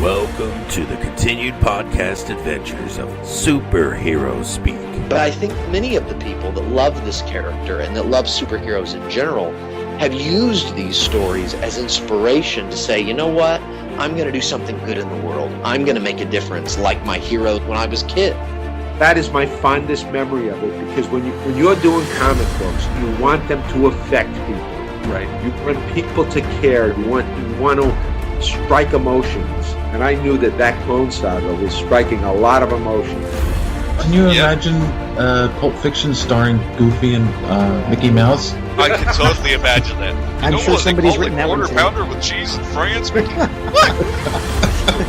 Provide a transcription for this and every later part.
Welcome to the continued podcast adventures of Superhero Speak. But I think many of the people that love this character and that love superheroes in general have used these stories as inspiration to say, you know what, I'm going to do something good in the world. I'm going to make a difference like my hero when I was a kid. That is my fondest memory of it, because when you're doing comic books, you want them to affect people, right? You want people to care. You want to strike emotions, and I knew that Clone Saga was striking a lot of emotions. Can you imagine Pulp Fiction starring Goofy and Mickey Mouse? I can totally imagine that. I'm sure somebody's written that one too. Quarter pounder with cheese in France, Mickey? What?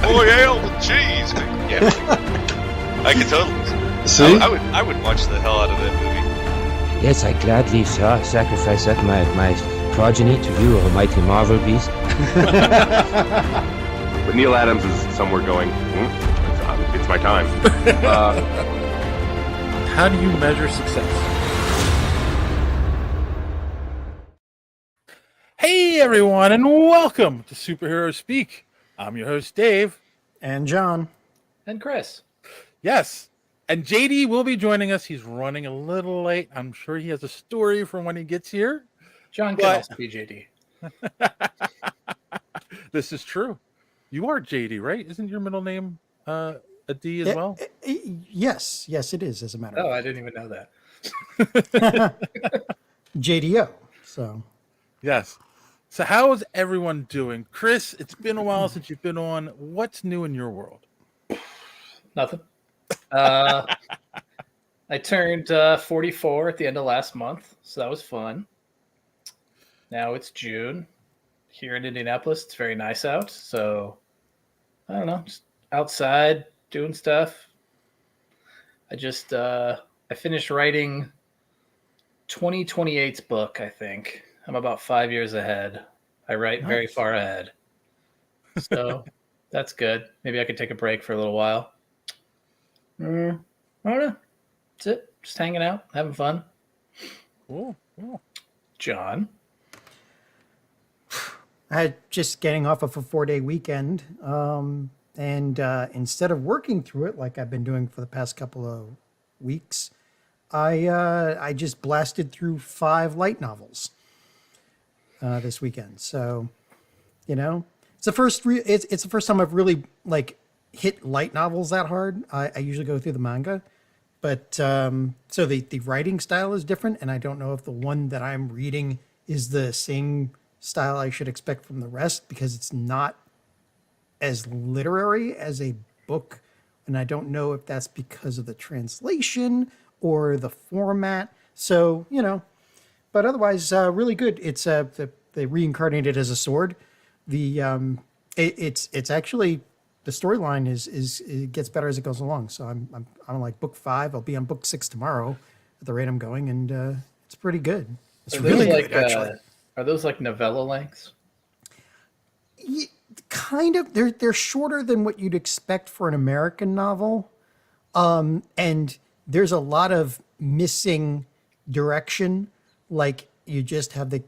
Boy, ale with cheese, Mickey. Yeah, I can totally. See? I would watch the hell out of that movie. Yes, I gladly sacrifice that my progeny to you, O mighty Marvel beast. But Neil Adams is somewhere going, it's my time. How do you measure success? Hey everyone, and welcome to Superhero Speak. I'm your host Dave. And John. And Chris. Yes, and JD will be joining us. He's running a little late. I'm sure he has a story for when he gets here. John can also be JD. This is true. You are JD, right? Isn't your middle name a D as well? Yes, it is, as a matter of fact. Oh, I didn't even know that. JDO. So yes. So how is everyone doing? Chris, it's been a while since you've been on. What's new in your world? Nothing. I turned 44 at the end of last month, so that was fun. Now it's June. Here in Indianapolis, it's very nice out. So, I don't know, just outside doing stuff. I finished writing 2028's book, I think. I'm about 5 years ahead. I write very far ahead. So, that's good. Maybe I could take a break for a little while. I don't know. That's it. Just hanging out, having fun. Cool. John? I had just getting off of a 4-day weekend. And instead of working through it like I've been doing for the past couple of weeks, I just blasted through 5 light novels this weekend. So, it's the first time I've really hit light novels that hard. I usually go through the manga, but so the writing style is different, and I don't know if the one that I'm reading is the same style I should expect from the rest, because it's not as literary as a book, and I don't know if that's because of the translation or the format. So, but otherwise, really good. It's they reincarnated as a sword. It's actually, the storyline is it gets better as it goes along. So I'm on like book 5. I'll be on book 6 tomorrow at the rate I'm going, and it's pretty good. It's really good, actually. Are those like novella lengths? Yeah, kind of. They're shorter than what you'd expect for an American novel, and there's a lot of missing direction. Like you just have the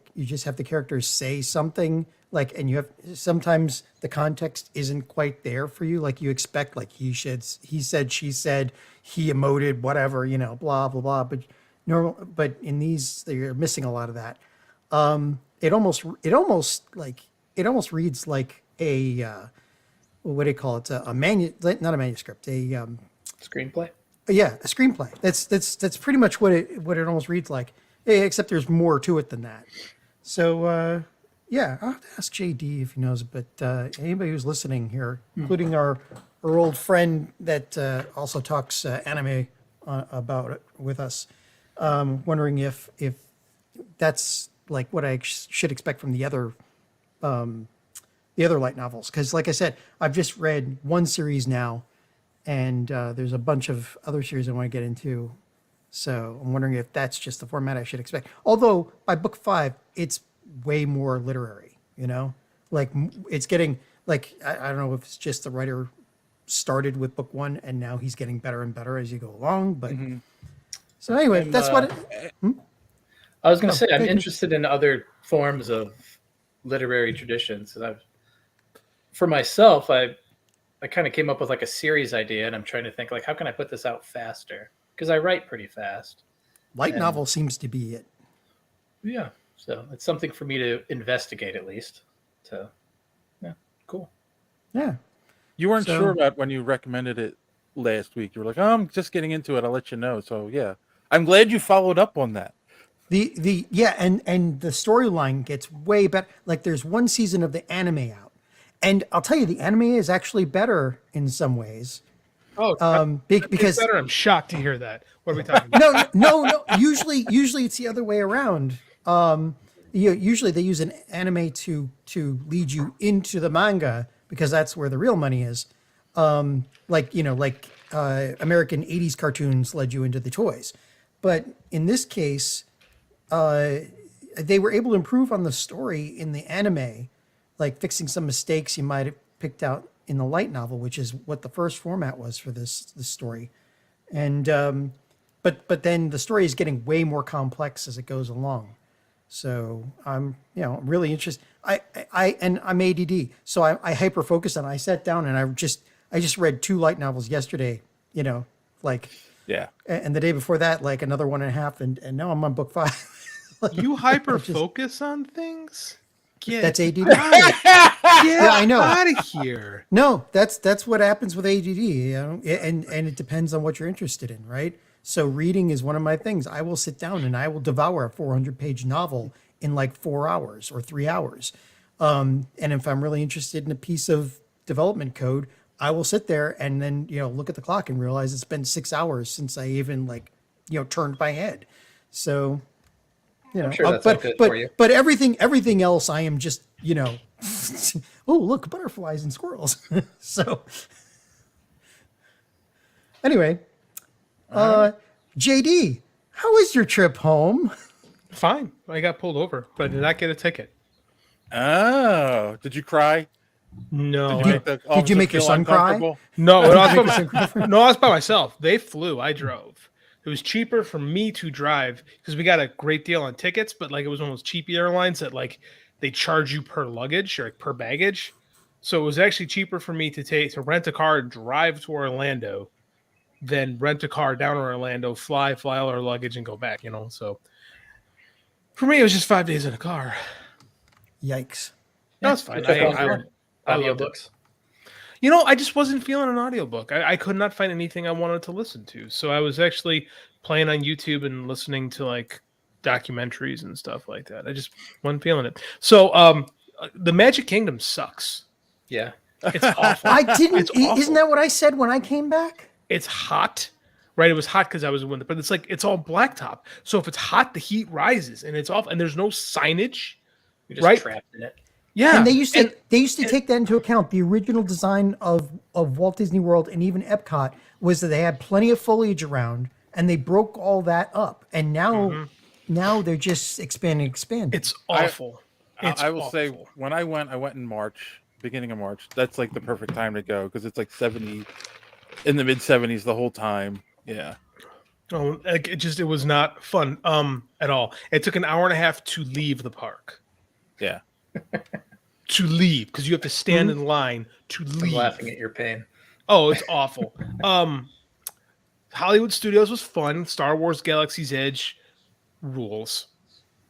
characters say something, and you have sometimes the context isn't quite there for you. Like you expect, like he said, she said, he emoted, whatever, blah blah blah. But in these, they're missing a lot of that. It almost reads like a what do you call it? Not a manuscript, a screenplay. Yeah, a screenplay. That's pretty much what it almost reads like. Except there's more to it than that. So yeah, I'll have to ask JD if he knows. But anybody who's listening here, including our old friend that also talks anime about it with us, wondering if that's like what I should expect from the other light novels. Because like I said, I've just read one series now, and there's a bunch of other series I want to get into. So I'm wondering if that's just the format I should expect. Although by book 5, it's way more literary, like it's getting like, I don't know if it's just the writer started with book 1 and now he's getting better and better as you go along. But so anyway, that's what I was going to say. I'm interested in other forms of literary traditions. And for myself, I I kind of came up with like a series idea, and I'm trying to think like, how can I put this out faster? Because I write pretty fast. Light novel seems to be it. Yeah, so it's something for me to investigate at least. So, yeah, cool. Yeah. You weren't sure about when you recommended it last week. You were like, "Oh, I'm just getting into it. I'll let you know." So yeah, I'm glad you followed up on that. And the storyline gets way better. Like there's one season of the anime out, and I'll tell you, the anime is actually better in some ways. Oh, because it's better. I'm shocked to hear that. What are we talking about? No. Usually it's the other way around. Usually they use an anime to lead you into the manga because that's where the real money is. American 80s cartoons led you into the toys. But in this case, they were able to improve on the story in the anime, like fixing some mistakes you might have picked out in the light novel, which is what the first format was for this story. And but then the story is getting way more complex as it goes along. So I'm really interested. I'm ADD, so I hyper focus on. I sat down and I just read 2 light novels yesterday. And the day before that, like another 1.5, and now I'm on book 5. You hyper focus on things? That's ADD. I know. Out of here. No, that's what happens with ADD. And it depends on what you're interested in, right? So reading is one of my things. I will sit down and I will devour a 400-page novel in like 4 hours or 3 hours. And if I'm really interested in a piece of development code, I will sit there and then, look at the clock and realize it's been 6 hours since I even turned my head. So, I'm sure that's good for you. But everything else, I am just, oh, look, butterflies and squirrels. So anyway, JD, how was your trip home? Fine. I got pulled over, but I did not get a ticket. Oh, did you cry? No. Did you make your son cry? No, I was by myself. They flew. I drove. It was cheaper for me to drive because we got a great deal on tickets, but it was one of those cheap airlines that they charge you per luggage or per baggage. So it was actually cheaper for me to rent a car and drive to Orlando than rent a car down to Orlando, fly all our luggage and go back, So for me, it was just 5 days in a car. Yikes. No, it's fine. I audiobooks. I just wasn't feeling an audiobook. I could not find anything I wanted to listen to. So I was actually playing on YouTube and listening to documentaries and stuff like that. I just wasn't feeling it. So the Magic Kingdom sucks. Yeah. It's awful. Isn't that what I said when I came back? It's hot, right? It was hot because I was in winter, but it's all blacktop. So if it's hot, the heat rises and it's off, and there's no signage. You're just trapped in it. Yeah, and they used to take that into account. The original design of Walt Disney World and even Epcot was that they had plenty of foliage around, and they broke all that up. And now they're just expanding. It's awful. I will say when I went in March, beginning of March. That's the perfect time to go because it's 70 in the mid 70s the whole time. Yeah. Oh, it was not fun at all. It took an hour and a half to leave the park. Yeah. To leave because you have to stand in line to leave. I'm laughing at your pain. Oh, it's awful. Hollywood Studios was fun. Star Wars Galaxy's Edge rules.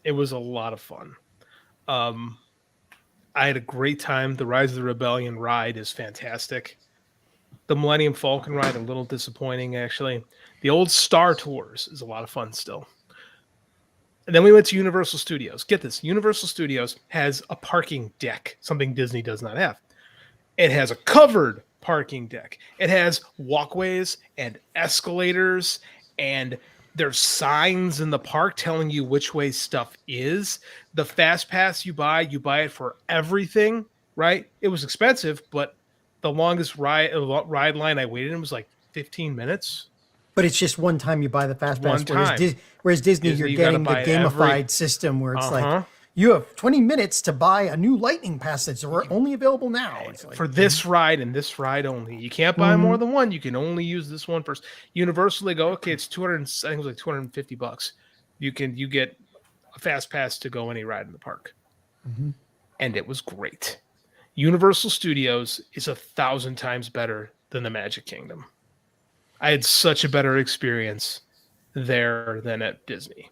It was a lot of fun. I had a great time. The Rise of the Rebellion ride is fantastic. The Millennium Falcon ride, a little disappointing, actually. The old Star Tours is a lot of fun still. And then we went to Universal Studios. Get this. Universal Studios has a parking deck, something Disney does not have. It has a covered parking deck. It has walkways and escalators, and there's signs in the park telling you which way stuff is. The Fast Pass you buy it for everything, right? It was expensive, but the longest ride line I waited in was 15 minutes. But it's just one time you buy the Fast Pass. Whereas Disney, you're getting the gamified system where it's you have 20 minutes to buy a new Lightning Pass that's only available now. For this ride and this ride only. You can't buy more than one. You can only use this one first. Universal, they go, okay, it's $200. I think it was $250. You get a Fast Pass to go any ride in the park. And it was great. Universal Studios is 1,000 times better than the Magic Kingdom. I had such a better experience there than at Disney.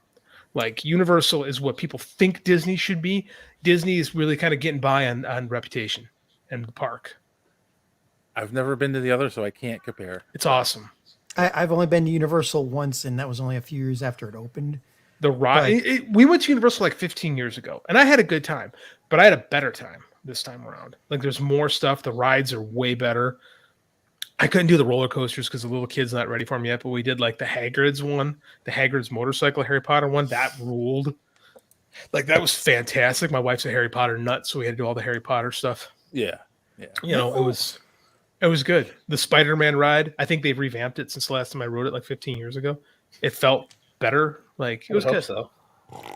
Like, Universal is what people think Disney should be. Disney is really kind of getting by on reputation and the park. I've never been to the other, so I can't compare. It's awesome. I've only been to Universal once, and that was only a few years after it opened. The ride, we went to Universal like 15 years ago, and I had a good time, but I had a better time this time around. Like, there's more stuff. The rides are way better. I couldn't do the roller coasters because the little kid's not ready for them yet, but we did like the Hagrid's one, the Hagrid's motorcycle Harry Potter one. That ruled. Like, that was fantastic. My wife's a Harry Potter nut, so we had to do all the Harry Potter stuff. Yeah. You know, it was good. The Spider-Man ride, I think they've revamped it since the last time I rode it like 15 years ago. It felt better. Like, it was good. So.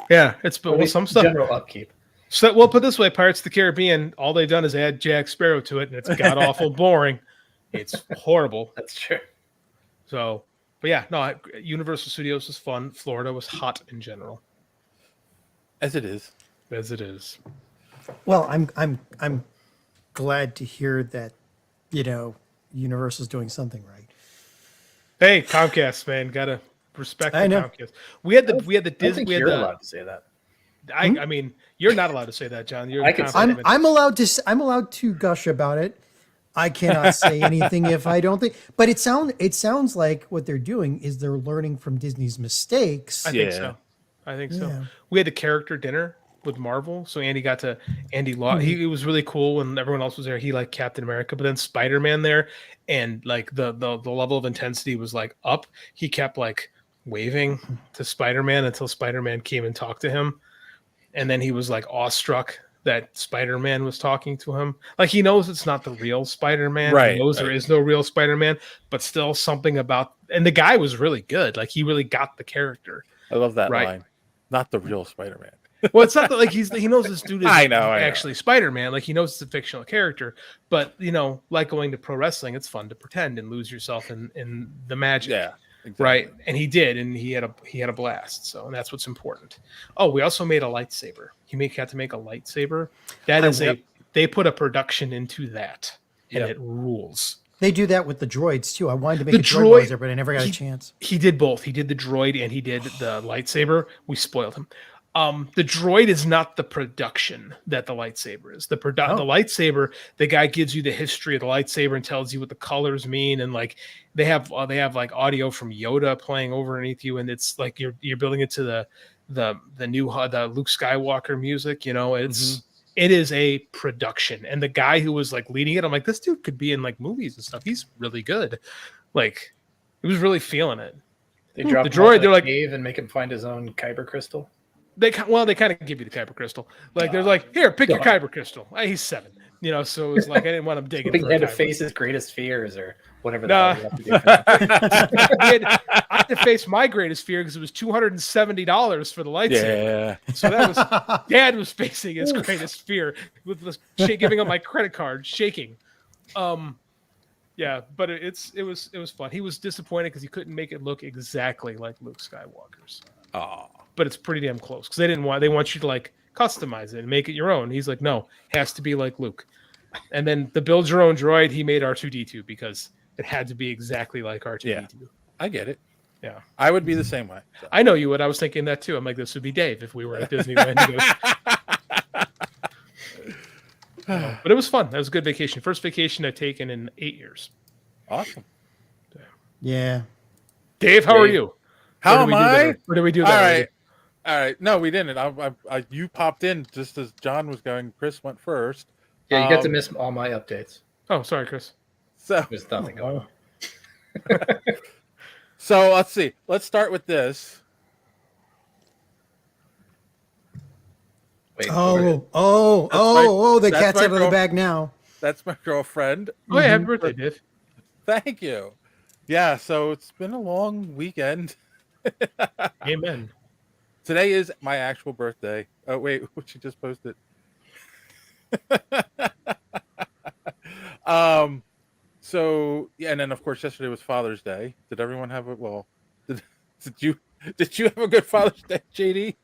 Yeah, it's well, some stuff. General upkeep. So, well, put this way, Pirates of the Caribbean, all they've done is add Jack Sparrow to it, and it's god awful boring. It's horrible. That's true. So, but yeah, no, Universal Studios was fun. Florida was hot in general. As it is. As it is. Well, I'm glad to hear that, you know, Universal's doing something right. Hey, Comcast, man, gotta respect the Comcast. We had the Disney. You're allowed to say that. I mean, you're not allowed to say that, John. I'm allowed to gush about it. I cannot say anything if I don't think. But it sounds like what they're doing is they're learning from Disney's mistakes. I think so. Yeah. We had the character dinner with Marvel, so Andy Law. He was really cool when everyone else was there. He liked Captain America, but then Spider-Man there, and like the level of intensity was like up. He kept like waving to Spider-Man until Spider-Man came and talked to him, and then he was like awestruck that Spider-Man was talking to him. Like, he knows it's not the real Spider-Man. Right. He knows there is no real Spider-Man, but still something about, and the guy was really good. Like, he really got the character. I love that line. Not the real Spider-Man. Well, it's not that like he knows this dude is I know. Spider-Man. Like, he knows it's a fictional character, but you know, like going to pro wrestling, it's fun to pretend and lose yourself in the magic. Yeah. Exactly. Right. And he did, and he had a blast. So, and that's what's important. Oh, we also made a lightsaber. Had to make a lightsaber. That is they put a production into that, and it rules. They do that with the droids too. I wanted to make a droid laser, but I never got a chance. He did both. He did the droid and he did the lightsaber. We spoiled him. The droid is not the production that the lightsaber is. The lightsaber, the guy gives you the history of the lightsaber and tells you what the colors mean, and like they have like audio from Yoda playing over underneath you, and it's like you're building it to the Luke Skywalker music. You know, it is a production, and the guy who was like leading it, I'm like, this dude could be in like movies and stuff. He's really good. Like, he was really feeling it. They drop the droid. They're like cave and make him find his own kyber crystal. They kind of give you the kyber crystal. Like, they're like, here, pick your kyber crystal. He's 7, you know. So it was like I didn't want him digging. He had to face his greatest fears or whatever. The hell you have to do I had to face my greatest fear because it was $270 for the lightsaber. Yeah. So that was Dad was facing his greatest fear with giving up my credit card, shaking. Yeah, but it was fun. He was disappointed because he couldn't make it look exactly like Luke Skywalker's. Oh. But it's pretty damn close because they want you to like customize it and make it your own. He's like, no, it has to be like Luke. And then the build your own droid, he made R2D2 because it had to be exactly like R2D2. Yeah, I get it. Yeah, I would be the same way. So. I know you would. I was thinking that too. I'm like, this would be Dave if we were at Disneyland. But it was fun. That was a good vacation. First vacation I've taken in 8 years. Awesome. Yeah. Dave, how are you? How am I? Where did we do that? All right. No, we didn't. You popped in just as John was going. Chris went first. Yeah, you got to miss all my updates. Oh, sorry, Chris. So there's nothing going on. So let's see. Let's start with this. Wait, the cat's out of the bag now. That's my girlfriend. Oh, yeah, happy birthday, Dave. Thank you. Yeah, so it's been a long weekend. Amen. Today is my actual birthday. Oh, wait, she just posted. So yeah, and then of course yesterday was Father's Day. Did everyone have did you have a good Father's Day, JD?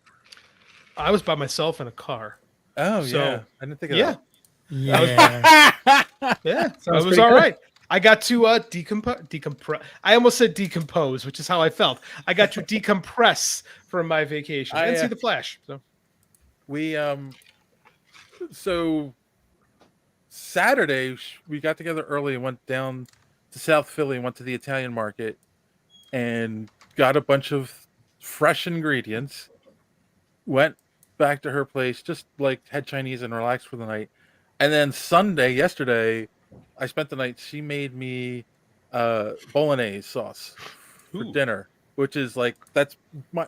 I was by myself in a car. Oh, so, yeah. I didn't think of that. Yeah. Yeah, that Sounds was pretty all good. right. I got to decompress. I almost said decompose, which is how I felt. I got to decompress from my vacation and see the Flash. So We so Saturday we got together early and went down to South Philly and went to the Italian market and got a bunch of fresh ingredients. Went back to her place, just like had Chinese and relaxed for the night. And then yesterday, I spent the night. She made me bolognese sauce for dinner, which is like that's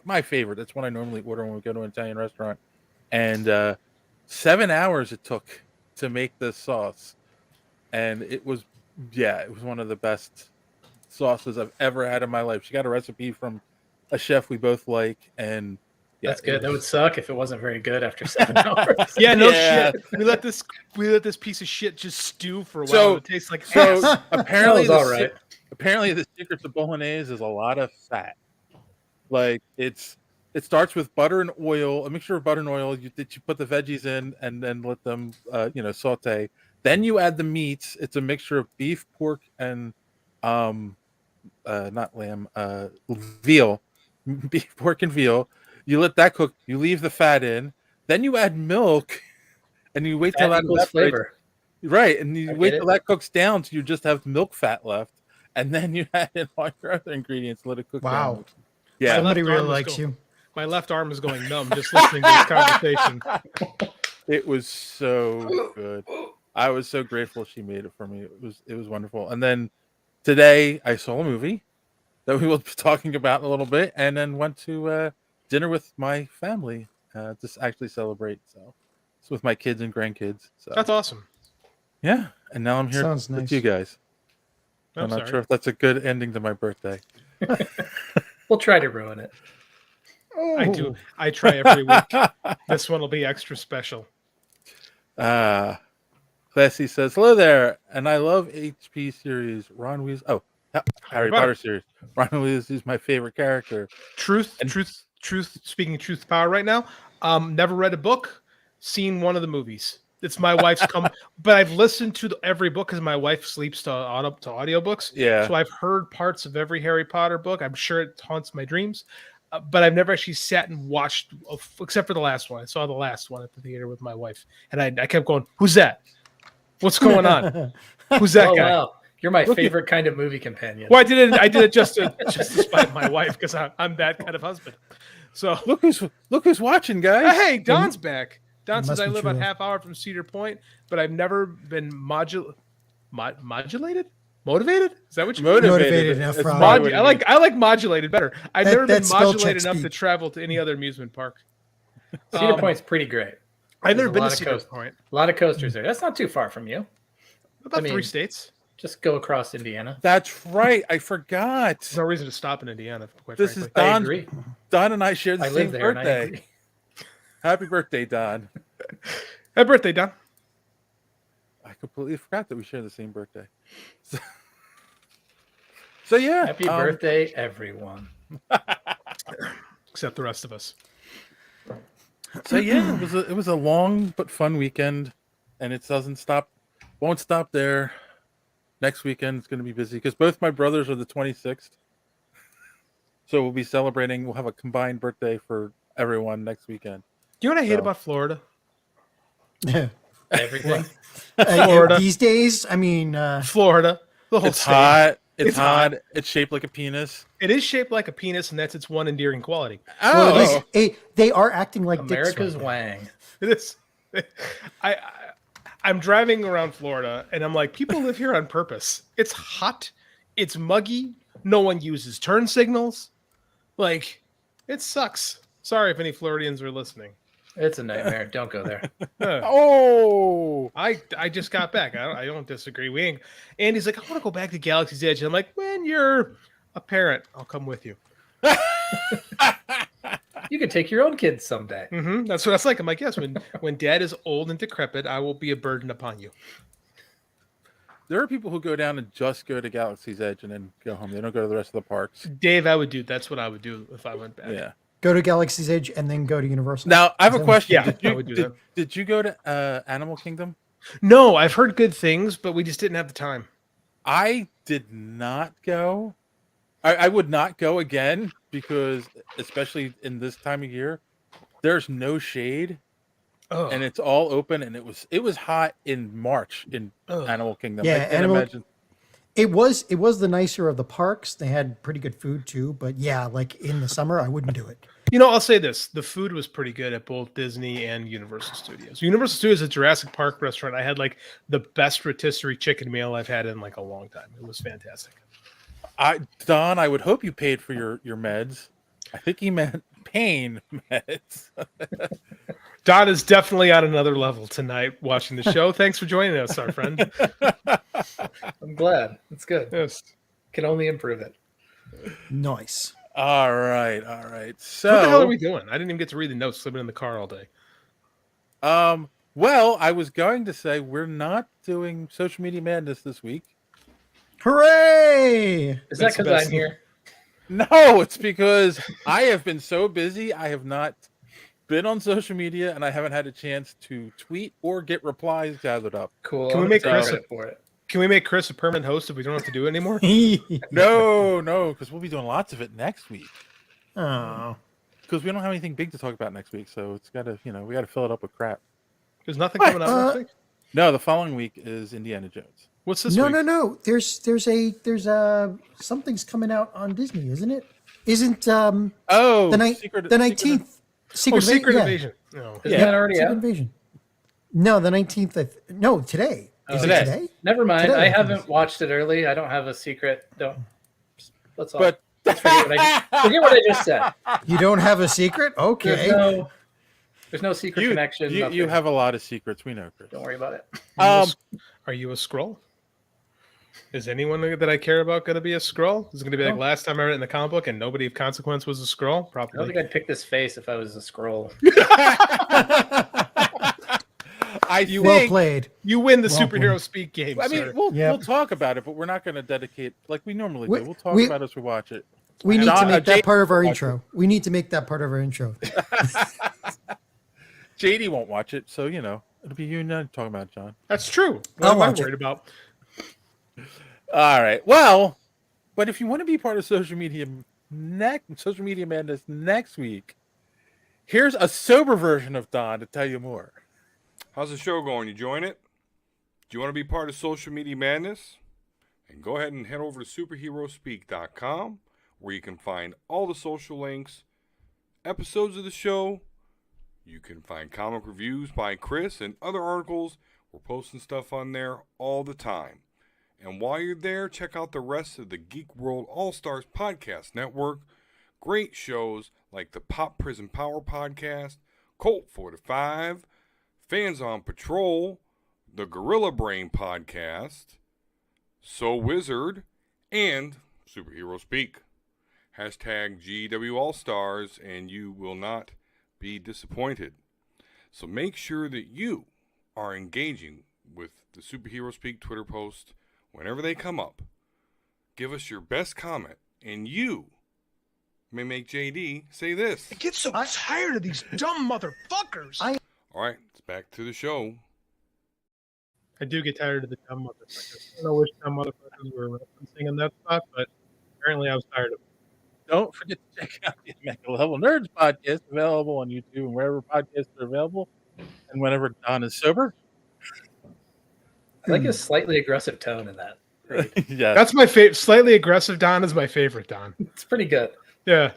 my favorite. That's what I normally order when we go to an Italian restaurant. And 7 hours it took to make this sauce, and it was one of the best sauces I've ever had in my life. She got a recipe from a chef we both like, and That's good. That would suck if it wasn't very good after 7 hours. yeah, no shit. We let this piece of shit just stew for a while. It tastes like ass. Apparently, That was all right. Apparently, the secret to bolognese is a lot of fat. Like it starts with butter and oil, a mixture of butter and oil. You put the veggies in and then let them saute. Then you add the meats. It's a mixture of beef, pork, and not lamb, veal, beef, pork, and veal. You let that cook. You leave the fat in. Then you add milk, and you wait till that flavor. Right, and you wait till that cooks down, so you just have milk fat left, and then you add in all your other ingredients. Let it cook. Wow. Down. Yeah, somebody really likes you. My left arm is going numb just listening to this conversation. It was so good. I was so grateful she made it for me. It was wonderful. And then today I saw a movie that we will be talking about in a little bit, and then went to dinner with my family to actually celebrate. So it's with my kids and grandkids. So that's awesome. Yeah, and now I'm here with you guys. I'm not sure if that's a good ending to my birthday. We'll try to ruin it. I do. I try every week. This one will be extra special. Classy says, hello there, and I love HP series. Ron Weasley. Harry Potter series. Ron Weasley is my favorite character. Truth. Speaking truth to power right now. Never read a book. Seen one of the movies. It's my wife's but I've listened to every book because my wife sleeps to audiobooks. Yeah. So I've heard parts of every Harry Potter book. I'm sure it haunts my dreams. But I've never actually sat and watched, except for the last one. I saw the last one at the theater with my wife, and I kept going, "Who's that? What's going on? Who's that guy?" Wow. You're my favorite kind of movie companion. Well, I did it just to spite my wife because I'm that kind of husband. So look who's watching, guys. Hey, Don's back. Don says I live a half hour from Cedar Point, but I've never been modulated. Motivated? Is that what you mean? Motivated enough. I like modulated better. I've never been modulated enough to travel to any other amusement park. Cedar Point's pretty great. I've never been to Cedar Point. A lot of coasters there. That's not too far from you. About 3 states. Just go across Indiana. That's right. I forgot. There's no reason to stop in Indiana. This is Don. I agree. Don and I share the same birthday. Happy birthday, Don. Happy birthday, Don. I completely forgot that we share the same birthday. So yeah. Happy birthday, everyone. Except the rest of us. So yeah, it was a long but fun weekend, and it won't stop there. Next weekend it's going to be busy because both my brothers are the 26th. So we'll be celebrating. We'll have a combined birthday for everyone next weekend. Do you know what I hate about Florida? Everything. Florida. These days, I mean, Florida. The whole it's hot. It's hot. It's shaped like a penis. It is shaped like a penis, and that's its one endearing quality. Well, they are acting like America's dicks Wang. It is. I'm driving around Florida, and I'm like, people live here on purpose. It's hot. It's muggy. No one uses turn signals. Like, it sucks. Sorry if any Floridians are listening. It's a nightmare. Don't go there. I just got back. I don't disagree. Andy's like, I want to go back to Galaxy's Edge. And I'm like, when you're a parent, I'll come with you. You can take your own kids someday. Mm-hmm. That's what I was like. I'm like, yes, when dad is old and decrepit, I will be a burden upon you. There are people who go down and just go to Galaxy's Edge and then go home. They don't go to the rest of the parks. Dave, that's what I would do if I went back. Yeah. Go to Galaxy's Edge and then go to Universal. Now, I have a question. Yeah, Did you go to Animal Kingdom? No, I've heard good things, but we just didn't have the time. I did not go. I would not go again because, especially in this time of year, there's no shade, and it's all open. And it was hot in March in Animal Kingdom. Yeah, I can't imagine. It was the nicer of the parks. They had pretty good food too, but yeah, like in the summer, I wouldn't do it. You know, I'll say this: the food was pretty good at both Disney and Universal Studios. Universal Studios, a Jurassic Park restaurant, I had like the best rotisserie chicken meal I've had in like a long time. It was fantastic. Don, I would hope you paid for your meds. I think he meant pain meds. Don is definitely on another level tonight watching the show. Thanks for joining us, our friend. I'm glad. It's good. Yes. Can only improve it. Nice. All right. So what the hell are we doing? I didn't even get to read the notes. I've been in the car all day. Well, I was going to say we're not doing Social Media Madness this week. Hooray! Is that because I'm here? No, it's because I have been so busy. I have not been on social media, and I haven't had a chance to tweet or get replies gathered up. Cool. Can we make Chris for it? Can we make Chris a permanent host if we don't have to do it anymore? No, because we'll be doing lots of it next week. Oh, because we don't have anything big to talk about next week, so it's got to, we got to fill it up with crap. There's nothing coming out next week. No, the following week is Indiana Jones. What's this week? No. There's something's coming out on Disney, isn't it? Isn't the 19th Secret Invasion? No. Isn't that already out? Invasion. No, the 19th. No, today. Is it today? Never mind. Today, I haven't watched it early. I don't have a secret. Let's all. But forget what I just said. You don't have a secret? Okay. There's no secret connection. You have a lot of secrets. We know, Chris. Don't worry about it. Are you a Skrull? Is anyone that I care about going to be a Skrull? Is it going to be like last time I read in the comic book and nobody of consequence was a Skrull? Probably. I don't think I'd pick this face if I was a Skrull. Well played. You win the superhero speak game. I mean, we'll talk about it, but we're not going to dedicate like we normally do. We'll talk about it as we watch it. We need to make that part of our intro. We need to make that part of our intro. JD won't watch it, so it'll be you and I talking about it, John. That's true. What am I worried about? All right. Well, but if you want to be part of social media madness next week, here's a sober version of Don to tell you more. How's the show going? You join it? Do you want to be part of Social Media Madness? And go ahead and head over to superheroespeak.com where you can find all the social links, episodes of the show. You can find comic reviews by Chris and other articles. We're posting stuff on there all the time. And while you're there, check out the rest of the Geek World All-Stars Podcast Network. Great shows like the Pop Prison Power Podcast, Colt 45, Fans on Patrol, the Gorilla Brain Podcast, So Wizard, and Superhero Speak. Hashtag GW All-Stars, and you will not be disappointed. So make sure that you are engaging with the Superhero Speak Twitter post whenever they come up. Give us your best comment, and you may make JD say this. I get so tired of these dumb motherfuckers. All right, it's back to the show. I do get tired of the dumb motherfuckers. I don't know which dumb motherfuckers were referencing in that spot, but apparently I was tired of them. Don't forget to check out the Mega Level Nerds podcast, available on YouTube and wherever podcasts are available, and whenever Don is sober. I like his slightly aggressive tone in that. Yeah, that's my favorite. Slightly aggressive Don is my favorite Don. It's pretty good. Yeah.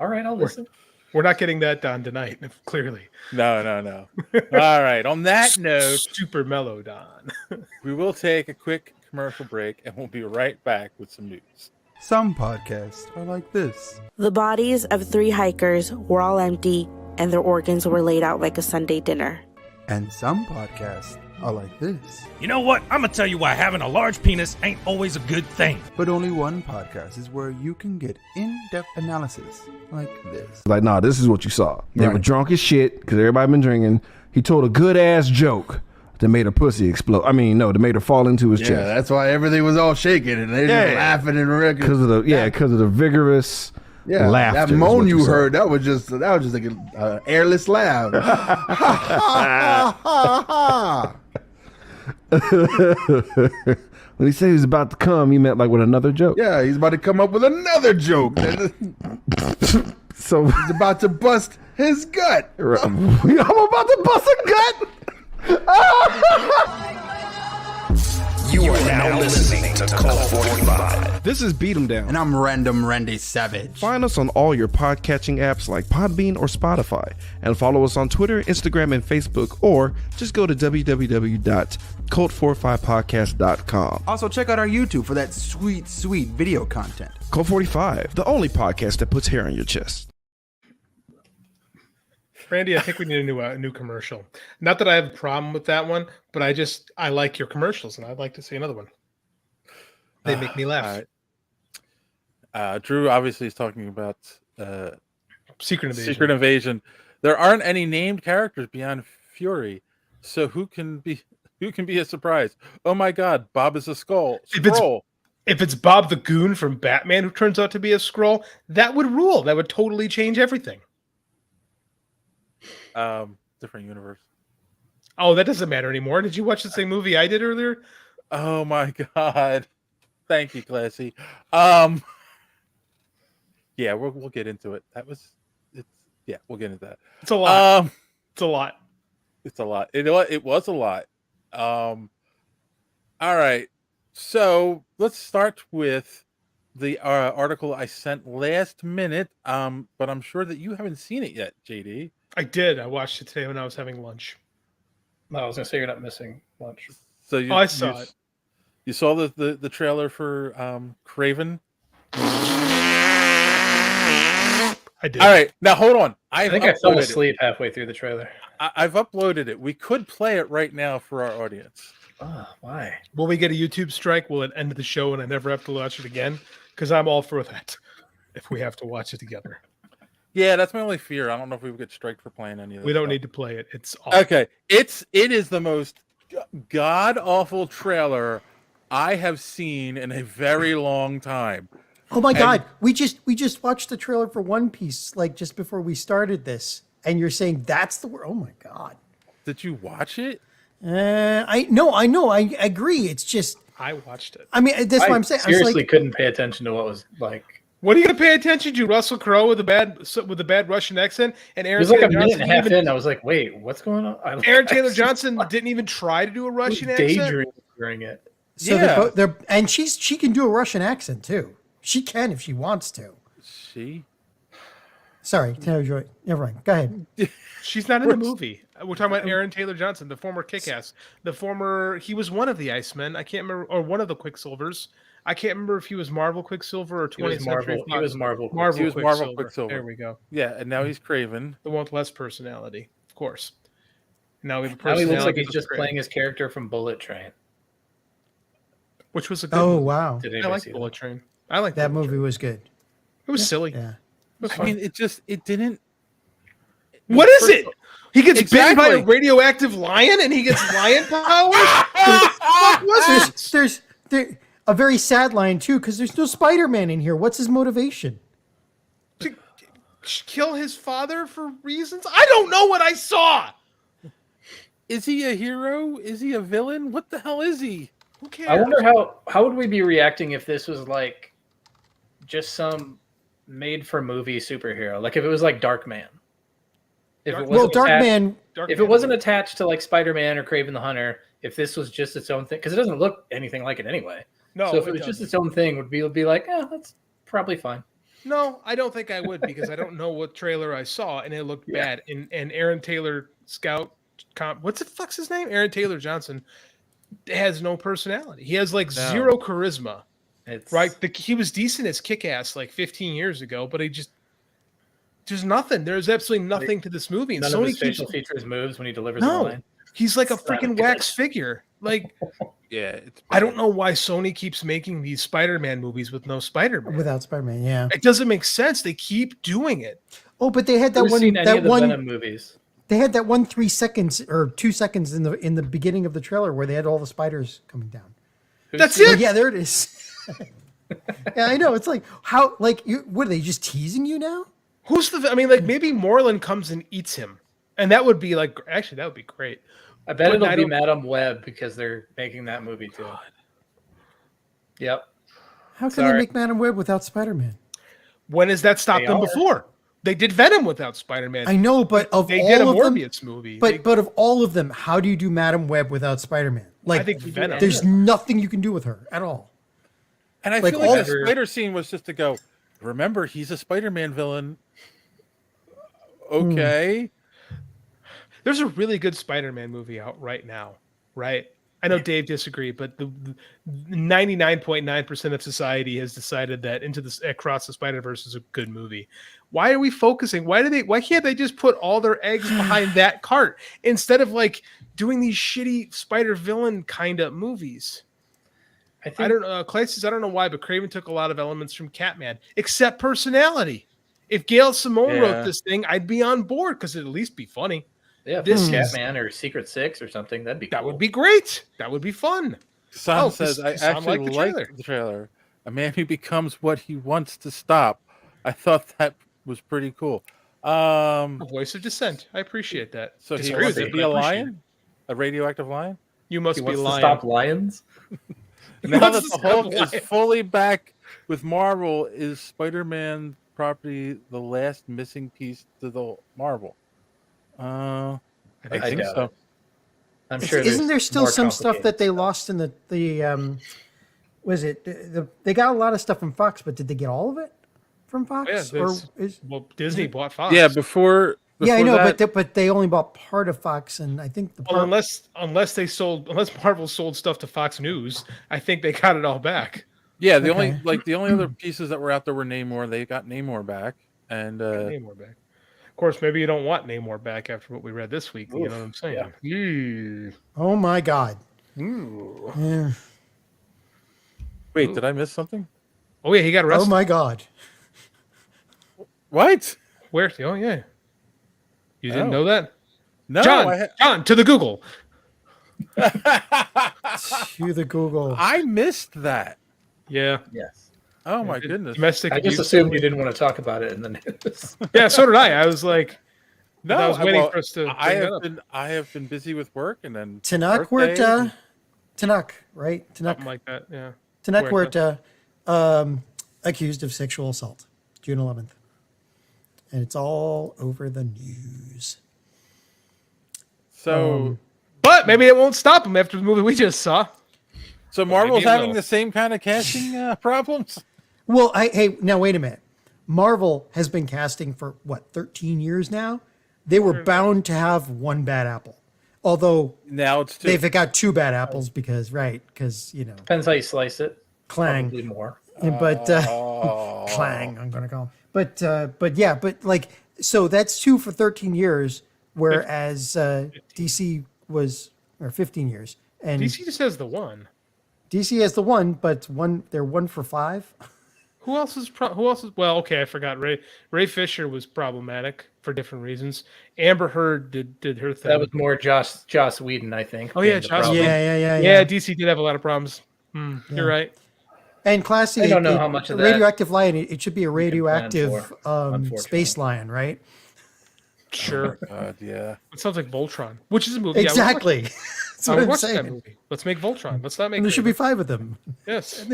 All right, I'll listen. We're not getting that Don tonight, clearly. No. All right. On that note, super mellow Don. We will take a quick commercial break, and we'll be right back with some news. Some podcasts are like this. The bodies of 3 hikers were all empty, and their organs were laid out like a Sunday dinner. And some podcasts are like this. You know what? I'm going to tell you why having a large penis ain't always a good thing. But only one podcast is where you can get in-depth analysis like this. Like, nah, this is what you saw. They were drunk as shit because everybody been drinking. He told a good-ass joke that made her pussy explode. I mean, no, that made her fall into his chest. Yeah, that's why everything was all shaking and they just laughing and regular. Because of the vigorous laughter. That moan you heard, that was just like an airless laugh. When he said he was about to come, he meant like with another joke. Yeah, he's about to come up with another joke. So he's about to bust his gut. I'm about to bust a gut. You are now listening to Cult 45. This is Beat 'em Down. And I'm Random Randy Savage. Find us on all your podcatching apps like Podbean or Spotify. And follow us on Twitter, Instagram, and Facebook. Or just go to www.cult45podcast.com. Also, check out our YouTube for that sweet, sweet video content. Cult 45, the only podcast that puts hair on your chest. Randy, I think we need a new commercial. Not that I have a problem with that one, but I like your commercials, and I'd like to see another one. They make me laugh. Drew obviously is talking about Secret Invasion. There aren't any named characters beyond Fury, so who can be a surprise? Oh my God, Bob is a Skrull. If it's Bob the Goon from Batman who turns out to be a Skrull, that would rule. That would totally change everything. Different universe. Oh, that doesn't matter anymore. Did you watch the same movie I did earlier? Oh my God. Thank you, Classy. Yeah, we'll get into it. We'll get into that. It's a lot. It's a lot. It's a lot. It was a lot. All right. So let's start with the article I sent last minute. But I'm sure that you haven't seen it yet, JD. I did. I watched it today when I was having lunch. No, I was gonna say you're not missing lunch. So I saw it. You saw the trailer for Kraven? I did. All right, now hold on. I think I fell asleep halfway through the trailer. I've uploaded it. We could play it right now for our audience. Oh, why? Will we get a YouTube strike? Will it end the show and I never have to watch it again? Because I'm all for that. If we have to watch it together. Yeah, that's my only fear. I don't know if we would get striked for playing any of this. We don't stuff. need to play it. It's awful. Okay. It is the most god awful trailer I have seen in a very long time. Oh my God. We just watched the trailer for One Piece like just before we started this. And you're saying that's the word. Oh my God. Did you watch it? I know. I agree. It's just I watched it. I mean, that's what I'm saying. Seriously, couldn't pay attention to what was like. What are you going to pay attention to? Russell Crowe with a bad Russian accent, and Aaron. It was like Taylor a minute Johnson and a half in. I was like, "Wait, what's going on?" Aaron Taylor Johnson didn't even try to do a Russian accent. Daydreaming during it. So they're and she can do a Russian accent too. She can if she wants to. She. Sorry, never mind. Go ahead. She's not in the movie. We're talking about Aaron Taylor Johnson, the former Kick-Ass. He was one of the Icemen. I can't remember, or one of the Quicksilvers. I can't remember if he was Marvel Quicksilver or 20th Century Fox. He was Marvel. He was Marvel Quicksilver. There we go. Yeah, and now he's Kraven. The one with less personality, of course. Now we have a Now he personality. looks like he's just playing his character from Bullet Train. Which was a good Oh movie. wow. I like Bullet Train. I like that movie. Was good. It was silly. Yeah. I mean, it didn't. What is it? He gets bitten by Exactly. a radioactive lion and he gets lion powers? What was it? There's a very sad line too because there's no Spider-Man in here. What's his motivation? To kill his father for reasons? I don't know what I saw. Is he a hero? Is he a villain? What the hell is he? Who cares? I wonder how would we be reacting if this was like just some made for movie superhero? Like if it was like Darkman. If it wasn't attached to like Spider-Man or Kraven the Hunter, if this was just its own thing, because it doesn't look anything like it anyway. No, so if it was just its own thing, would be like, that's probably fine. No, I don't think I would because I don't know what trailer I saw and it looked bad. And Aaron Taylor what's the fuck's his name? Aaron Taylor Johnson has no personality. He has like zero charisma. He was decent as Kick-Ass like 15 years ago, but there's nothing. There's absolutely nothing to this movie. And None Sony of his facial features moves when he delivers the line. He's like a freaking wax figure. Like, yeah, I don't know why Sony keeps making these Spider-Man movies with no Spider-Man. Without Spider-Man, yeah. It doesn't make sense. They keep doing it. Oh, but they had that one. That one Venom movies. They had that 3 seconds or 2 seconds in the beginning of the trailer where they had all the spiders coming down. That's it. Yeah, there it is. Yeah, I know. It's like how what are they just teasing you now? I mean, like maybe Moreland comes and eats him, and that would be like that would be great. I bet But it'll I be don't- Madam Web because they're making that movie too. Yep. How can Sorry. they make Madam Web without Spider-Man? When has that stopped They them are. before? They did Venom without Spider-Man. I know, but of They all did a of them, Morbius movie. But of all of them, how do you do Madam Web without Spider-Man? Like, I think Venom. there's nothing you can do with her at all. And I Like, feel like all- the spider scene was just to go, remember, he's a Spider-Man villain. Okay. There's a really good Spider-Man movie out right now, right? I know Dave disagreed, but the 99.9% of society has decided that Across the Spider-Verse is a good movie. Why are we focusing? Why can't they just put all their eggs behind that cart instead of like doing these shitty spider villain kind of movies? I don't know. Clay says, I don't know why, but Kraven took a lot of elements from Catman, except personality. If Gail Simone wrote this thing, I'd be on board because it'd at least be funny. Yeah, This this is- Catman or Secret Six or something. That'd be That cool. would be great. That would be fun. Sam this- says, I this sound actually like the like the trailer. A man who becomes what he wants to stop. I thought that was pretty cool. A voice of dissent. I appreciate that. So he Disagree wants with to it, be but I a appreciate lion? A radioactive lion? You must He be wants to lying. stop lions. Now wants that to the stop Hulk is lying. fully back with Marvel, is Spider-Man property the last missing piece to the Marvel? I think doubt so. it. I'm sure. Isn't there there's still more some stuff that complicated they lost in the was it they got a lot of stuff from Fox, but did they get all of it from Fox? Yeah, or there's- is, well, Disney bought Fox. Yeah, before yeah, I know, that, but they only bought part of Fox, and I think the Well, part, unless Marvel sold stuff to Fox News, I think they got it all back. yeah, the Okay. only other pieces that were out there were Namor. They got Namor back, and Namor back. Of course, maybe you don't want Namor back after what we read this week. You know what I'm saying? Yeah. oh my god, Ooh. yeah. wait, did I miss something? Oh yeah, he got arrested. Oh my god, What? Where? Oh yeah. You didn't Oh. know that? No, John, to the Google. to the Google. I missed that. Yeah. Yes. Oh my goodness. Domestic I just abuse. assumed you didn't want to talk about it in the news. Yeah, so did I. I was like, No, I was waiting well, for us to. I bring that have up. been busy with work, and then Tanakh worked birthdays. Tanakh, right? Tanakh, Something like that. Yeah. Tanakh Worked worked accused of sexual assault, June 11th, and it's all over the news. So, But maybe it won't stop him after the movie we just saw. so Marvel's maybe it having will. the same kind of casting problems. Well, hey, now wait a minute. Marvel has been casting for what, 13 years now? They were bound to have one bad apple. Although Now it's two. they've got two bad apples because you know, Depends how you slice it. clang. Probably more. But clang, I'm gonna call him. But yeah, but like, so that's two for 13 years, whereas DC was, or 15 years, and DC just has the one. DC has the one, but they're 1 for 5. Who else is? Well, okay, I forgot. Ray Fisher was problematic for different reasons. Amber Heard did her thing. That was more Joss Whedon, I think. Oh yeah, being the Joss problem. Whedon. Yeah. DC did have a lot of problems. You're right. And classy. I don't know how much of that radioactive lion. It should be a we can plan radioactive for, unfortunately. space lion, right? Sure. Yeah. It sounds like Voltron, which is a movie. Exactly. That's what I'm watch that saying. movie. Let's make Voltron. Let's not make. And there should be Kraven. 5 of them. Yes.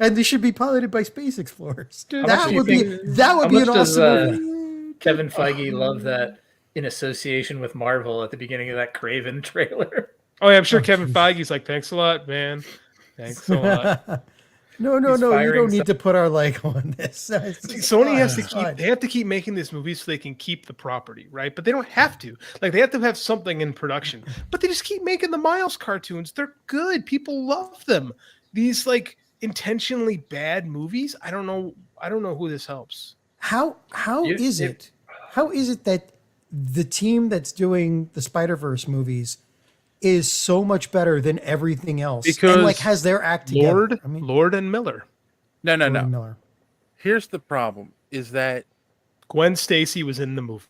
And they should be piloted by space explorers. Dude, that much do would you be think- that would how be an much does, awesome movie. Kevin Feige love that in association with Marvel at the beginning of that Kraven trailer. Oh yeah, I'm sure Kevin Feige's like, thanks a lot, man. Thanks a lot. No, He's you firing don't need to put our leg on this. Sony has to keep. They have to keep making this movie so they can keep the property, right? But they don't have to. Like they have to have something in production. But they just keep making the Miles cartoons. They're good. People love them. These like intentionally bad movies. I don't know who this helps. How is it that the team that's doing the Spider-Verse movies is so much better than everything else? Because and like has their act together. Lord and Miller. No. Miller. Here's the problem: is that Gwen Stacy was in the movie.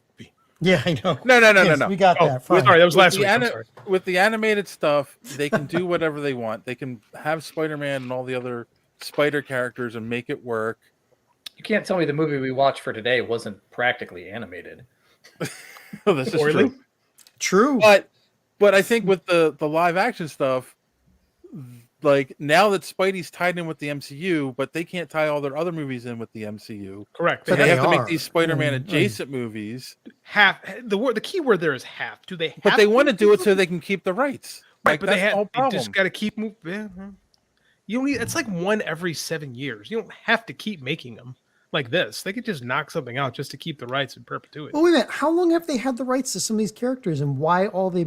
Yeah, I know. No. Yes, we got that. Fine. Sorry, that was last With week. the I'm sorry. with the animated stuff, they can do whatever they want. They can have Spider-Man and all the other Spider characters and make it work. You can't tell me the movie we watched for today wasn't practically animated. This is Poorly? true. True. But I think with the live action stuff, like now that Spidey's tied in with the MCU, but they can't tie all their other movies in with the MCU. Correct. So they have to make these Spider-Man adjacent movies. The key word there is have. Do they? Have But they want to do it so they can keep the rights. Right, Like, but that's they the whole problem. just got to keep moving. Yeah. You don't need. It's like one every 7 years. You don't have to keep making them like this. They could just knock something out just to keep the rights in perpetuity. Well, wait a minute. How long have they had the rights to some of these characters, and why are they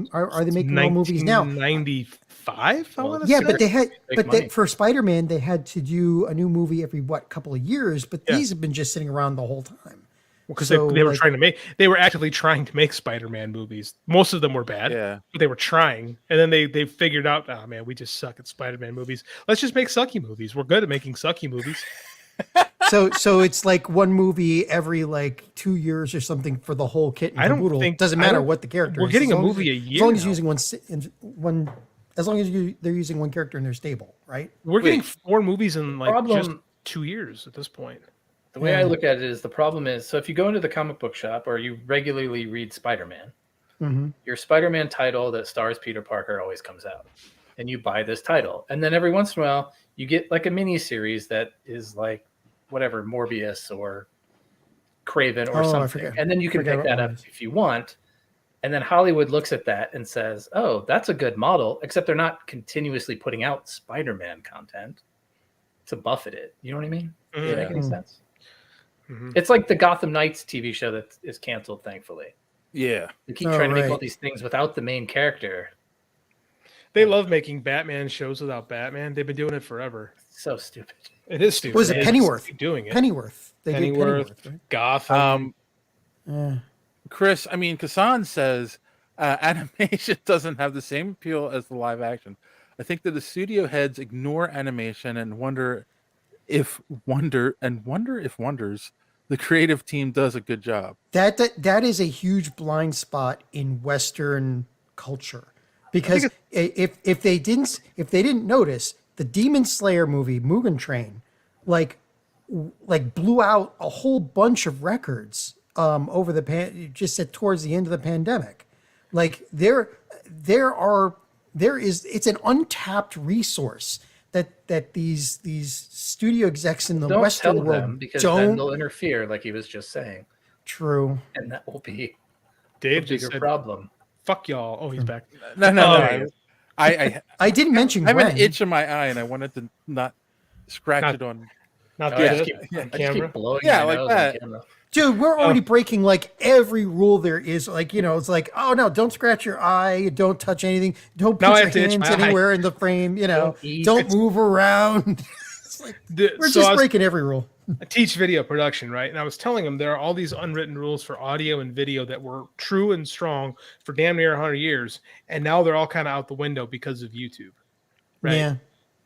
making all movies now? 1995. I want to Yeah, say. but they had, Big money. for Spider-Man, they had to do a new movie every couple of years. But these have been just sitting around the whole time. Because So, they were like- trying to make, they were actively trying to make Spider-Man movies. Most of them were bad, but they were trying. And then they figured out, oh man, we just suck at Spider-Man movies. Let's just make sucky movies. We're good at making sucky movies. So it's like one movie every like 2 years or something for the whole kit and I don't caboodle. think- Doesn't I matter don't- what the character we're is. getting As a long as movie you- a year As long as now. using one, as long as they're using one character and they're stable, right? We're getting 4 movies in like Problem- just 2 years at this point. The way I look at it is the problem is, so if you go into the comic book shop or you regularly read Spider-Man, Mm-hmm. your Spider-Man title that stars Peter Parker always comes out, and you buy this title. And then every once in a while, you get like a mini series that is like whatever, Morbius or Kraven or Oh, I something. forget- And then you can forget pick what that one up if you want. And then Hollywood looks at that and says, oh, that's a good model, except they're not continuously putting out Spider-Man content to buffet it. You know what I mean? Does that make any sense? It's like the Gotham Knights TV show that is canceled, thankfully. Yeah. They keep trying to make all these things without the main character. They love making Batman shows without Batman. They've been doing it forever. So stupid. It is stupid. Was it They just Pennyworth? keep doing it. Pennyworth. They did Pennyworth, Pennyworth, right? Gotham. Chris, I mean, Kassan says animation doesn't have the same appeal as the live action. I think that the studio heads ignore animation and wonder if wonders the creative team does a good job. That is a huge blind spot in Western culture, because if they didn't notice, the Demon Slayer movie Mugen Train like blew out a whole bunch of records over the just at towards the end of the pandemic. Like it's an untapped resource that these studio execs in the Don't Western tell world them, because then they'll interfere, like he was just saying. True. And that will be Dave a just bigger said, problem. Fuck y'all. Oh, he's back. No. I didn't mention I have an Gwen. itch in my eye, and I wanted to not scratch it on. Not I good. just keep, On I just camera? keep blowing Yeah, my like nose that. on camera. Dude, we're already breaking like every rule there is. Like, it's like, oh no, don't scratch your eye, don't touch anything, don't Now I put have to your itch hands my eye. anywhere in the frame, Don't eat. don't move around. It's like, we're So just I was- breaking every rule. I teach video production, right? And I was telling them there are all these unwritten rules for audio and video that were true and strong for damn near 100 years. And now they're all kind of out the window because of YouTube, right? Yeah.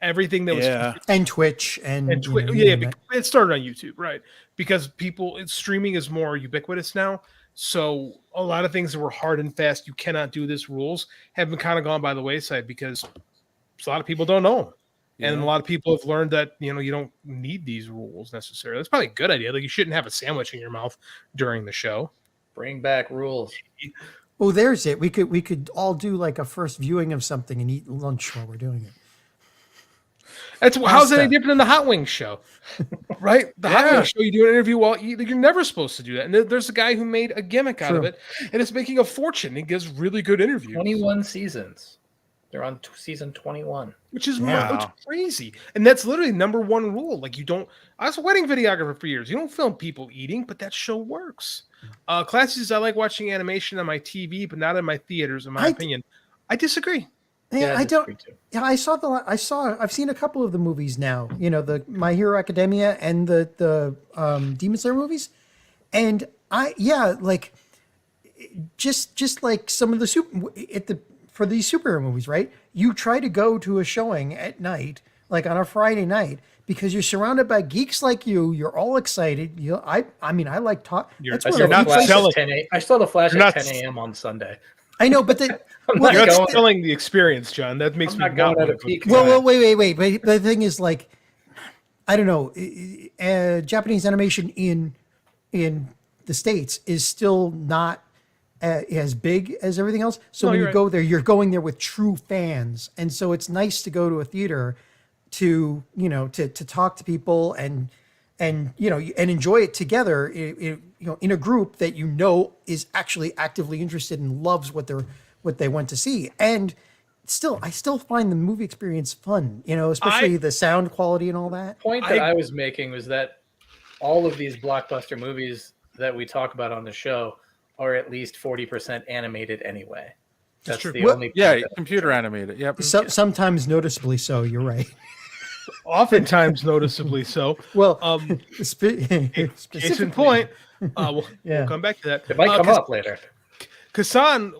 Everything that was And Twitch and it started on YouTube, right? Because streaming is more ubiquitous now. So a lot of things that were hard and fast, you cannot do this rules, have been kind of gone by the wayside because a lot of people don't know them. And a lot of people have learned that, you don't need these rules necessarily. That's probably a good idea. Like, you shouldn't have a sandwich in your mouth during the show. Bring back rules. Oh, there's it. We could all do like a first viewing of something and eat lunch while we're doing it. How's it any different than the Hot Wings show? Right? The Hot Wings show, you do an interview while eating. You're never supposed to do that. And there's a guy who made a gimmick out of it, and it's making a fortune. He gives really good interviews. 21 seasons. They're on season 21. Which is it's crazy. And that's literally number one rule. Like, I was a wedding videographer for years. You don't film people eating, but that show works. Classes, I like watching animation on my TV, but not in my theaters, in my opinion. I disagree. Yeah, I don't. Yeah, I've seen a couple of the movies now. The My Hero Academia and the Demon Slayer movies, and just like some of the for these superhero movies, right? You try to go to a showing at night, like on a Friday night, because you're surrounded by geeks like you. You're all excited. I like talk. I saw the Flash at 10 a.m. on Sunday. I know, but you're not selling the experience, John. That makes me not want to peak. Well, wait. But the thing is, like, I don't know, Japanese animation in the States is still not as big as everything else. So No, when you're you right. go there, you're going there with true fans, and so it's nice to go to a theater to to talk to people and and enjoy it together in a group that is actually actively interested and loves what they went to see. And I still find the movie experience fun, especially the sound quality and all that. The point that I was making was that all of these blockbuster movies that we talk about on the show are at least 40% animated anyway. That's true. the only computer animated. Yep. Sometimes noticeably so. You're right. Oftentimes noticeably so. Well, case in point, we'll come back to that. It might come up later. Kassan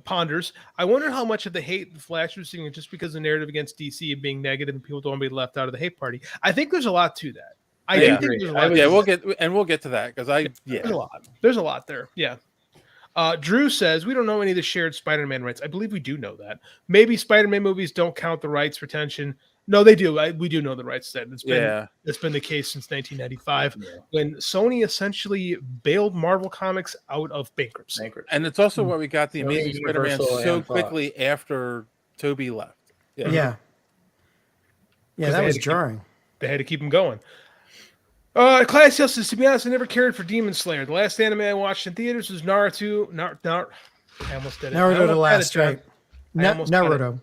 ponders, I wonder how much of the hate the Flash was seeing just because the narrative against DC being negative and people don't want to be left out of the hate party. I think there's a lot to that. I do think there's a lot. We'll get to that because there's a lot. There's a lot there. Yeah. Drew says, we don't know any of the shared Spider-Man rights. I believe we do know that. Maybe Spider-Man movies don't count the rights retention. No, they do. We do know the rights set. It's been the case since 1995 when Sony essentially bailed Marvel Comics out of bankruptcy. And it's also what we got the Amazing Spider-Man so quickly after Toby left. Yeah, that was jarring. They had to keep him going. Class says, to be honest, I never cared for Demon Slayer. The last anime I watched in theaters was Naruto. I almost did it. Naruto the last, right? Naruto.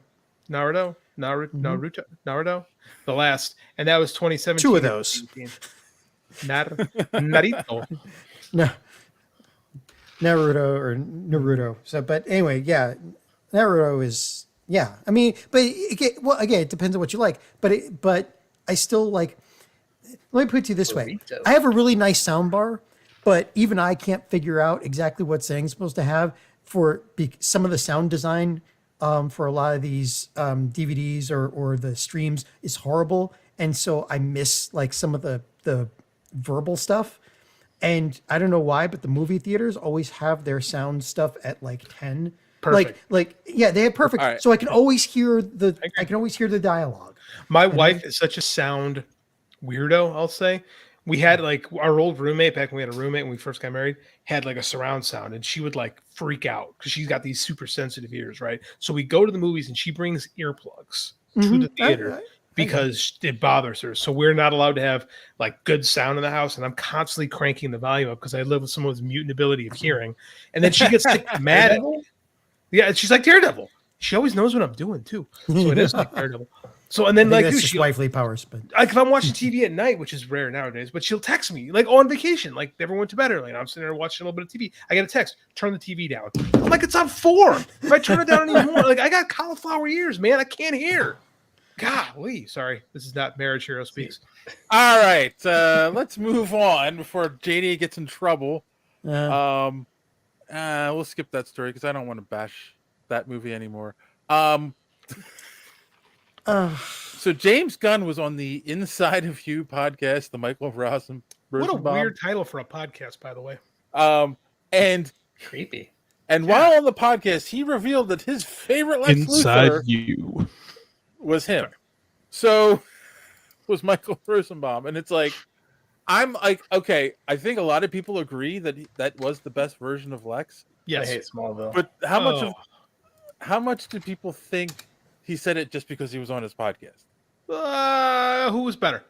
Naruto, the last, and that was 2017. Two of those. Naruto. No, Naruto. So, but anyway, Naruto is I mean, but again, it depends on what you like. But I still like. Let me put it to you this way: I have a really nice sound bar, but even I can't figure out exactly what setting it's supposed to have for some of the sound design. For a lot of these DVDs or the streams is horrible. And so I miss like some of the verbal stuff. And I don't know why, but the movie theaters always have their sound stuff at like 10. Perfect. They have perfect. Right. So I can always hear the dialogue. My wife is such a sound weirdo, I'll say. We had like our old roommate back when we had a roommate when we first got married had like a surround sound, and she would like freak out because she's got these super sensitive ears, right? So we go to the movies and she brings earplugs to the theater because it bothers her. So we're not allowed to have like good sound in the house, and I'm constantly cranking the volume up because I live with someone with mutant ability of hearing. And then she gets like, mad. Yeah, she's like Daredevil. She always knows what I'm doing too. So it is like Daredevil. So and then like that's just wifely powers, but like if I'm watching TV at night, which is rare nowadays, but she'll text me like on vacation, like everyone went to bed early, and I'm sitting there watching a little bit of TV. I get a text, turn the TV down. I'm like, it's on 4. If I turn it down anymore, like I got cauliflower ears, man, I can't hear. Golly, sorry, this is not Marriage Hero Speaks. All right, let's move on before JD gets in trouble. We'll skip that story because I don't want to bash that movie anymore. So James Gunn was on the Inside of You podcast, the Michael Rosenbaum. What a weird title for a podcast, by the way. And creepy. And while on the podcast, he revealed that his favorite Lex Inside Luthor You was him. So was Michael Rosenbaum, and it's like I'm like, okay, I think a lot of people agree that that was the best version of Lex. Yes, I hate Smallville. But how much do people think he said it just because he was on his podcast? Who was better?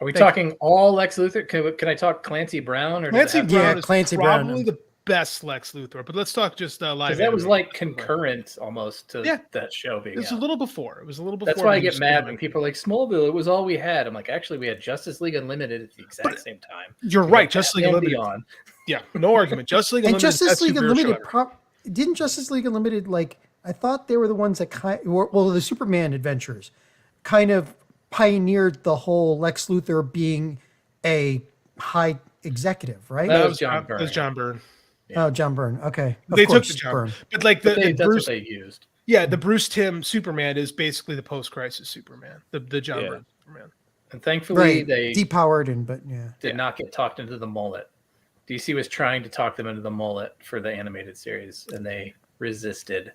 Are we talking all Lex Luthor? Can I talk Clancy Brown? Or Clancy Brown is Clancy probably the best Lex Luthor. But let's talk just live. Because that was like concurrent almost to that show being. It was out. a little before. It was a little before. That's why I get mad when people are like Smallville. It was all we had. I'm like, actually, we had Justice League Unlimited at the exact same time. You're right. Justice League Unlimited. On. Yeah, no argument. Justice League Unlimited. And Justice League Unlimited. Didn't Justice League Unlimited like? I thought they were the ones that the Superman adventures kind of pioneered the whole Lex Luthor being a high executive, right? That was John Byrne. That was John Byrne. Oh, John Byrne. Okay. They took the John Byrne. But like that's Bruce, what they used. Yeah, the Bruce Timm Superman is basically the post-crisis Superman, the John Byrne Superman. And thankfully they depowered did not get talked into the mullet. DC was trying to talk them into the mullet for the animated series, and they resisted.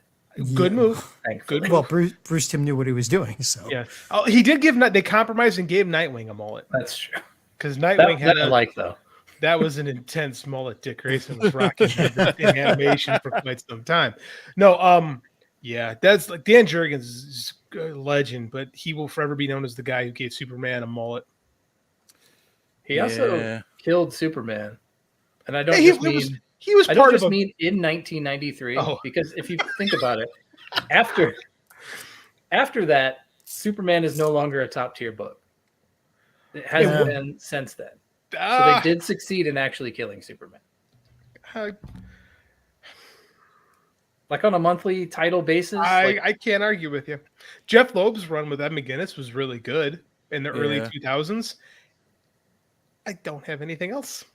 Good move. Thankfully. Well, Bruce Timm knew what he was doing, so yeah. He did give. They compromised and gave Nightwing a mullet. That's true. Because Nightwing had I like though. That was an intense mullet Dick Grayson was rocking in animation for quite some time. No, yeah, that's like Dan Jurgens is a legend, but he will forever be known as the guy who gave Superman a mullet. He also killed Superman, and I don't Hey, he was part of mean in 1993 because if you think about it, after that, Superman is no longer a top tier book. It hasn't been since then. So they did succeed in actually killing Superman. Like on a monthly title basis. I can't argue with you. Jeff Loeb's run with Ed McGuinness was really good in the early 2000s. I don't have anything else.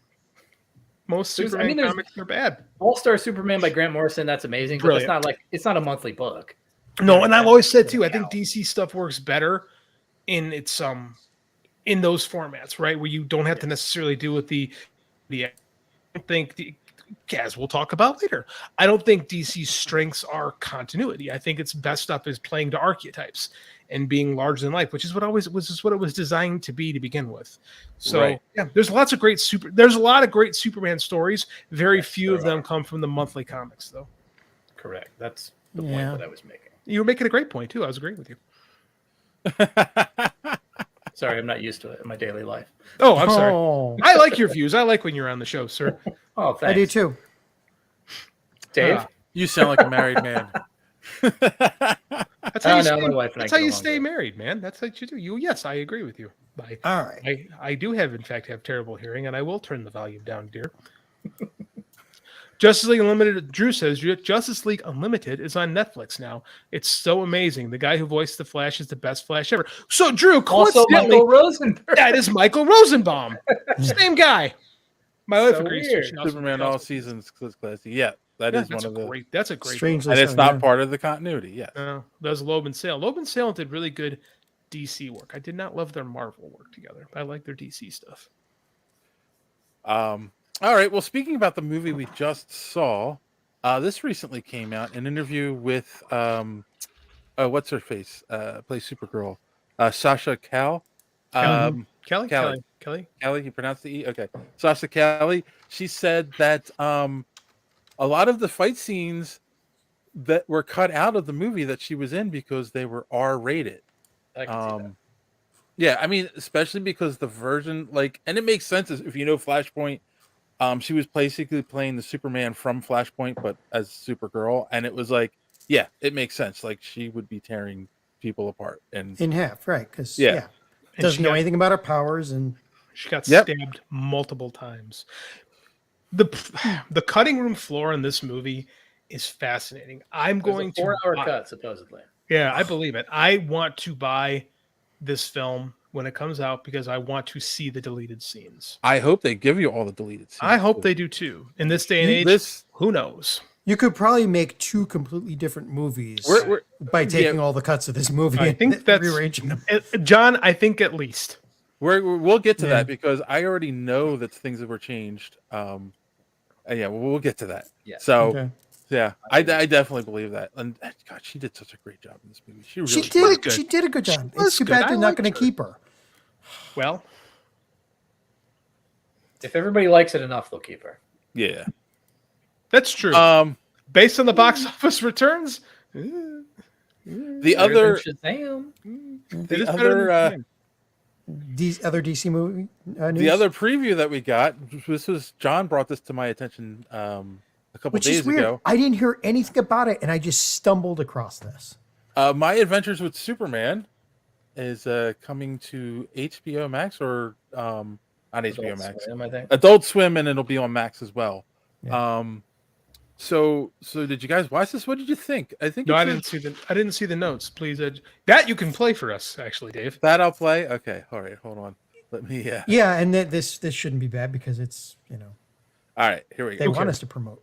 Most Superman comics are bad. All-Star Superman by Grant Morrison, that's amazing. But it's not a monthly book. No, and I've always said too, I think DC stuff works better in its in those formats, right? Where you don't have to necessarily deal with the I don't think as we'll talk about later. I don't think DC's strengths are continuity. I think its best stuff is playing to archetypes and being larger than life, which is what it was designed to be to begin with. So yeah, there's a lot of great Superman stories. Very few of them come from the monthly comics, though. Correct. That's the point that I was making. You were making a great point too. I was agreeing with you. Sorry, I'm not used to it in my daily life. Oh, I'm sorry. I like your views. I like when you're on the show, sir. Oh, thanks. I do too. Dave? You sound like a married man. That's how you stay married, man. That's what you do. Yes, I agree with you. All right. I do have terrible hearing, and I will turn the volume down, dear. Justice League Unlimited, Drew says, Justice League Unlimited is on Netflix now. It's so amazing. The guy who voiced the Flash is the best Flash ever. So, Drew, also Michael Rosenberg. That is Michael Rosenbaum. Same guy. My wife agrees. Superman all seasons classic. Yeah, that's one of the great. That's a great. Strangely and it's not part of the continuity. Yeah, that's Loeb and Sale. Loeb and Sale did really good DC work. I did not love their Marvel work together. I like their DC stuff. All right. Well, speaking about the movie we just saw, this recently came out. An interview with what's her face? Plays Supergirl, Sasha Cal. Kelly. You pronounce the E? Okay. Sasha Kelly. She said that a lot of the fight scenes that were cut out of the movie that she was in because they were R-rated. I can see that. Yeah, I mean, especially because the version, and it makes sense if you know Flashpoint. She was basically playing the Superman from Flashpoint, but as Supergirl, and it was it makes sense. Like she would be tearing people apart and in half, right? Because doesn't know anything about her powers, and she got stabbed multiple times. The cutting room floor in this movie is fascinating. I'm going to 4-hour cut, supposedly. Yeah, I believe it. I want to buy this film when it comes out because I want to see the deleted scenes. I hope they give you all the deleted scenes. I hope they do too. In this day and age, who knows? You could probably make two completely different movies by taking all the cuts of this movie. I think that's rearranging them. John, I think at least. We'll get to that because I already know that things that were changed. We'll get to that. Yeah. So, I definitely believe that. And God, she did such a great job in this movie. She did a good job. It's too bad they're not going to keep her. Well, if everybody likes it enough, they'll keep her. Yeah, that's true. Based on the box office returns, the other DC movie news? The other preview that we got, this was John brought this to my attention a couple days ago. I didn't hear anything about it, and I just stumbled across this. My Adventures with Superman is coming to HBO Max or not HBO Max, Swim, I think. Adult Swim, and it'll be on Max as well. Yeah. So did you guys watch this? What did you think? I didn't see the notes. Please, that you can play for us, actually, Dave. That I'll play. Okay, all right, hold on. Let me. Yeah, and this shouldn't be bad because it's All right, here we go. They want us to promote.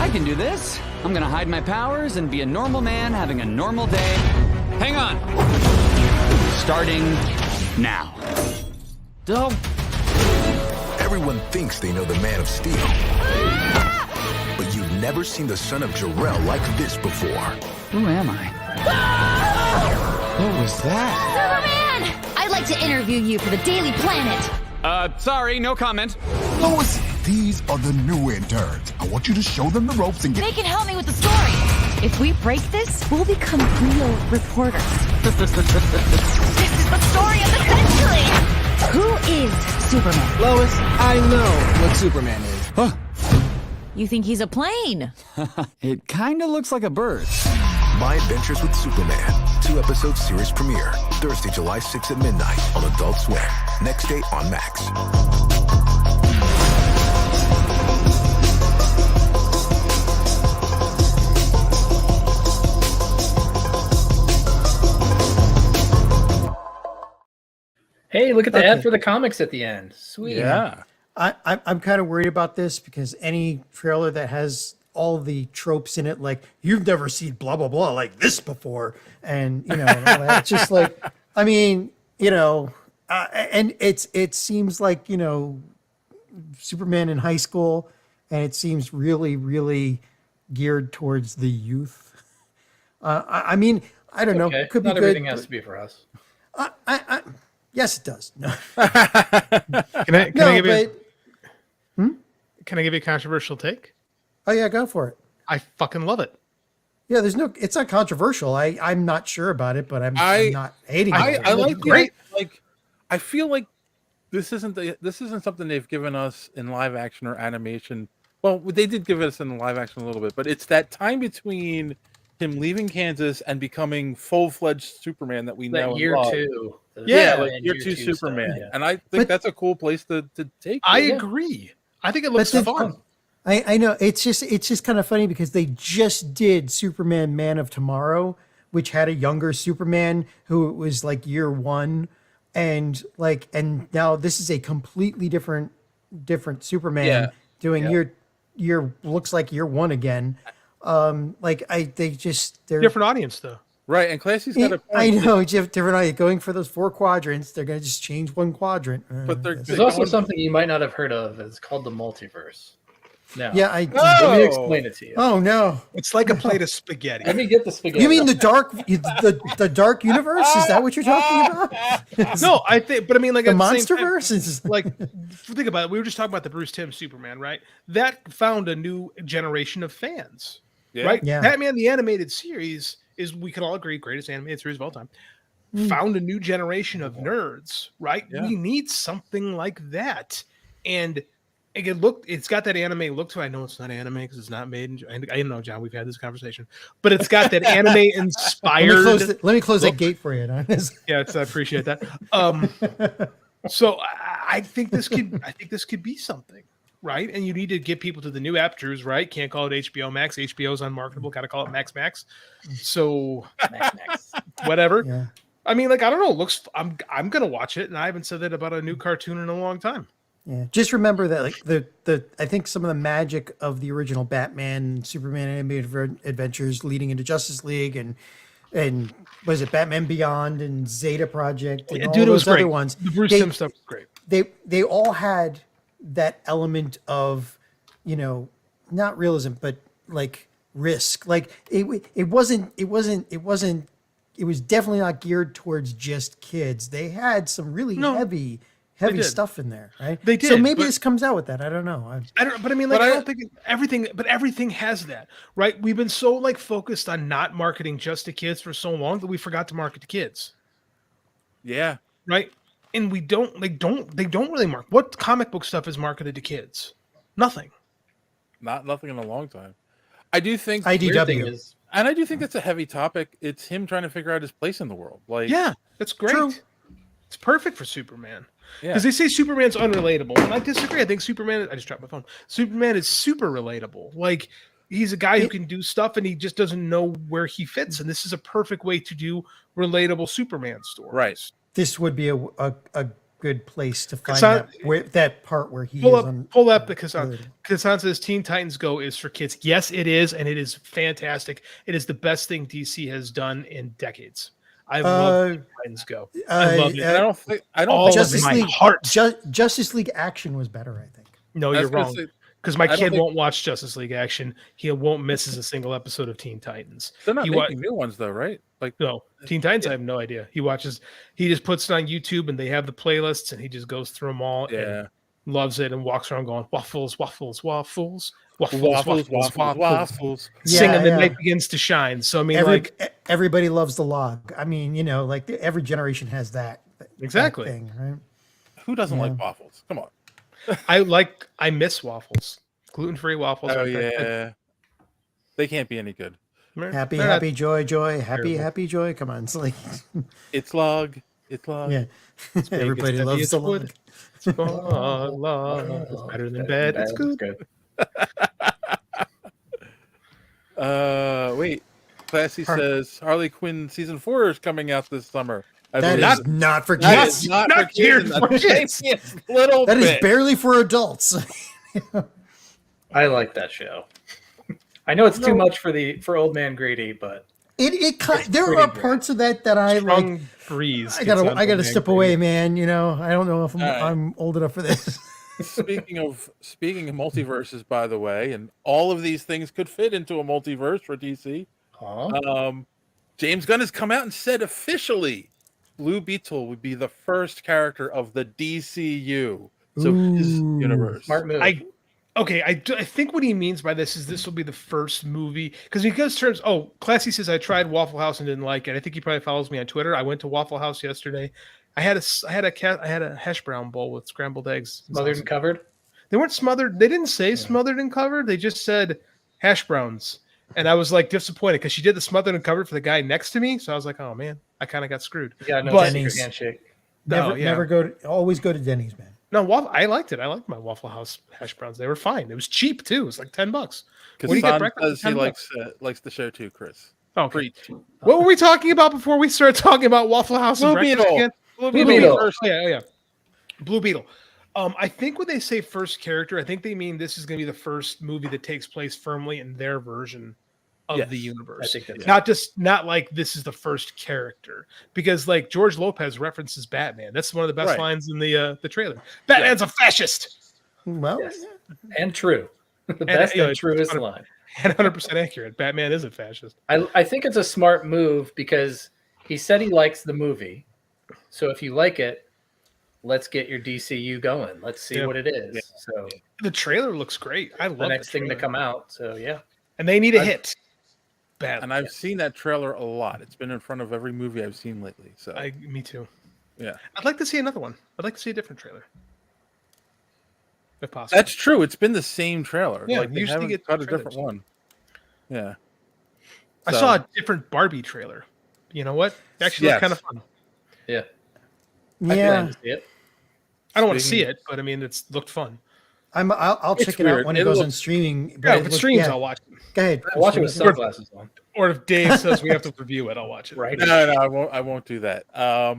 I can do this. I'm gonna hide my powers and be a normal man having a normal day. Hang on. Starting now. Everyone thinks they know the Man of Steel. But you've never seen the son of Jor-El like this before. Who am I? What was that? Superman! I I'd like to interview you for the Daily Planet. Sorry, no comment. Lois, these are the new interns. I want you to show them the ropes and get... They can help me with the story. If we break this, we'll become real reporters. This is the story of the century. Who is Superman? Lois, I know what Superman is. Huh. You think he's a plane? It kind of looks like a bird. My Adventures with Superman. 2-episode series premiere. Thursday, July 6th at midnight on Adult Swim. Next day on Max. Hey, look at the ad for the comics at the end. Sweet. Yeah. I'm kind of worried about this because any trailer that has all the tropes in it, like you've never seen blah blah blah like this before, and you know, it's just like, I mean, you know, and it seems like, you know, Superman in high school, and it seems really geared towards the youth. I mean, I don't know, could be Not good. everything has to be for us. Yes, it does. No. Can I give you a controversial take? Oh yeah, go for it. I fucking love it. Yeah, it's not controversial. I'm not sure about it, but I'm not hating it. I like great. Like, I feel like this isn't something they've given us in live action or animation. Well, they did give us in live action a little bit, but it's that time between him leaving Kansas and becoming full-fledged Superman that we know year and love. two. Yeah, Yeah, like and year year two two Superman. stuff, yeah. And I think that's a cool place to take I it. agree. I think it looks But the- fun. I know it's just kind of funny because they just did Superman Man of Tomorrow, which had a younger Superman who was like year one, and now this is a completely different Superman doing year looks like year one again. They're Different audience though. Right, and Clancy's got a point. I know, different audience. Going for those 4 quadrants, they're going to just change one quadrant. But There's also something you might not have heard of. It's called the multiverse. No. Yeah, Let me explain it to you. Oh no! It's like a plate of spaghetti. Let me get the spaghetti. You mean the dark universe? Is that what you're talking about? No, I think, but I mean, like the at the same MonsterVerse time, is like, think about it. We were just talking about the Bruce Timm Superman, right? That found a new generation of fans, right? Yeah. Batman the Animated Series is, we can all agree, greatest animated series of all time. Found a new generation of nerds, right? Yeah. We need something like that, and it's got that anime look to it. I know it's not anime because it's not made in, I know, John, we've had this conversation, but it's got that anime inspired. Let me close that gate for you. Yes, I appreciate that. So I think this could be something, right? And you need to get people to the new apertures, right? Can't call it HBO Max. HBO's unmarketable. Got to call it Max. So Max. Whatever. Yeah. I mean, like, I don't know. I'm gonna watch it, and I haven't said that about a new cartoon in a long time. Yeah, just remember that, like I think some of the magic of the original Batman, Superman animated adventures leading into Justice League and was it Batman Beyond and Zeta Project and all Dude, it those was great. other ones. The Bruce Timm stuff was great. They all had that element of, you know, not realism but like risk. Like it was definitely not geared towards just kids. They had some really heavy stuff in there, right? They did. So maybe but this comes out with that. I don't know. I don't. But I mean, like, I don't think everything has that, right? We've been so like focused on not marketing just to kids for so long that we forgot to market to kids. Yeah. Right. And they don't really mark. What comic book stuff is marketed to kids? Nothing. Nothing in a long time. I do think IDW. And I do think it's a heavy topic. It's him trying to figure out his place in the world. Like, yeah, that's great. True. It's perfect for Superman. Yeah. Because they say Superman's unrelatable. And I disagree. I think I just dropped my phone. Superman is super relatable. Like, he's a guy who can do stuff and he just doesn't know where he fits. And this is a perfect way to do relatable Superman stories. Right. This would be a good place to find that part where he pull is up the Kassan says Teen Titans Go is for kids. Yes, it is, and it is fantastic. It is the best thing DC has done in decades. I love Teen Titans Go. I love it. I don't think all Justice of my League heart. Justice League Action was better, I think. No, you're wrong. because my kid won't watch Justice League action. He won't miss a single episode of Teen Titans. They're not making new ones though, right? Like no, Teen Titans. I have no idea. He just puts it on YouTube, and they have the playlists, and he just goes through them all. Yeah. And loves it and walks around going waffles, waffles, waffles, waffles, Waffles, waffles, waffles, waffles. Singing "The Night Begins to Shine." So I mean, everybody loves the log. I mean, like every generation has that exactly thing, right? Who doesn't like waffles? Come on. I miss waffles. Gluten-free waffles. Oh yeah. They can't be any good. Happy, joy, happy, joy. Come on, it's like it's log. Yeah, everybody loves the log. It's log. It's better than bed. It's good. Wait. Classy says Harley Quinn season 4 is coming out this summer. That is not for That kids. is not for kids. That is barely for adults. I like that show. I know it's too much for old man Grady, but there are parts of that I like. Breeze. I gotta step away, man. I don't know if I'm old enough for this. Speaking of multiverses, by the way, and all of these things could fit into a multiverse for DC. James Gunn has come out and said officially, Blue Beetle would be the first character of the DCEU, so his universe. Smart move. I think what he means by this will be the first movie because he goes terms. Oh, Classy says I tried Waffle House and didn't like it. I think he probably follows me on Twitter. I went to Waffle House yesterday. I had a hash brown bowl with scrambled eggs, smothered and covered. They weren't smothered. They didn't say smothered and covered. They just said hash browns, and I was like disappointed because she did the smothered and covered for the guy next to me. So I was like, oh man, I kind of got screwed. Yeah, no secret handshake. Always go to Denny's, man. No, I liked it. I liked my Waffle House hash browns. They were fine. It was cheap too. It was like $10. What do you get breakfast? He likes the show too, Chris. Oh, great. What were we talking about before we started talking about Waffle House and breakfast again? Blue Beetle. Yeah. Blue Beetle. I think when they say first character, I think they mean this is going to be the first movie that takes place firmly in their version of the universe. I think that's not like this is the first character, because like George Lopez references Batman. That's one of the best lines in the trailer. Batman's a fascist. Well, and true. The best and truest line. And 100% accurate. Batman is a fascist. I think it's a smart move because he said he likes the movie. So if you like it, let's get your DCU going. Let's see what it is. Yeah. So the trailer looks great. I love the next thing to come out. So yeah. And they need a hit. Badly. And I've seen that trailer a lot. It's been in front of every movie I've seen lately. So me too. Yeah. I'd like to see another one. I'd like to see a different trailer. If possible. That's true. It's been the same trailer. Yeah, like, usually get got a different one. Yeah. I saw a different Barbie trailer. You know what? Actually, looked kind of fun. Yeah. Yeah. I don't want to see it, but I mean, it's looked fun. I'll check it out when it goes on streaming. Yeah, if it streams, I'll watch it. Go ahead. I'll watch it with sunglasses on. Or if Dave says we have to review it, I'll watch it. Right? No, I won't do that. So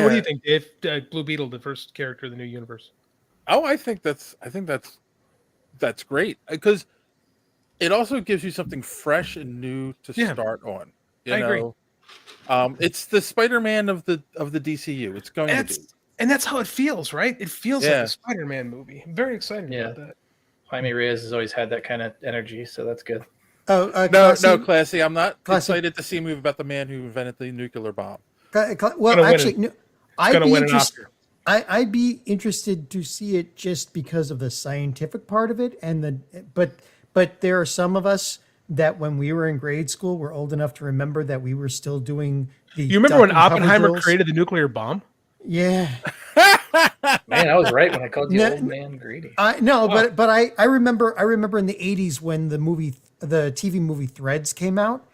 what do you think, Dave? Blue Beetle, the first character of the new universe. Oh, I think that's great because it also gives you something fresh and new to start on. I agree. It's the Spider-Man of the DCU. It's going to be. And that's how it feels, right? It feels like a Spider-Man movie. I'm very excited about that. Jaime Reyes has always had that kind of energy, so that's good. No, Classy. I'm not excited to see a movie about the man who invented the nuclear bomb. Well, actually, I'd be interested to see it just because of the scientific part of it, but there are some of us that when we were in grade school were old enough to remember that we were still doing the. You remember when Oppenheimer created the nuclear bomb? Yeah. Man, I was right when I called you old man greedy. But I remember in the 80s when the TV movie Threads came out,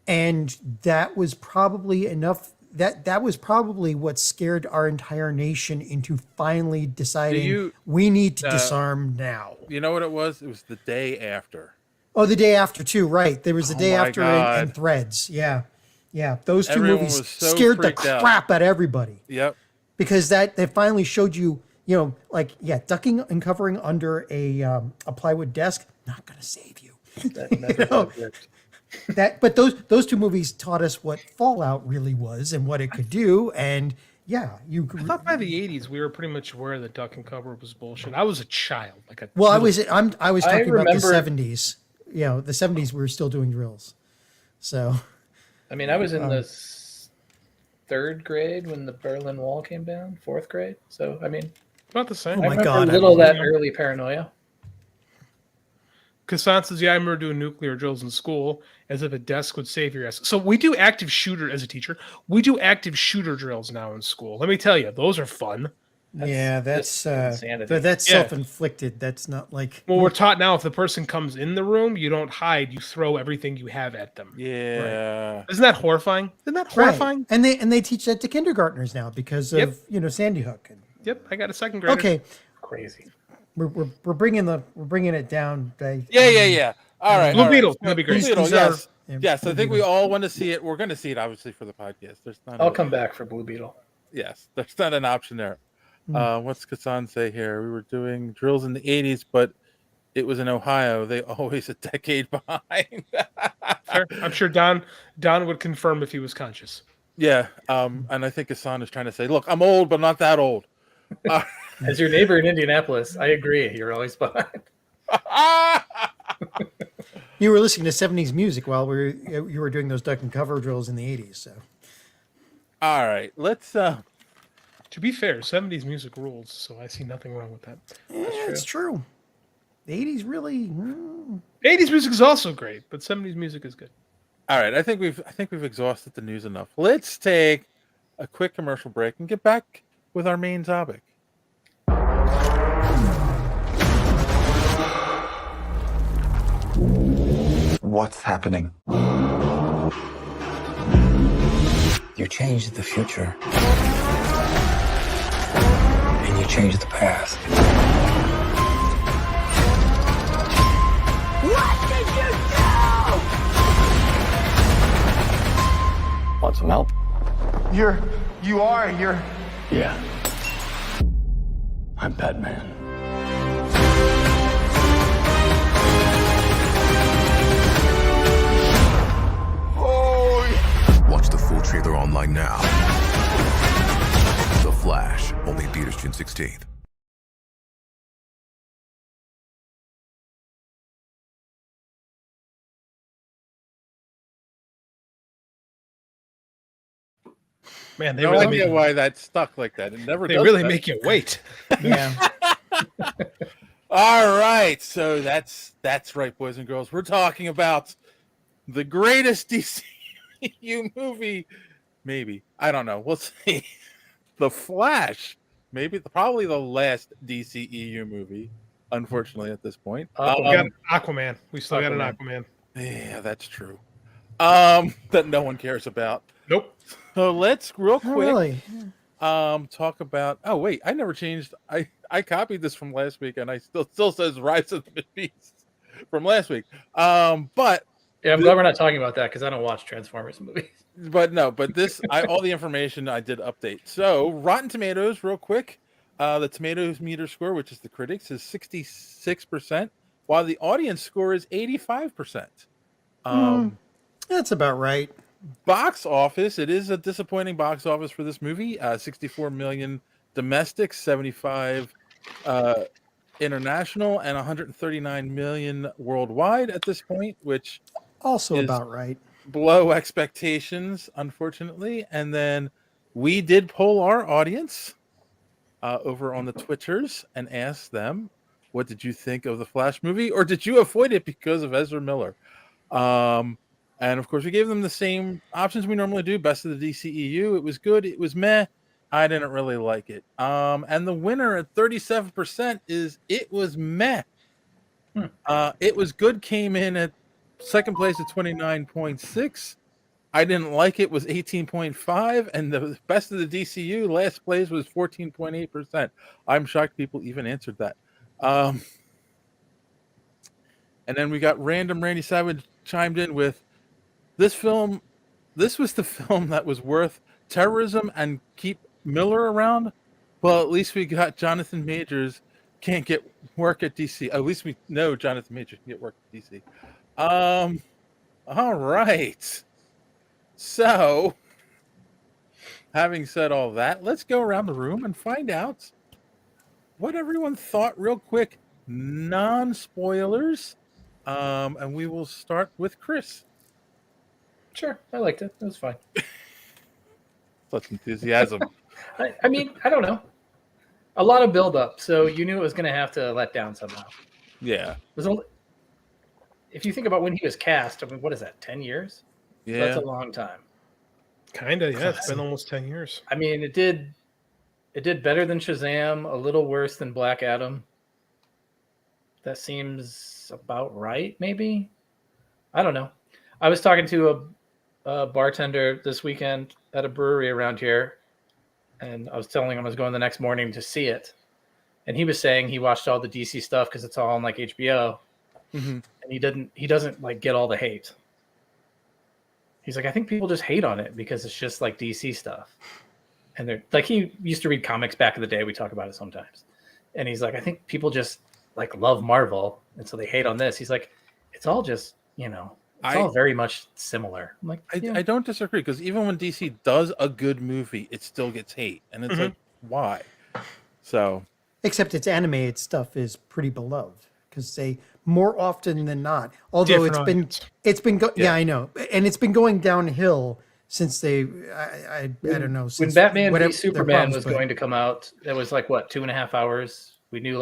and that was probably enough. That was probably what scared our entire nation into finally deciding we need to disarm now. You know what it was? It was the day after. Oh, the day after too, right? There was the day after in Threads. Yeah. Those two movies scared the crap out of everybody. Yep. Because they finally showed you, ducking and covering under a plywood desk, not going to save you. But those two movies taught us what Fallout really was and what it could do, and Yeah, I thought by the 80s we were pretty much aware that duck and cover was bullshit. I was a child, Well, I was talking about the remember- 70s. You know, the 70s we were still doing drills. So, I mean, I was in the third grade when the Berlin Wall came down. Fourth grade. So, I mean, about the same. Oh I my remember God, a little of that Yeah. early paranoia. Kassan says, yeah, I remember doing nuclear drills in school as if a desk would save your ass. So we do active shooter as a teacher. We do active shooter drills now in school. Let me tell you, those are fun. that's insanity. that's Yeah. self-inflicted. That's not like Well, we're taught now if the person comes in the room, you don't hide, you throw everything you have at them. Yeah. Isn't that horrifying? Isn't that Right. horrifying? And they teach that to kindergartners now because of Yep. Sandy Hook. Yep, I got a second grader. Okay, Crazy. we're bringing it down. Yeah. All right. Blue all right. Beetle, that'd be great. Blue Beetle, These yes. are- Yes, I Blue think we Beetle. all want to see it. We're going to see it, obviously, for the podcast. There's not. I'll come back for Blue Beetle. Yes, there's not an option there. Hmm. What's Kassan say here? We were doing drills in the 80s, but it was in Ohio. They always a decade behind. Sure. I'm sure Don would confirm if he was conscious. Yeah, and I think Kassan is trying to say, look, I'm old, but I'm not that old. As your neighbor in Indianapolis, I agree. You're always behind. You were listening to 70s music while you were doing those duck and cover drills in the 80s. So, All right, let's. To be fair, 70s music rules, so I see nothing wrong with that. it's true. The 80s really. 80s music is also great, but 70s music is good. All right, I think we've exhausted the news enough. Let's take a quick commercial break and get back with our main topic. What's happening? You changed the future. And you changed the past. What did you do? Want some help? You're. Yeah. I'm Batman. Watch the full trailer online now. The Flash, only in theaters June 16th. Man, they No really idea make, why that stuck like that. It never. they does really that. make you wait. Yeah. All right, so that's right, boys and girls. We're talking about the greatest DCEU movie, maybe. I don't know. We'll see. The Flash, probably the last DCEU movie. Unfortunately, at this point, We got Aquaman. We still got an Aquaman. Yeah, that's true. That no one cares about. Nope. So let's real Oh, quick. really? Talk about. Oh wait, I never changed. I copied this from last week, and I still says Rise of the Beast from last week. But Yeah, I'm glad we're not talking about that because I don't watch Transformers movies. but this all the information I did update. So Rotten Tomatoes, real quick, the Tomatoes meter score, which is the critics, is 66%, while the audience score is 85%. That's about right. Box office, it is a disappointing box office for this movie. 64 million domestic, 75 international, and 139 million worldwide at this point, which Also is about right. below expectations, unfortunately. And then we did poll our audience over on the Twitters and asked them, what did you think of the Flash movie, or did you avoid it because of Ezra Miller? And of course, we gave them the same options we normally do. Best of the DCEU. It was good. It was meh. I didn't really like it. And the winner at 37% is it was meh. It was good. Came in at second place at 29.6. I didn't like it was 18.5, and the best of the DCU last place was 14.8%. I'm shocked people even answered that. And then we got random Randy Savage chimed in with this film. This was the film that was worth terrorism and keep Miller around. Well, at least we got Jonathan Majors can't get work at DC. At least we know Jonathan Majors can get work at DC. All right. So having said all that, let's go around the room and find out what everyone thought real quick. Non-spoilers. And we will start with Chris. Sure, I liked it. It was fine. Such enthusiasm. I mean, I don't know. A lot of build-up, so you knew it was going to have to let down somehow. Yeah. If you think about when he was cast, I mean, what is that, 10 years? Yeah. That's a long time. Kind of, yeah. It's been almost 10 years. I mean, it did better than Shazam, a little worse than Black Adam. That seems about right, maybe? I don't know. I was talking to a bartender this weekend at a brewery around here, and I was telling him I was going the next morning to see it. And he was saying he watched all the DC stuff because it's all on like HBO. Mm-hmm. And he doesn't like get all the hate. He's like, I think people just hate on it because it's just like DC stuff. And they're like, he used to read comics back in the day. We talk about it sometimes. And he's like, I think people just like love Marvel. And so they hate on this. He's like, it's all just, it's all very much similar. I'm like, I don't disagree, because even when DC does a good movie, it still gets hate. And it's like, why? So. Except its animated stuff is pretty beloved because they more often than not, although it's been I know, and it's been going downhill since they I don't know, when Batman v Superman was going to come out, that was like what, 2.5 hours. We knew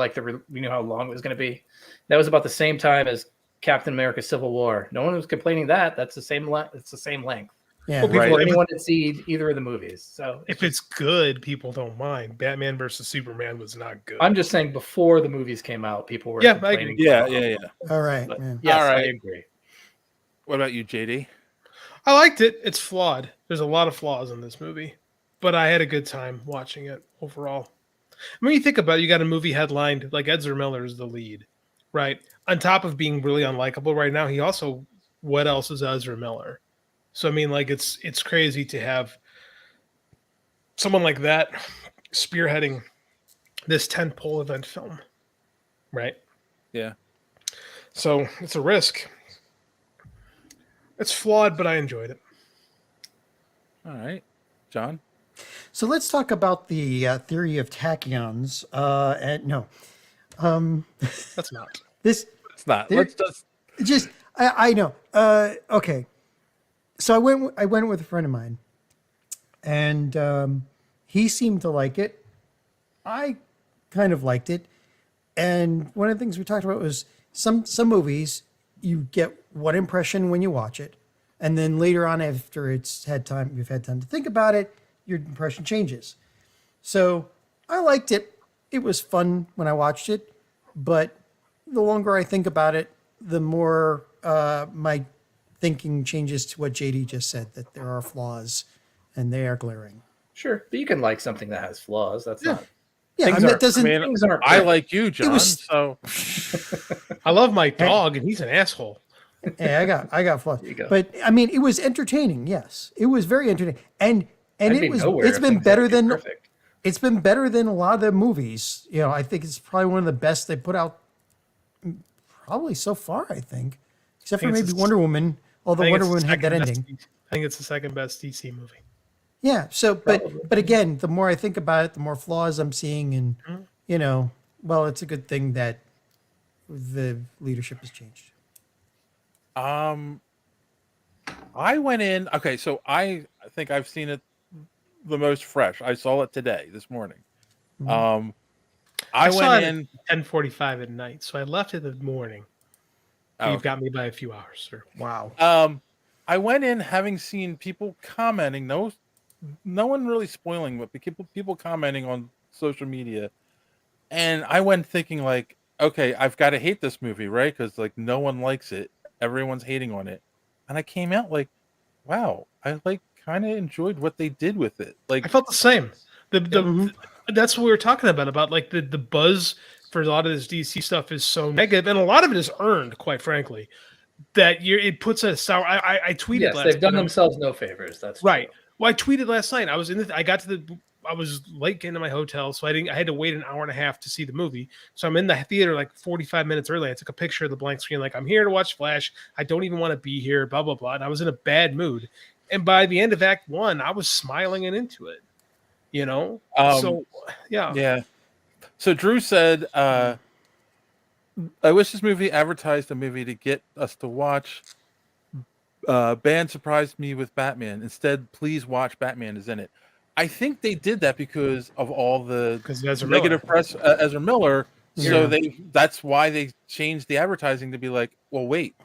we knew how long it was going to be. That was about the same time as Captain America: Civil War. No one was complaining that that's the same it's the same length. Yeah, well, before anyone had seen either of the movies. So if it's good, people don't mind. Batman versus Superman was not good. I'm just saying before the movies came out, people were complaining. Yeah. All right. Yes, all right. I agree. What about you, JD? I liked it. It's flawed. There's a lot of flaws in this movie, but I had a good time watching it overall. I mean, you think about it, you got a movie headlined like Ezra Miller is the lead, right? On top of being really unlikable right now, he also, what else is Ezra Miller? So, I mean, like, it's crazy to have someone like that spearheading this tentpole event film, right? Yeah. So, it's a risk. It's flawed, but I enjoyed it. All right. John? So let's talk about the theory of tachyons. That's not. This. It's not. Let's just. I know. Okay. So I went with a friend of mine, and he seemed to like it. I kind of liked it, and one of the things we talked about was some movies you get one impression when you watch it, and then later on after you've had time to think about it, your impression changes. So I liked it. It was fun when I watched it, but the longer I think about it, the more my thinking changes to what JD just said, that there are flaws and they are glaring. Sure, but you can like something that has flaws. That's not. Yeah, things that doesn't. Things aren't I like you, John. So I love my dog, and he's an asshole. Hey, I got flaws. But I mean, it was entertaining. Yes, it was very entertaining, and it's been better than it's been better than a lot of the movies. I think it's probably one of the best they put out, probably so far. I think, except for maybe Wonder Woman. Although Wonder Woman had that ending. I think it's the second best DC movie. Yeah. So, but again, the more I think about it, the more flaws I'm seeing, and well, it's a good thing that the leadership has changed. I went in. Okay, so I think I've seen it the most fresh. I saw it today, this morning. I went saw it in at 10:45 at night, so I left it in the morning. You've got me by a few hours, sir. Wow. I went in having seen people commenting. No one really spoiling, but people commenting on social media, and I went thinking like, okay, I've got to hate this movie, right? Because like no one likes it, everyone's hating on it, and I came out like, wow, I like kind of enjoyed what they did with it. Like I felt the same. That's what we were talking about like the buzz for a lot of this DC stuff is so negative, and a lot of it is earned, quite frankly. That it puts a sour. I tweeted. Yes, they've done themselves no favors. That's right. Well, I tweeted last night. I was I was late getting to my hotel, so I had to wait an hour and a half to see the movie. So I'm in the theater like 45 minutes early. I took a picture of the blank screen, like I'm here to watch Flash. I don't even want to be here. Blah blah blah. And I was in a bad mood, And by the end of Act 1, I was smiling and into it. You know? So, yeah. Yeah. So Drew said, I wish this movie advertised a movie to get us to watch. Band surprised me with Batman. Instead, please watch Batman is in it. I think they did that because of all the negative press, Ezra Miller. So that's why they changed the advertising to be like, well, wait,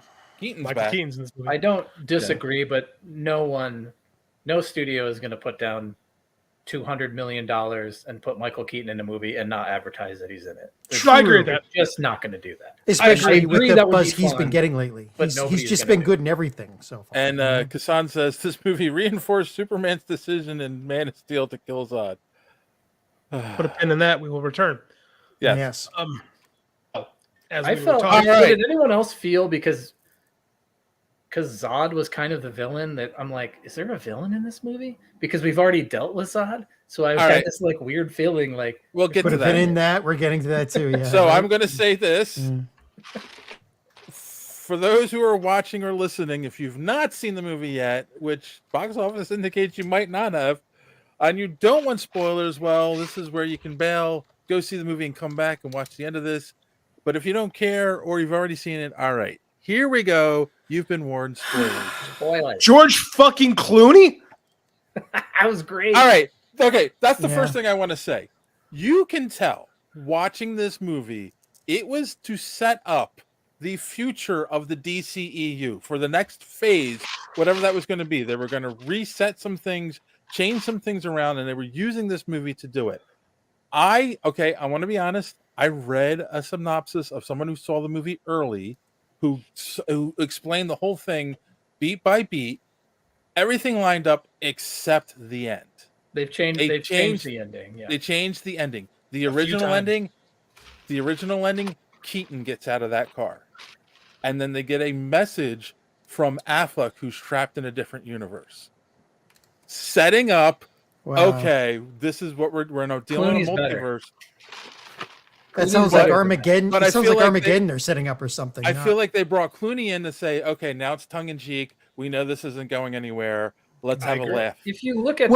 Keaton's back. Keaton's in this movie. I don't disagree, but no studio is going to put down $200 million and put Michael Keaton in a movie and not advertise that he's in it. I agree with that. Just not going to do that. Especially with the buzz he's been getting lately. He's just been good in everything so far. And Kassan says this movie reinforced Superman's decision in Man of Steel to kill Zod. Put a pin in that. We will return. Yes. I felt. Did anyone else feel because Zod was kind of the villain that I'm like, is there a villain in this movie? Because we've already dealt with Zod, so I got this like weird feeling like we'll get put to a pin in that. We're getting to that too. Yeah. So I'm going to say this for those who are watching or listening. If you've not seen the movie yet, which box office indicates you might not have, and you don't want spoilers, well, this is where you can bail. Go see the movie and come back and watch the end of this. But if you don't care or you've already seen it, all right, here we go. You've been warned. Spoilers. George fucking Clooney? That was great. All right. Okay. That's the first thing I want to say. You can tell watching this movie, it was to set up the future of the DCEU for the next phase, whatever that was going to be. They were going to reset some things, change some things around, and they were using this movie to do it. I want to be honest. I read a synopsis of someone who saw the movie early, who explained the whole thing beat by beat, everything lined up except the end. They've changed the ending. Yeah. They changed the ending. The original ending, Keaton gets out of that car. And then they get a message from Affleck, who's trapped in a different universe. Setting up, okay, this is what we're now dealing with multiverse. That sounds like Armageddon. It sounds like Armageddon they're setting up or something. I feel like they brought Clooney in to say, okay, now it's tongue in cheek. We know this isn't going anywhere. Let's have a laugh. If you look at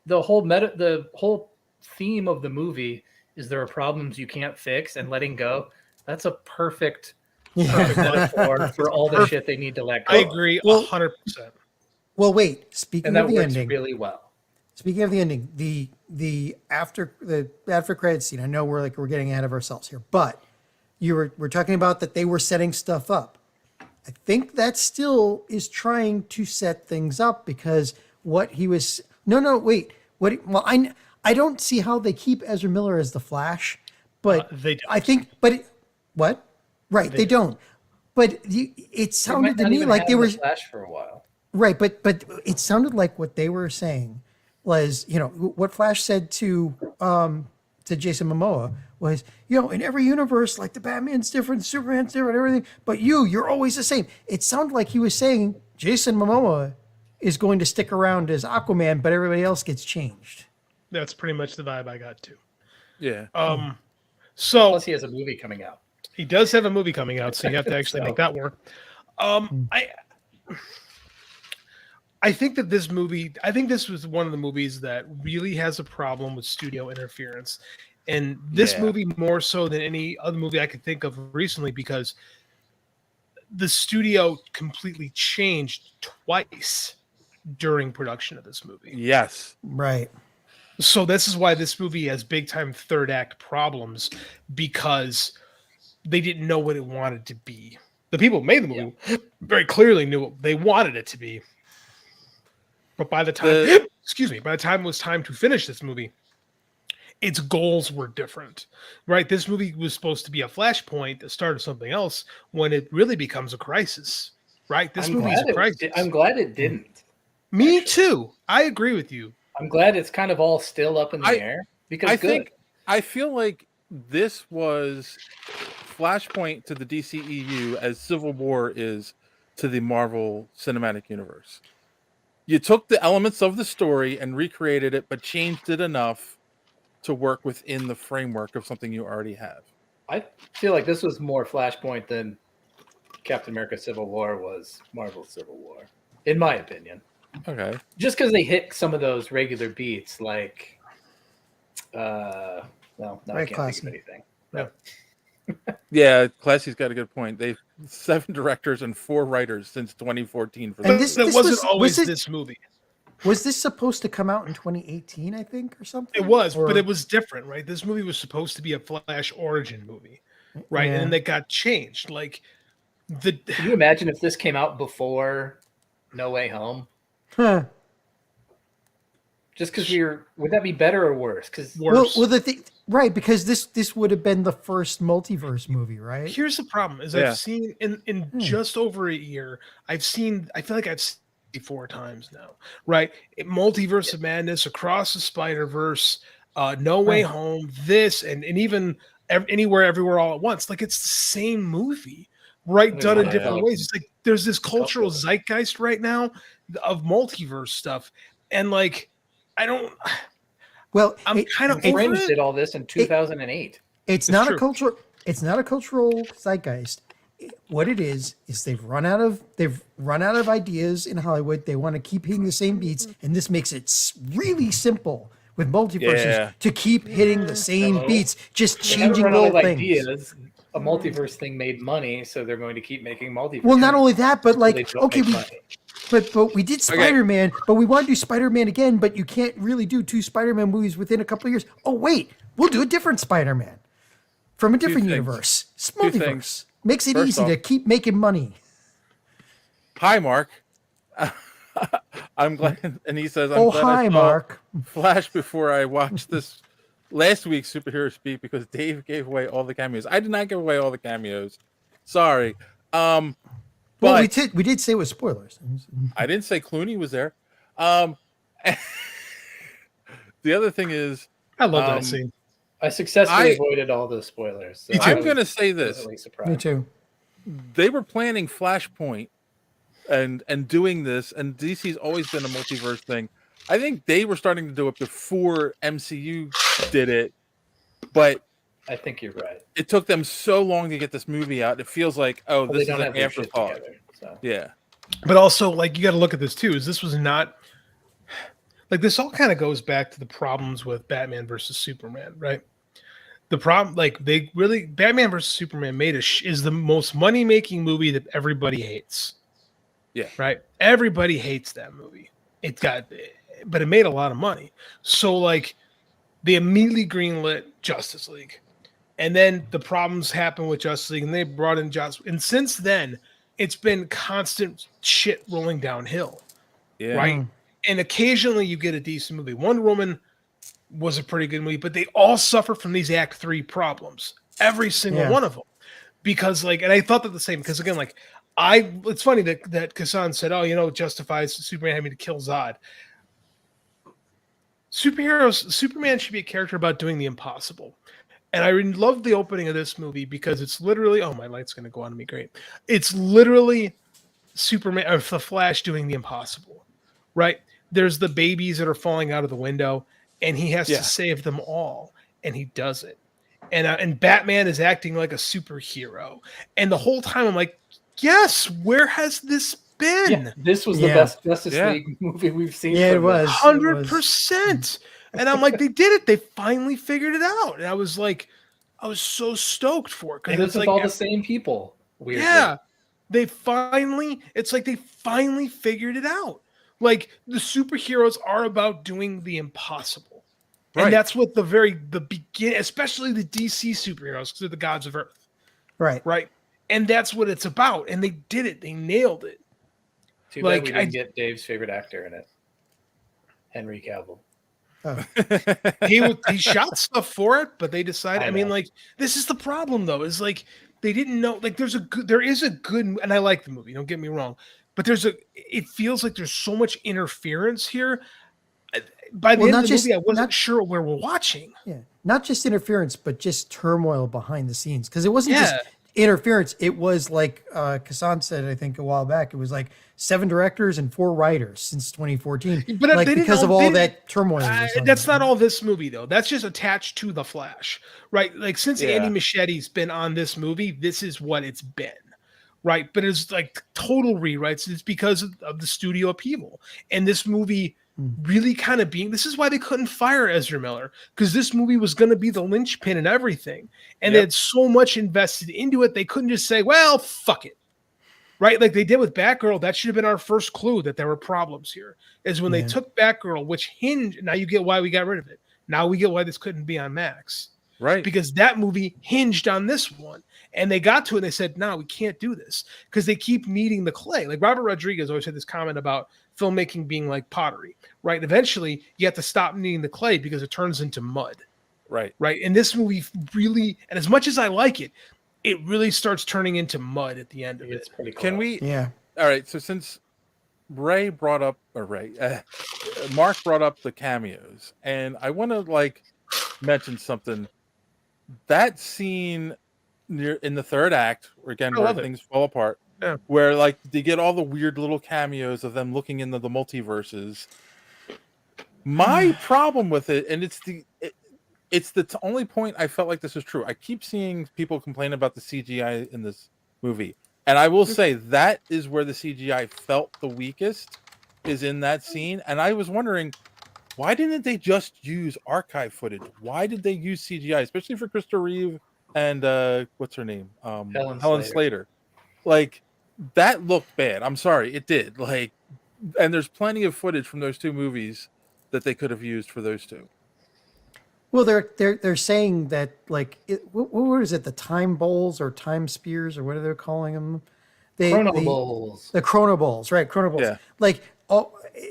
the whole theme of the movie is there are problems you can't fix and letting go. That's a perfect metaphor for all the shit they need to let go. I agree 100%. Well, wait. Speaking of the ending, really well. Speaking of the ending, the after credit scene. I know we're getting ahead of ourselves here, but we're talking about that they were setting stuff up. I think that still is trying to set things up because what he was I don't see how they keep Ezra Miller as the Flash, but they don't. I think they don't. But it sounded to me like they were Flash for a while. Right, but it sounded like what they were saying was, what Flash said to Jason Momoa was, in every universe, like the Batman's different, Superman's different, everything, but you're always the same. It sounded like he was saying Jason Momoa is going to stick around as Aquaman, but everybody else gets changed. That's pretty much the vibe I got too. Yeah. So plus he has a movie coming out. He does have a movie coming out, so you have to actually make that work. I think that this was one of the movies that really has a problem with studio interference. And this movie more so than any other movie I could think of recently, because the studio completely changed twice during production of this movie. Yes. Right. So this is why this movie has big time third act problems, because they didn't know what it wanted to be. The people who made the movie very clearly knew what they wanted it to be. But by the time it was time to finish this movie, its goals were different, right? This movie was supposed to be a flashpoint, the start of something else, when it really becomes a crisis, right? This movie is a crisis. I'm glad it didn't. Me too. I agree with you. I'm glad it's kind of all still up in the air because I feel like this was Flashpoint to the DCEU as Civil War is to the Marvel Cinematic Universe. You took the elements of the story and recreated it, but changed it enough to work within the framework of something you already have. I feel like this was more Flashpoint than Captain America Civil War was Marvel Civil War, in my opinion. Okay. Just because they hit some of those regular beats, like, well, no, I Very can't classy. think of anything. No. Yeah, Classy's got a good point. They've 7 directors and 4 writers since 2014 for But this. that wasn't always this movie. Was this supposed to come out in 2018, I think, or something? It was, Or- but it was different, right? This movie was supposed to be a Flash origin movie, right? Yeah. And then they got changed. Like, Can you imagine if this came out before No Way Home? Huh. Just because would that be better or worse? Because Well, the thing, right? Because this would have been the first multiverse movie, right? here's the problem: is Yeah. I've seen in just over a year, I feel like I've seen it 4 times now, right? Multiverse of Madness, Across the Spider-Verse, No Way Right. Home, this, and even Anywhere, Everywhere, All at Once. Like, it's the same movie, right? Done in different ways. It's like there's this cultural zeitgeist right now of multiverse stuff, and like I don't. Well, I'm kind of over Fringe it. did all this in 2008. It's not a cultural. It's not a cultural zeitgeist. What it is they've run out of ideas in Hollywood. They want to keep hitting the same beats, and this makes it really simple with multiverses Yeah. to keep hitting the same beats, just They haven't changing run out little of things. ideas. A multiverse thing made money, so they're going to keep making multiverse. Well, not only that, but They like, don't okay, make money. but we did Spider-Man, but we want to do Spider-Man again, but you can't really do 2 Spider-Man movies within a couple of years. Oh wait, we'll do a different Spider-Man from a different things. universe. It's 2 multiverse. things. Makes it First easy off- to keep making money. Hi, Mark. I'm glad, and he says, Oh, glad hi, I saw Mark. Flash before I watched this last week's Superhero Speak because Dave gave away all the cameos. I did not give away all the cameos. Sorry. Well, But we did say it with spoilers. I didn't say Clooney was there. The other thing is, I love that scene. I successfully avoided all those spoilers. So I'm going to say this. pleasantly surprised. Me too. They were planning Flashpoint and doing this, and DC's always been a multiverse thing. I think they were starting to do it before MCU did it, but I think you're right. it took them so long to get this movie out. It feels like, Well, this they is don't an have their shit afterthought. together, so. Yeah. But also, like, you got to look at this too. Is this was not like this all kind of goes back to the problems with Batman versus Superman, right? The problem, like, they really Batman versus Superman is the most money making movie that everybody hates. Yeah. Right. Everybody hates that movie. But it made a lot of money. So like, they immediately greenlit Justice League, and then the problems happened with Justice League, and they brought in Justice. And since then, it's been constant shit rolling downhill. Yeah. Right. And occasionally you get a decent movie. Wonder Woman was a pretty good movie, but they all suffer from these Act 3 problems. Every single one of them. Because like, and I thought that the same, because again, like it's funny that Kassan said, oh, it justifies Superman having to kill Zod. Superman should be a character about doing the impossible. And I love the opening of this movie because it's literally, oh, my light's going to go on me. Great. It's literally Superman or the Flash doing the impossible, right? There's the babies that are falling out of the window, and he has to save them all, and he does it. And Batman is acting like a superhero, and the whole time I'm like, yes, where has this been? Yeah, this was the best Justice League movie we've seen. Yeah, it was 100%. And I'm like, they did it. They finally figured it out. And I was like, I was so stoked for it And it's with all the same people. Weirdly. Yeah, they finally figured it out. Like, the superheroes are about doing the impossible. Right. And that's what the beginning, especially the DC superheroes, because they're the gods of Earth. Right. Right. And that's what it's about. And they did it. They nailed it. Too bad we didn't get Dave's favorite actor in it, Henry Cavill. He shot stuff for it, but they decided. I mean, like, this is the problem, though. Is like they didn't know. Like, there is a good, and I like the movie. Don't get me wrong, but it feels like there's so much interference here. By the end of the movie, I wasn't sure where we're watching. Yeah, not just interference, but just turmoil behind the scenes. Because it wasn't just interference. It was like Kassan said, I think a while back. It was like 7 directors and 4 writers since 2014. But like, because of all that turmoil. That's not all this movie, though. That's just attached to the Flash, right? Like, since Andy Machetti's been on this movie, this is what it's been, right? But it's like total rewrites. It's because of the studio upheaval. And this movie really kind of being, this is why they couldn't fire Ezra Miller, because this movie was going to be the linchpin and everything. And they had so much invested into it, they couldn't just say, well, fuck it. Right? Like they did with Batgirl. That should have been our first clue that there were problems here, is when they took Batgirl, which hinged, now you get why we got rid of it. Now we get why this couldn't be on Max. Right. Because that movie hinged on this one. And they got to it and they said, no, we can't do this. Because they keep needing the clay. Like Robert Rodriguez always had this comment about filmmaking being like pottery, right? Eventually you have to stop needing the clay because it turns into mud. Right. Right. And this movie really, and as much as I like it, it really starts turning into mud at the end of it. Pretty cool. Can we? Yeah. All right. So since Mark brought up the cameos, and I want to like mention something. That scene in the third act, where things fall apart, where like they get all the weird little cameos of them looking into the multiverses. My problem with it, and it's the only point I felt like this is true. I keep seeing people complain about the CGI in this movie, and I will say that is where the CGI felt the weakest, is in that scene. And I was wondering, why didn't they just use archive footage? Why did they use CGI, especially for Krista Reeve and what's her name, Helen Slater? Like that looked bad. I'm sorry, it did. Like, and there's plenty of footage from those two movies that they could have used for those two. Well, they're saying that like what is it? The time bowls or time spears or what are they calling them? Chrono bowls. The chrono bowls, right? Chrono bowls. Yeah. Like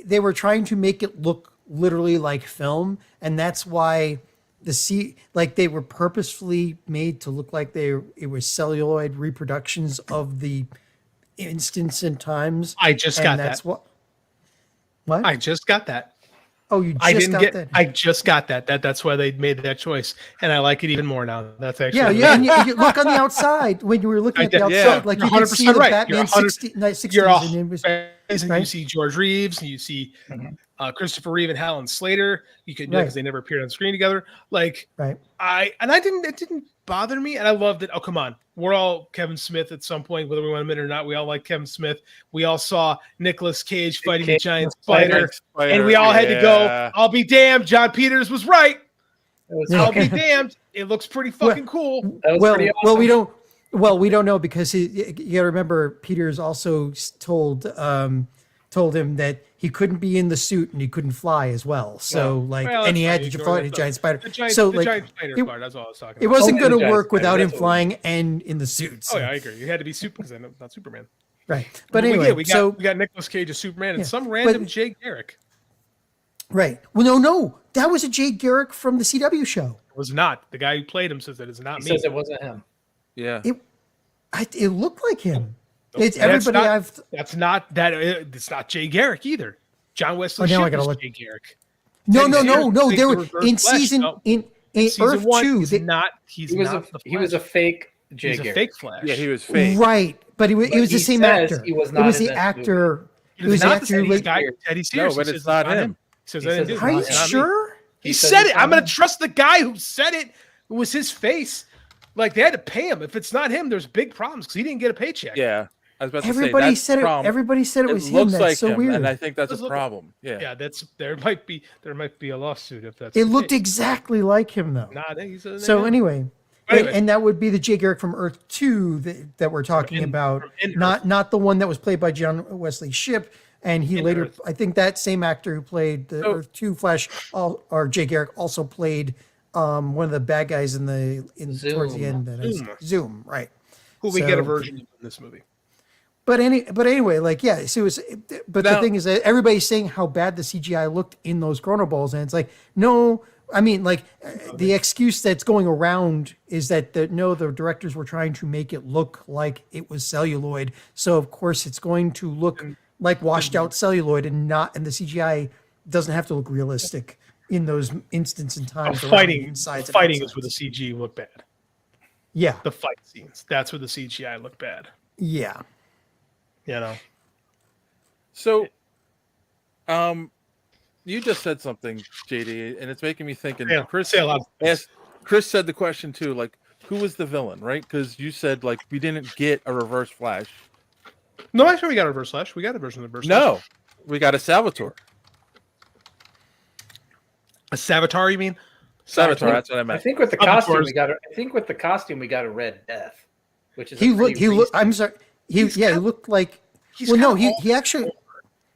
they were trying to make it look literally like film, and that's why they were purposefully made to look like it was celluloid reproductions of the instance in times. I just got that's that. What? I just got that. Oh, you just got that? I just got that. That's why they made that choice, and I like it even more now. That's actually And you look on the outside when you were looking at the outside, like you could see the Batman 60s. And you see George Reeves, and you see Christopher Reeve and Helen Slater. You could know because they never appeared on screen together. Like it didn't bother me, and I loved it. Oh, come on. We're all Kevin Smith at some point, whether we want to admit it or not. We all like Kevin Smith. We all saw Nicolas Cage fighting a giant spider, and we all had to go, I'll be damned, John Peters was right. I'll be damned. It looks pretty fucking cool. Pretty awesome. We don't know because you got to remember Peters also told him that he couldn't be in the suit and he couldn't fly as well. So and he had to fly a giant spider. Giant spider part, that's all I was talking about. It wasn't going to work without him flying and in the suit. So. Oh yeah, I agree. You had to be because I'm not Superman. Right. But anyway, we got Nicolas Cage as Superman and some random Jay Garrick. Right. Well, no, that was a Jay Garrick from the CW show. It was not. The guy who played him says that it's not me. Says it wasn't him. Yeah. It looked like him. It's not Jay Garrick either. John Wesley Shipp was Jay Garrick. No. There were in season Earth 2. He was a fake Jay Garrick. A fake Flash. Yeah, he was fake. Right, but he was the same actor. He was not. It was the actor. It was the actor who played Eddie Sears. No, but it's not him. He says, "Are you sure?" He said it. I'm going to trust the guy who said it. It was his face. Like they had to pay him. If it's not him, there's big problems because he didn't get a paycheck. Yeah. I was about to everybody say, said it. Everybody said it was him. That's like so him, weird. And I think that's a problem. Yeah. There might be a lawsuit if that's. It looked exactly like him though. Anyway, and that would be the Jay Garrick from Earth 2 that we're talking about, not the one that was played by John Wesley Shipp. And he later, I think that same actor who played the Earth 2 Flash, or Jay Garrick, also played one of the bad guys towards the end. Zoom, right? Who we get a version of in this movie. But anyway, like so it was. But the thing is that everybody's saying how bad the CGI looked in those Chrono Balls, and it's like no. I mean, like the excuse that's going around is that the directors were trying to make it look like it was celluloid, so of course it's going to look like washed out celluloid and the CGI doesn't have to look realistic in those instances and times. Fighting is where the CG looked bad. Yeah. The fight scenes. That's where the CGI looked bad. Yeah. So, you just said something, JD, and it's making me think. And Chris said the question too, like who was the villain, right? Because you said like we didn't get a Reverse Flash. No, actually, we got a Reverse Flash. We got a version of the Reverse Flash. No, we got a Salvatore. A Savitar, you mean? Savitar, that's what I meant. I think with the costume we got a Red Death, which is he looked. I'm sorry. He looked like. Well, no, he actually.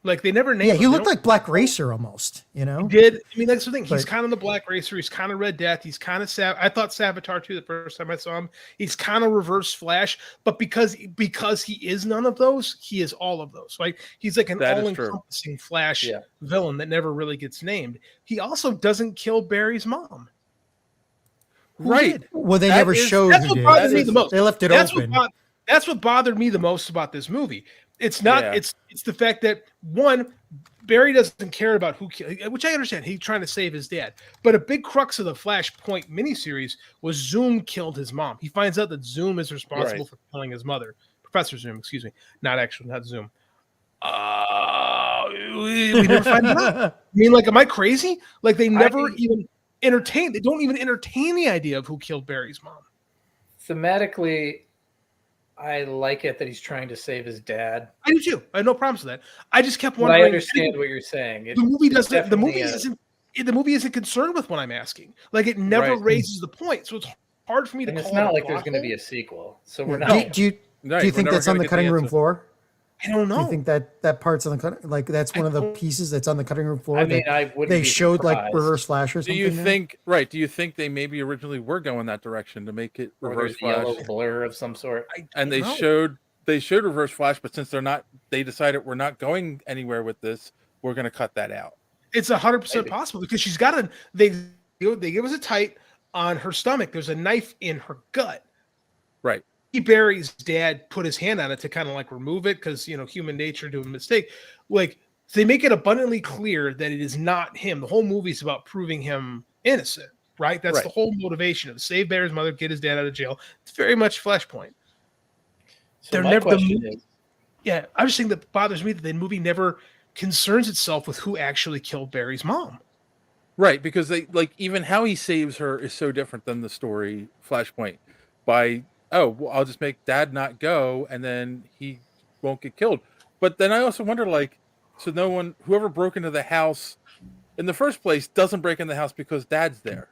Like they never named. Yeah, him. he looked like Black Racer almost. You know. He did. I mean, that's the thing. He's But- kind of the Black Racer. He's kind of Red Death. He's kind of I thought Savitar too the first time I saw him. He's kind of Reverse Flash, but because he is none of those, he is all of those. Right? He's like an all-encompassing Flash villain that never really gets named. He also doesn't kill Barry's mom. Who Right. did? Well, they never showed That's who what did. bothered me the most. They left it That's open. That's what bothered me the most about this movie. It's not. Yeah. It's the fact that one, Barry doesn't care about who killed, which I understand. He's trying to save his dad. But a big crux of the Flashpoint miniseries was Zoom killed his mom. He finds out that Zoom is responsible for killing his mother. Professor Zoom, excuse me. Not Zoom. We never find out. I mean, like, am I crazy? Like, they never even entertain. They don't even entertain the idea of who killed Barry's mom. Thematically, I like it that he's trying to save his dad. I do too. I have no problems with that. I just kept But wondering. I understand what you're saying. The movie doesn't. The definitely movie isn't. The movie isn't concerned with what I'm asking. Like it never raises the point, so it's hard for me to. And it's call not it like there's going to plot be a sequel, so we're Do not. you- Do you think that's on the cutting room floor? I don't know. Do you think that part's on the like that's one of the pieces that's on the cutting room floor? I mean, that I wouldn't they be showed like surprised. Reverse Flash or Do something. you there? think Do you think they maybe originally were going that direction to make it Or Reverse there's Flash? yellow blur of some sort. And they showed Reverse Flash, but since they decided we're not going anywhere with this, we're going to cut that out. It's 100% possible because she's got they give us a tight on her stomach. There's a knife in her gut. Right. Barry's dad put his hand on it to kind of like remove it because human nature do a mistake. Like they make it abundantly clear that it is not him. The whole movie is about proving him innocent. Right. That's the whole motivation of save Barry's mother, get his dad out of jail. It's very much Flashpoint. So my question is, yeah, I was saying that bothers me that the movie never concerns itself with who actually killed Barry's mom. Right, because they even how he saves her is so different than the story Flashpoint. I'll just make dad not go and then he won't get killed. But then I also wonder so whoever broke into the house in the first place doesn't break in the house because dad's there.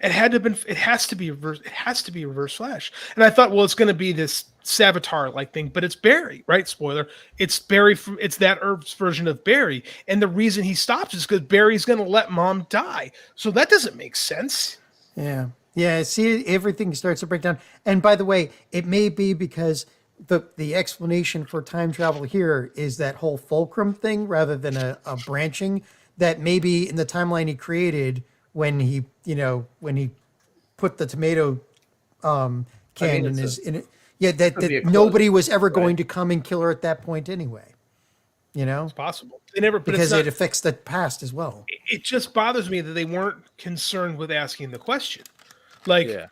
It has to be Reverse Flash. And I thought, well, it's going to be this Savitar like thing, but it's Barry, right? Spoiler. It's Barry it's that Earth's version of Barry. And the reason he stops is because Barry's going to let mom die. So that doesn't make sense. Yeah. Yeah. See, everything starts to break down. And by the way, it may be because the explanation for time travel here is that whole fulcrum thing rather than a branching that maybe in the timeline he created when he put the tomato can in it. Yeah, that nobody was ever going to come and kill her at that point anyway. It's possible. They never, but because it affects the past as well. It just bothers me that they weren't concerned with asking the question. I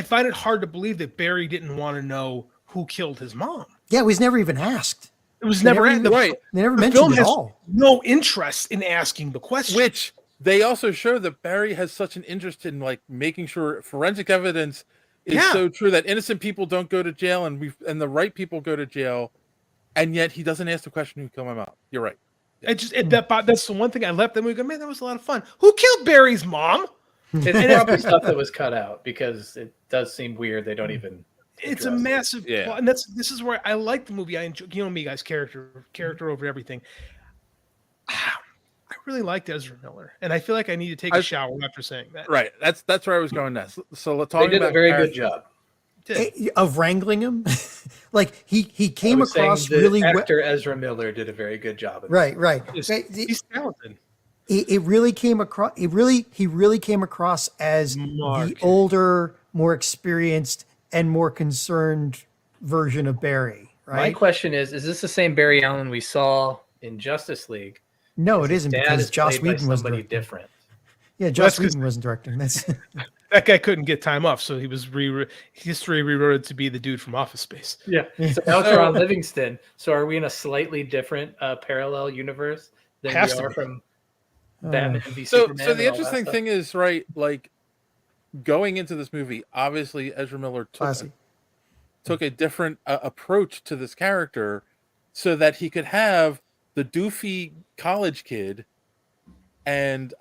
find it hard to believe that Barry didn't want to know who killed his mom. Yeah, it was never even asked. It was never right. They never the mentioned film it at has all. no interest in asking the question. Which they also show that Barry has such an interest in making sure forensic evidence is so true that innocent people don't go to jail and the right people go to jail, and yet he doesn't ask the question who killed my mom. You're right. Yeah. That's the one thing I left them. We go, man, that was a lot of fun. Who killed Barry's mom? It's probably stuff that was cut out because it does seem weird. They don't even. It's a massive plot, and this is where I like the movie. I enjoy, me guys, character over everything. I really liked Ezra Miller, and I feel like I need to take a shower after saying that. Right, that's where I was going next. So let's talk. They did a very good job of wrangling him. he came across really well. Actor Ezra Miller did a very good job. Right. He's talented. It really came across. He really came across as the older, more experienced, and more concerned version of Barry. Right. My question is this the same Barry Allen we saw in Justice League? No, it isn't because Joss Whedon was somebody different. Yeah, Joss Whedon wasn't directing. That's that guy couldn't get time off, so he was history rewrote it to be the dude from Office Space. Yeah. So now it's Ron Livingston. So are we in a slightly different parallel universe than we are from Batman v Superman? So the interesting thing is, right, going into this movie, obviously Ezra Miller took a different approach to this character so that he could have the doofy college kid and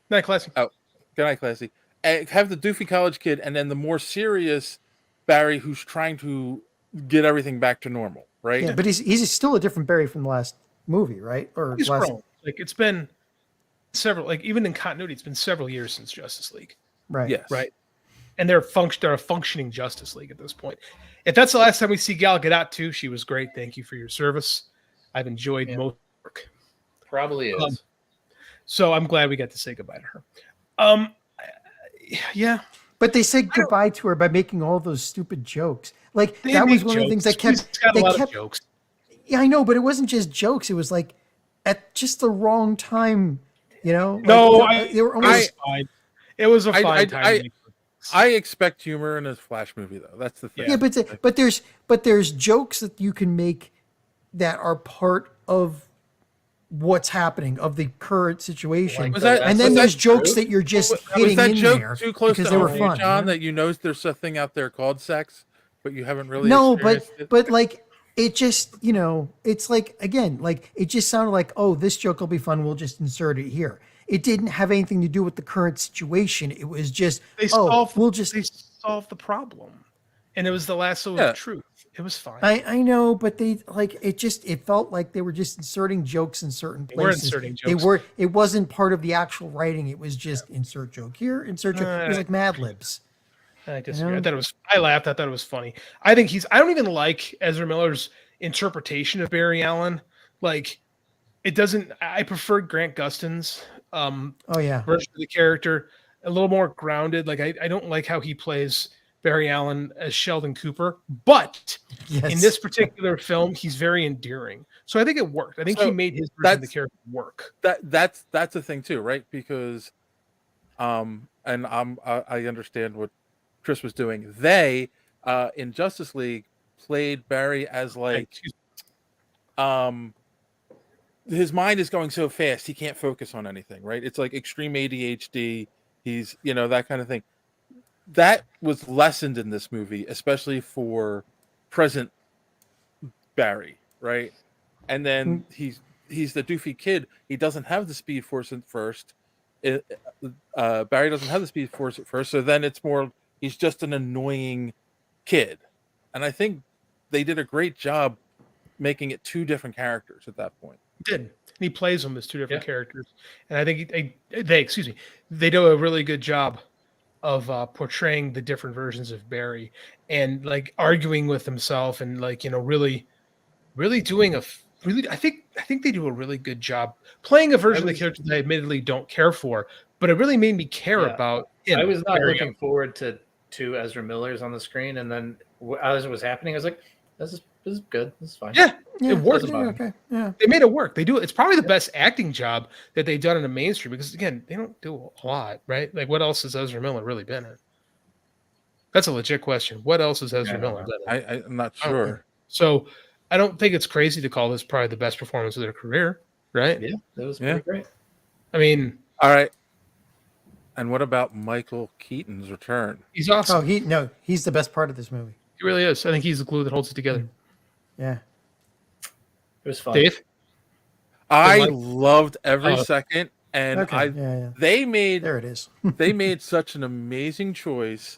Night Classy. Oh, good night, Classy. And have the doofy college kid and then the more serious Barry who's trying to get everything back to normal, right? Yeah, but he's still a different Barry from the last movie, right? Or He's last... grown. Like it's been several, like even in continuity, it's been several years since Justice League. Right. Yes. Right. And they're a functioning Justice League at this point. If that's the last time we see Gal Gadot too, she was great. Thank you for your service. I've enjoyed most work. Probably is. So I'm glad we got to say goodbye to her. Yeah. But they said goodbye to her by making all those stupid jokes. Like They that was make one of the things that jokes. kept. She's got a They lot kept of jokes. Yeah, I know, but it wasn't just jokes. It was like at just the wrong time. You know. No, like, they were almost. fine. It was a fine time. I expect humor in a Flash movie, though. That's the thing. Yeah, but there's jokes that you can make that are part of what's happening of the current situation, and then there's jokes that you're just hitting was that in joke there too close because to they were home, fun. John? That you know there's a thing out there called sex, but you haven't really. No, experienced it? but like it just it's like again like it just sounded like, oh, this joke will be fun, we'll just insert it here. It didn't have anything to do with the current situation. It was just They solved the problem, and it was the lasso of truth. It was fine. I know, but they like it felt like they were just inserting jokes in certain places. They were inserting jokes. It wasn't part of the actual writing. It was just insert joke here, insert joke. It was like Mad Libs. I disagree. I laughed. I thought it was funny. I don't even like Ezra Miller's interpretation of Barry Allen. Like, it doesn't. I prefer Grant Gustin's version of the character, a little more grounded. Like, I don't like how he plays Barry Allen as Sheldon Cooper, but in this particular film, he's very endearing. So I think it worked. I think he made his version of the character work. That's the thing too, right? Because, and I understand what Chris was doing. They in Justice League played Barry as like, his mind is going so fast he can't focus on anything, right? It's like extreme ADHD. He's that kind of thing. That was lessened in this movie, especially for present Barry, right? And then he's the doofy kid. He doesn't have the Speed Force at first. Barry doesn't have the Speed Force at first, so then it's more he's just an annoying kid. And I think they did a great job making it two different characters at that point. He did. And he plays them as two different characters. And I think they do a really good job of portraying the different versions of Barry and like arguing with himself and like, really doing I think they do a really good job playing a version of the character that I admittedly don't care for, but it really made me care about him. I was not Barry. looking forward to Ezra Miller's on the screen, and then as it was happening, I was like, this is good. This is fine. Yeah, it worked. Yeah. They made it work. They do it. It's probably the best acting job that they've done in the mainstream because again, they don't do a lot, right? Like, what else has Ezra Miller really been in? That's a legit question. What else has Ezra Miller been in? I'm not sure. So I don't think it's crazy to call this probably the best performance of their career, right? Yeah, that was pretty great. I mean, all right. And what about Michael Keaton's return? He's awesome. Oh, he's the best part of this movie. He really is. I think he's the glue that holds it together. Yeah. It was fun. Dave? I loved every second, and they made there it is. They made such an amazing choice.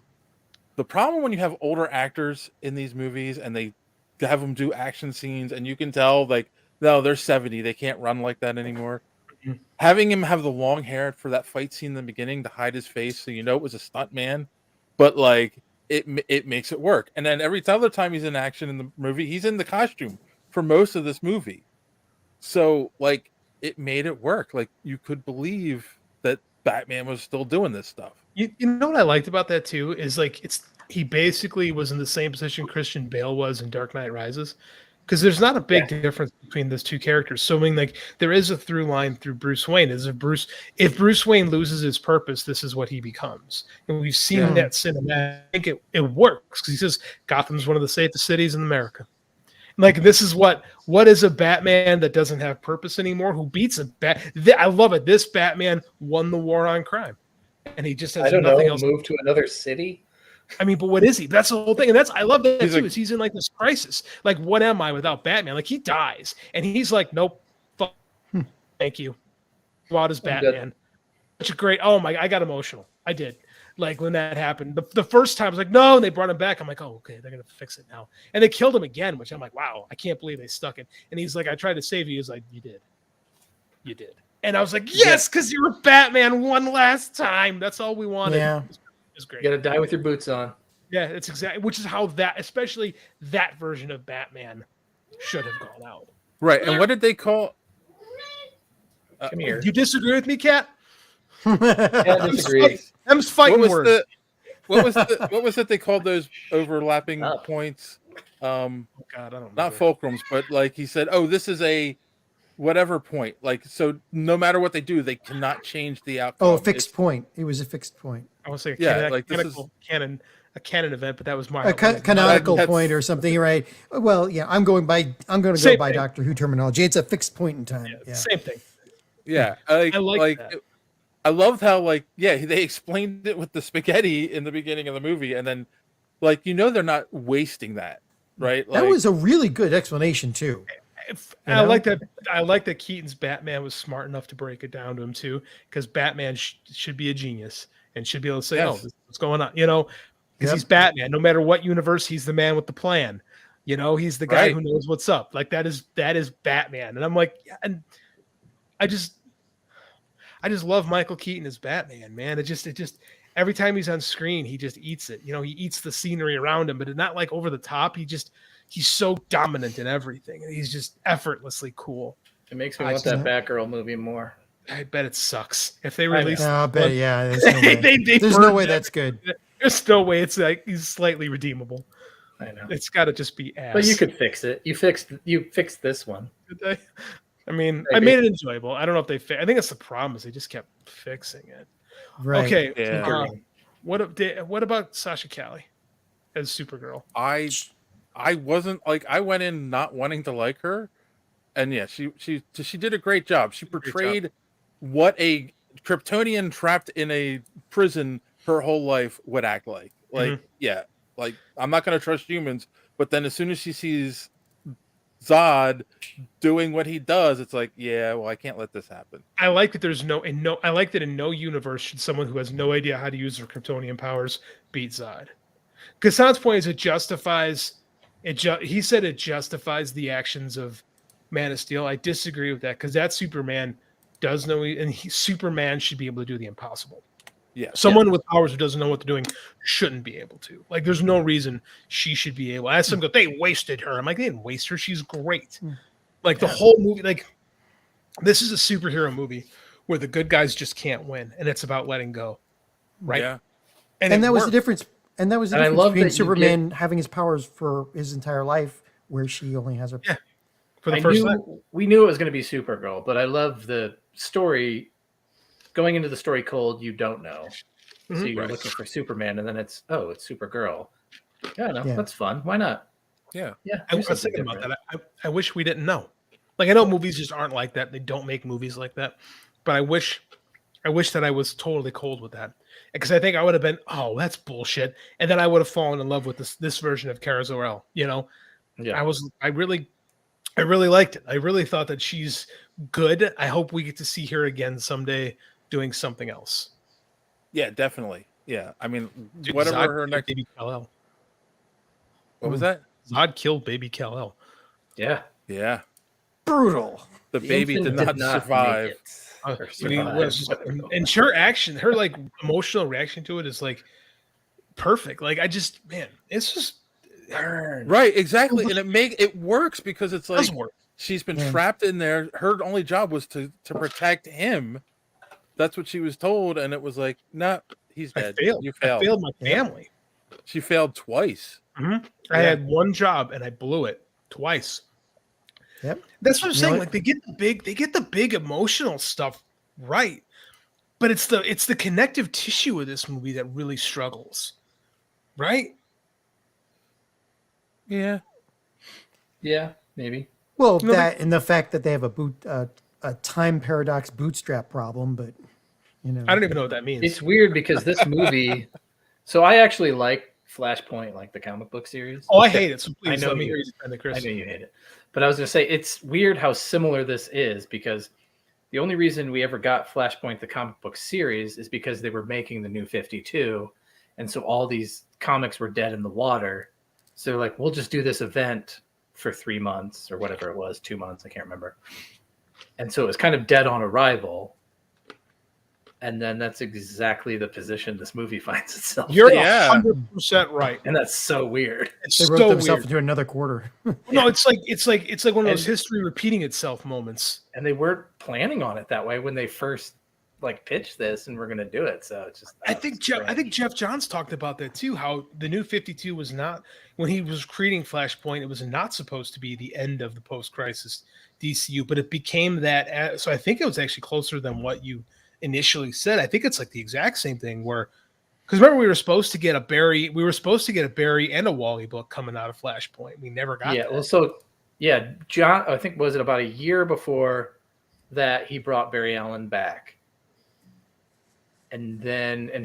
The problem when you have older actors in these movies and they have them do action scenes, and you can tell like, no, they're 70, they can't run like that anymore. Mm-hmm. Having him have the long hair for that fight scene in the beginning to hide his face, so it was a stunt man, but like it makes it work. And then every other time he's in action in the movie, he's in the costume for most of this movie. So like it made it work. Like you could believe that Batman was still doing this stuff. You know what I liked about that too is like he basically was in the same position Christian Bale was in Dark Knight Rises, because there's not a big difference between those two characters. So I mean, like there is a through line through Bruce Wayne. If Bruce Wayne loses his purpose, this is what he becomes, and we've seen that cinema. I think it works because he says Gotham's one of the safest cities in America. Like this is what is a Batman that doesn't have purpose anymore? Who beats a bat? I love it. This Batman won the war on crime. and he just I has don't nothing know. else. Move to another city. I mean, but what is he? That's the whole thing, and I love that He's too. like- Is he's in like this crisis? Like, what am I without Batman? Like, he dies, and he's like, nope, thank you. Go out as I'm good. Batman. Such a great. Oh my! I got emotional. I did. Like when that happened, the first time I was like, no, and they brought him back. I'm like, oh, okay, they're gonna fix it now. And they killed him again, which I'm like, wow, I can't believe they stuck it. And he's like, I tried to save you. He's like, you did. And I was like, yes, because you were Batman one last time. That's all we wanted. Yeah. It was great. You gotta die with your boots on. Yeah, it's exactly, which is how that, especially that version of Batman, should have gone out. Right. And what did they call? Come here. You disagree with me, Kat? I disagree. Them's fighting words. What was it they called those overlapping points? God, I don't know. Not fulcrums, but like he said, oh, this is a whatever point. Like, so no matter what they do, they cannot change the outcome. Oh, a fixed point. It was a fixed point. I want to say a canon event, but that was my A canonical point or something, right? Well, yeah, I'm going to go by Doctor Who terminology. It's a fixed point in time. Yeah. Same thing. Yeah, I like that. I loved how they explained it with the spaghetti in the beginning of the movie, and then they're not wasting that, right? That was a really good explanation too. I like that. I like that Keaton's Batman was smart enough to break it down to him too, because Batman should be a genius and should be able to say, "Oh, this is what's going on," because he's Batman. No matter what universe, he's the man with the plan. He's the guy who knows what's up. Like that is Batman, and I'm like, and I just love Michael Keaton as Batman, man. It just every time he's on screen, he just eats it. He eats the scenery around him, but it's not like over the top. He's so dominant in everything, and he's just effortlessly cool. It makes me want that Batgirl movie more. I bet it sucks if they release. I bet, yeah. There's no way, there's no way that's good. There's no way it's like he's slightly redeemable. I know. It's got to just be ass. But you could fix it. You fixed this one. Did they? I mean, I made it enjoyable. I don't know if they. I think that's the problem is they just kept fixing it. Right. Okay. Yeah. What about Sasha Calle as Supergirl? I wasn't I went in not wanting to like her, and yeah, she did a great job. She portrayed what a Kryptonian trapped in a prison her whole life would act like. I'm not going to trust humans, but then as soon as she sees Zod doing what he does, it's like, yeah, well, I can't let this happen. I like that I like that in no universe should someone who has no idea how to use their Kryptonian powers beat Zod. Because Zod's point is it justifies he said it justifies the actions of Man of Steel. I disagree with that because that Superman does know, and Superman should be able to do the impossible. Yeah, someone with powers who doesn't know what they're doing shouldn't be able to. Like, there's no reason she should be able. I asked them, they wasted her. I'm like, they didn't waste her. She's great. Like the whole movie, this is a superhero movie where the good guys just can't win, and it's about letting go, right? Yeah, and that was the difference. And that was the difference between that Superman having his powers for his entire life, where she only has her. Yeah. For the first time. We knew it was going to be Supergirl, but I love the story. Going into the story cold, you don't know. So you're looking for Superman, and then it's Supergirl. Yeah, no, that's fun. Why not? Yeah. Yeah. I was thinking about that. I wish we didn't know. Like, I know movies just aren't like that. They don't make movies like that. But I wish that I was totally cold with that. Because I think I would have been, oh, that's bullshit. And then I would have fallen in love with this version of Kara Zor-El, Yeah. I really liked it. I really thought that she's good. I hope we get to see her again someday doing something else. Yeah, definitely. Yeah. I mean, Dude, whatever Zod her next. Baby Kal-El. What was that? Zod killed baby Kal-El. Yeah. Yeah. Brutal. The baby did not survive. And her action, her emotional reaction to it is perfect. It's just right, exactly, and it works because it's she's been trapped in there. Her only job was to protect him. That's what she was told, and it was like, no, he's dead. You failed. I failed my family. She failed twice. Mm-hmm. I had one job and I blew it twice. Yep. That's what I'm saying. They get the big emotional stuff right, but it's the connective tissue of this movie that really struggles, right? Yeah. Yeah, maybe. Well, and the fact that they have a time paradox bootstrap problem, but You know, I don't even know what that means. It's weird because this movie. So I actually like Flashpoint, like the comic book series. Oh, I hate it. So please I know let me you. hear you defend it, Chris. I know you hate it, but I was going to say it's weird how similar this is because the only reason we ever got Flashpoint, the comic book series, is because they were making the New 52, and so all these comics were dead in the water. So they're like, we'll just do this event for 3 months or whatever it was, 2 months, I can't remember. And so it was kind of dead on arrival. And then that's exactly the position this movie finds itself. You're in. 100% right, and that's so weird. It's they wrote so themselves weird. into another quarter. No, it's like one of those history repeating itself moments. And they weren't planning on it that way when they first like pitched this and we're going to do it. So it's just I think Jeff Johns talked about that too. How the New 52 was not, when he was creating Flashpoint, it was not supposed to be the end of the post-crisis DCU, but it became that. So I think it was actually closer than what you initially said. I think it's like the exact same thing where, because remember we were supposed to get a Barry and a Wally book coming out of Flashpoint. We never got. Yeah, well, John. I think was it about a year before that he brought Barry Allen back, and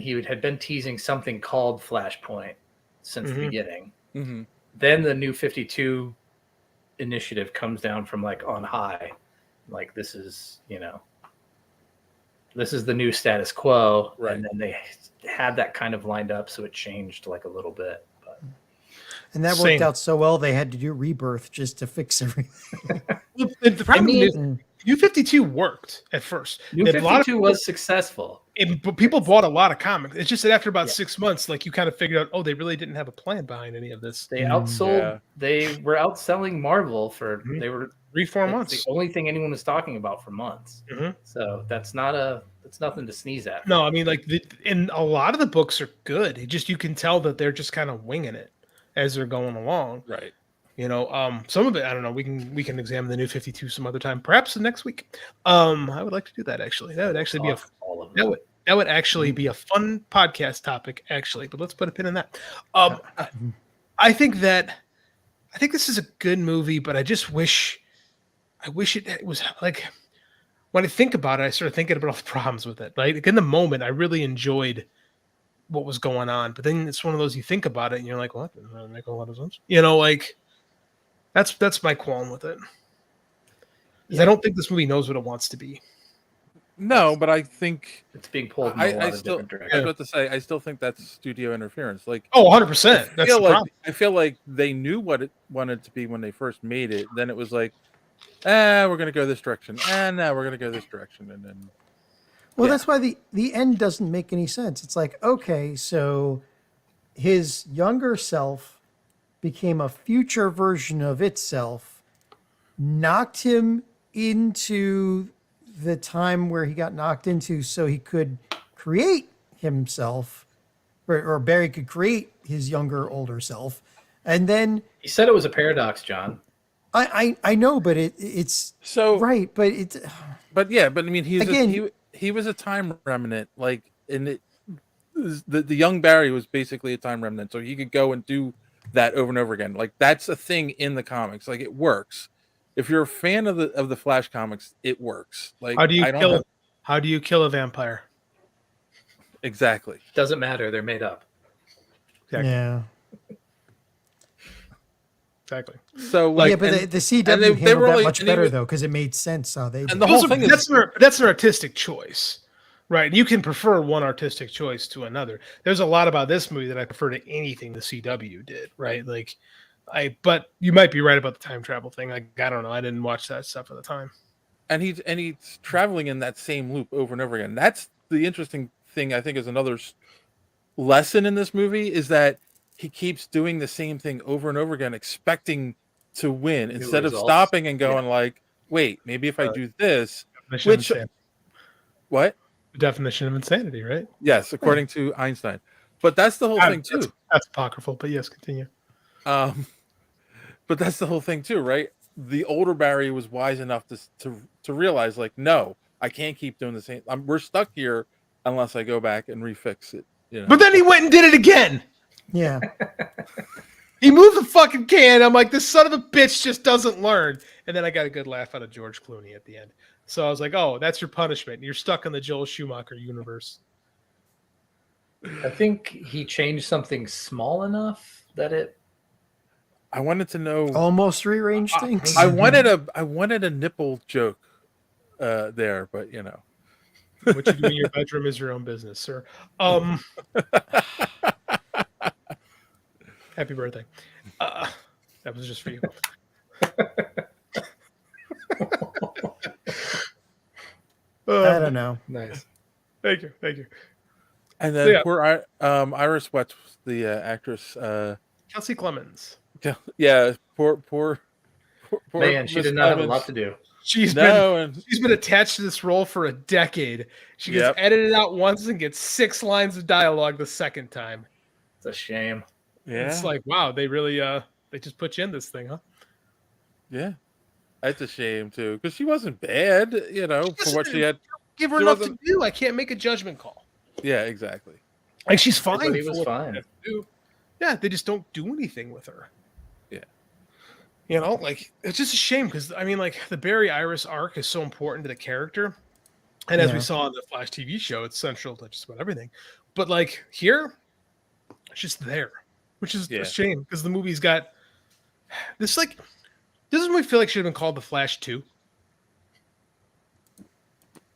he had been teasing something called Flashpoint since the beginning. Mm-hmm. Then the New 52 initiative comes down from like on high, like this is this is the new status quo, right. And then they had that kind of lined up, so it changed like a little bit. But. And that worked out so well, they had to do Rebirth just to fix everything. The problem is, New 52 worked at first. New 52 was successful. People bought a lot of comics. It's just that after about 6 months, like you kind of figured out, they really didn't have a plan behind any of this. They outsold. Yeah. They were outselling Marvel for they were 3-4 months. The only thing anyone was talking about for months. Mm-hmm. So that's nothing to sneeze at. No, I mean and a lot of the books are good. It just you can tell that they're just kind of winging it as they're going along. Right. Some of it, I don't know. We can examine the New 52 some other time, perhaps the next week. I would like to do that actually. That would actually be that would actually be a fun podcast topic, actually. But let's put a pin in that. I think this is a good movie, but I wish it was like when I think about it, I started thinking about all the problems with it. Like in the moment, I really enjoyed what was going on, but then it's one of those you think about it and you're like, "What? Well, that doesn't make a lot of sense." Like that's my qualm with it. I don't think this movie knows what it wants to be. No, but I think it's being pulled in a lot of different directions. I was about to say, I still think that's studio interference. Like, 100%. I feel like they knew what it wanted to be when they first made it. Then it was like, we're going to go this direction. Now we're going to go this direction. And then, that's why the end doesn't make any sense. It's like, okay, so his younger self became a future version of itself, knocked him into the time where he got knocked into so he could create himself, or Barry could create his younger, older self. And then he said it was a paradox, John. I know, but it's so right, but it's I mean, he was a time remnant, like, and the young Barry was basically a time remnant, so he could go and do that over and over again. Like that's a thing in the comics. Like it works. If you're a fan of the Flash comics, it works. Like how do you kill a vampire? Exactly. Doesn't matter. They're made up. Exactly. Yeah. Exactly. So but the CW handled that much better though, because it made sense how they. And the whole thing that's an artistic choice, right? You can prefer one artistic choice to another. There's a lot about this movie that I prefer to anything the CW did, right? Like. But you might be right about the time travel thing. I don't know. I didn't watch that stuff at the time. And he's traveling in that same loop over and over again. That's the interesting thing. I think is another lesson in this movie is that he keeps doing the same thing over and over again, expecting to win instead of stopping and going like, "Wait, maybe if I do this." What? The definition of insanity, right? Yes, according to Einstein. But that's the whole thing too. That's apocryphal. But yes, continue. But that's the whole thing too, right? The older Barry was wise enough to realize, like, no, I can't keep doing the same. We're stuck here unless I go back and refix it. But then he went and did it again. Yeah. He moved the fucking can. I'm like, this son of a bitch just doesn't learn. And then I got a good laugh out of George Clooney at the end. So I was like, oh, that's your punishment. You're stuck in the Joel Schumacher universe. I think he changed something small enough that it. I wanted to know. Almost rearranged things. I wanted a nipple joke there, but you know. What you do in your bedroom is your own business, sir. Happy birthday. That was just for you. I don't know. Nice. Thank you. And then poor Iris, what's the actress? Kelsey Clemens. Yeah, poor Man, she did not have a lot to do. She's been attached to this role for a decade. She gets edited out once and gets 6 lines of dialogue the second time. It's a shame. Yeah, it's like, wow, they really they just put you in this thing, huh? Yeah, that's a shame too, because she wasn't bad, you know, for what she had. Give her enough to do. I can't make a judgment call. Yeah, exactly. Like she's fine. He was fine. Yeah, they just don't do anything with her. Yeah. You know, like it's just a shame because I mean, like the Barry Iris arc is so important to the character, and as we saw in the Flash TV show, it's central to just about everything. But like here, it's just there, which is a shame because the movie's got this. Like, doesn't we feel like should have been called the Flash 2?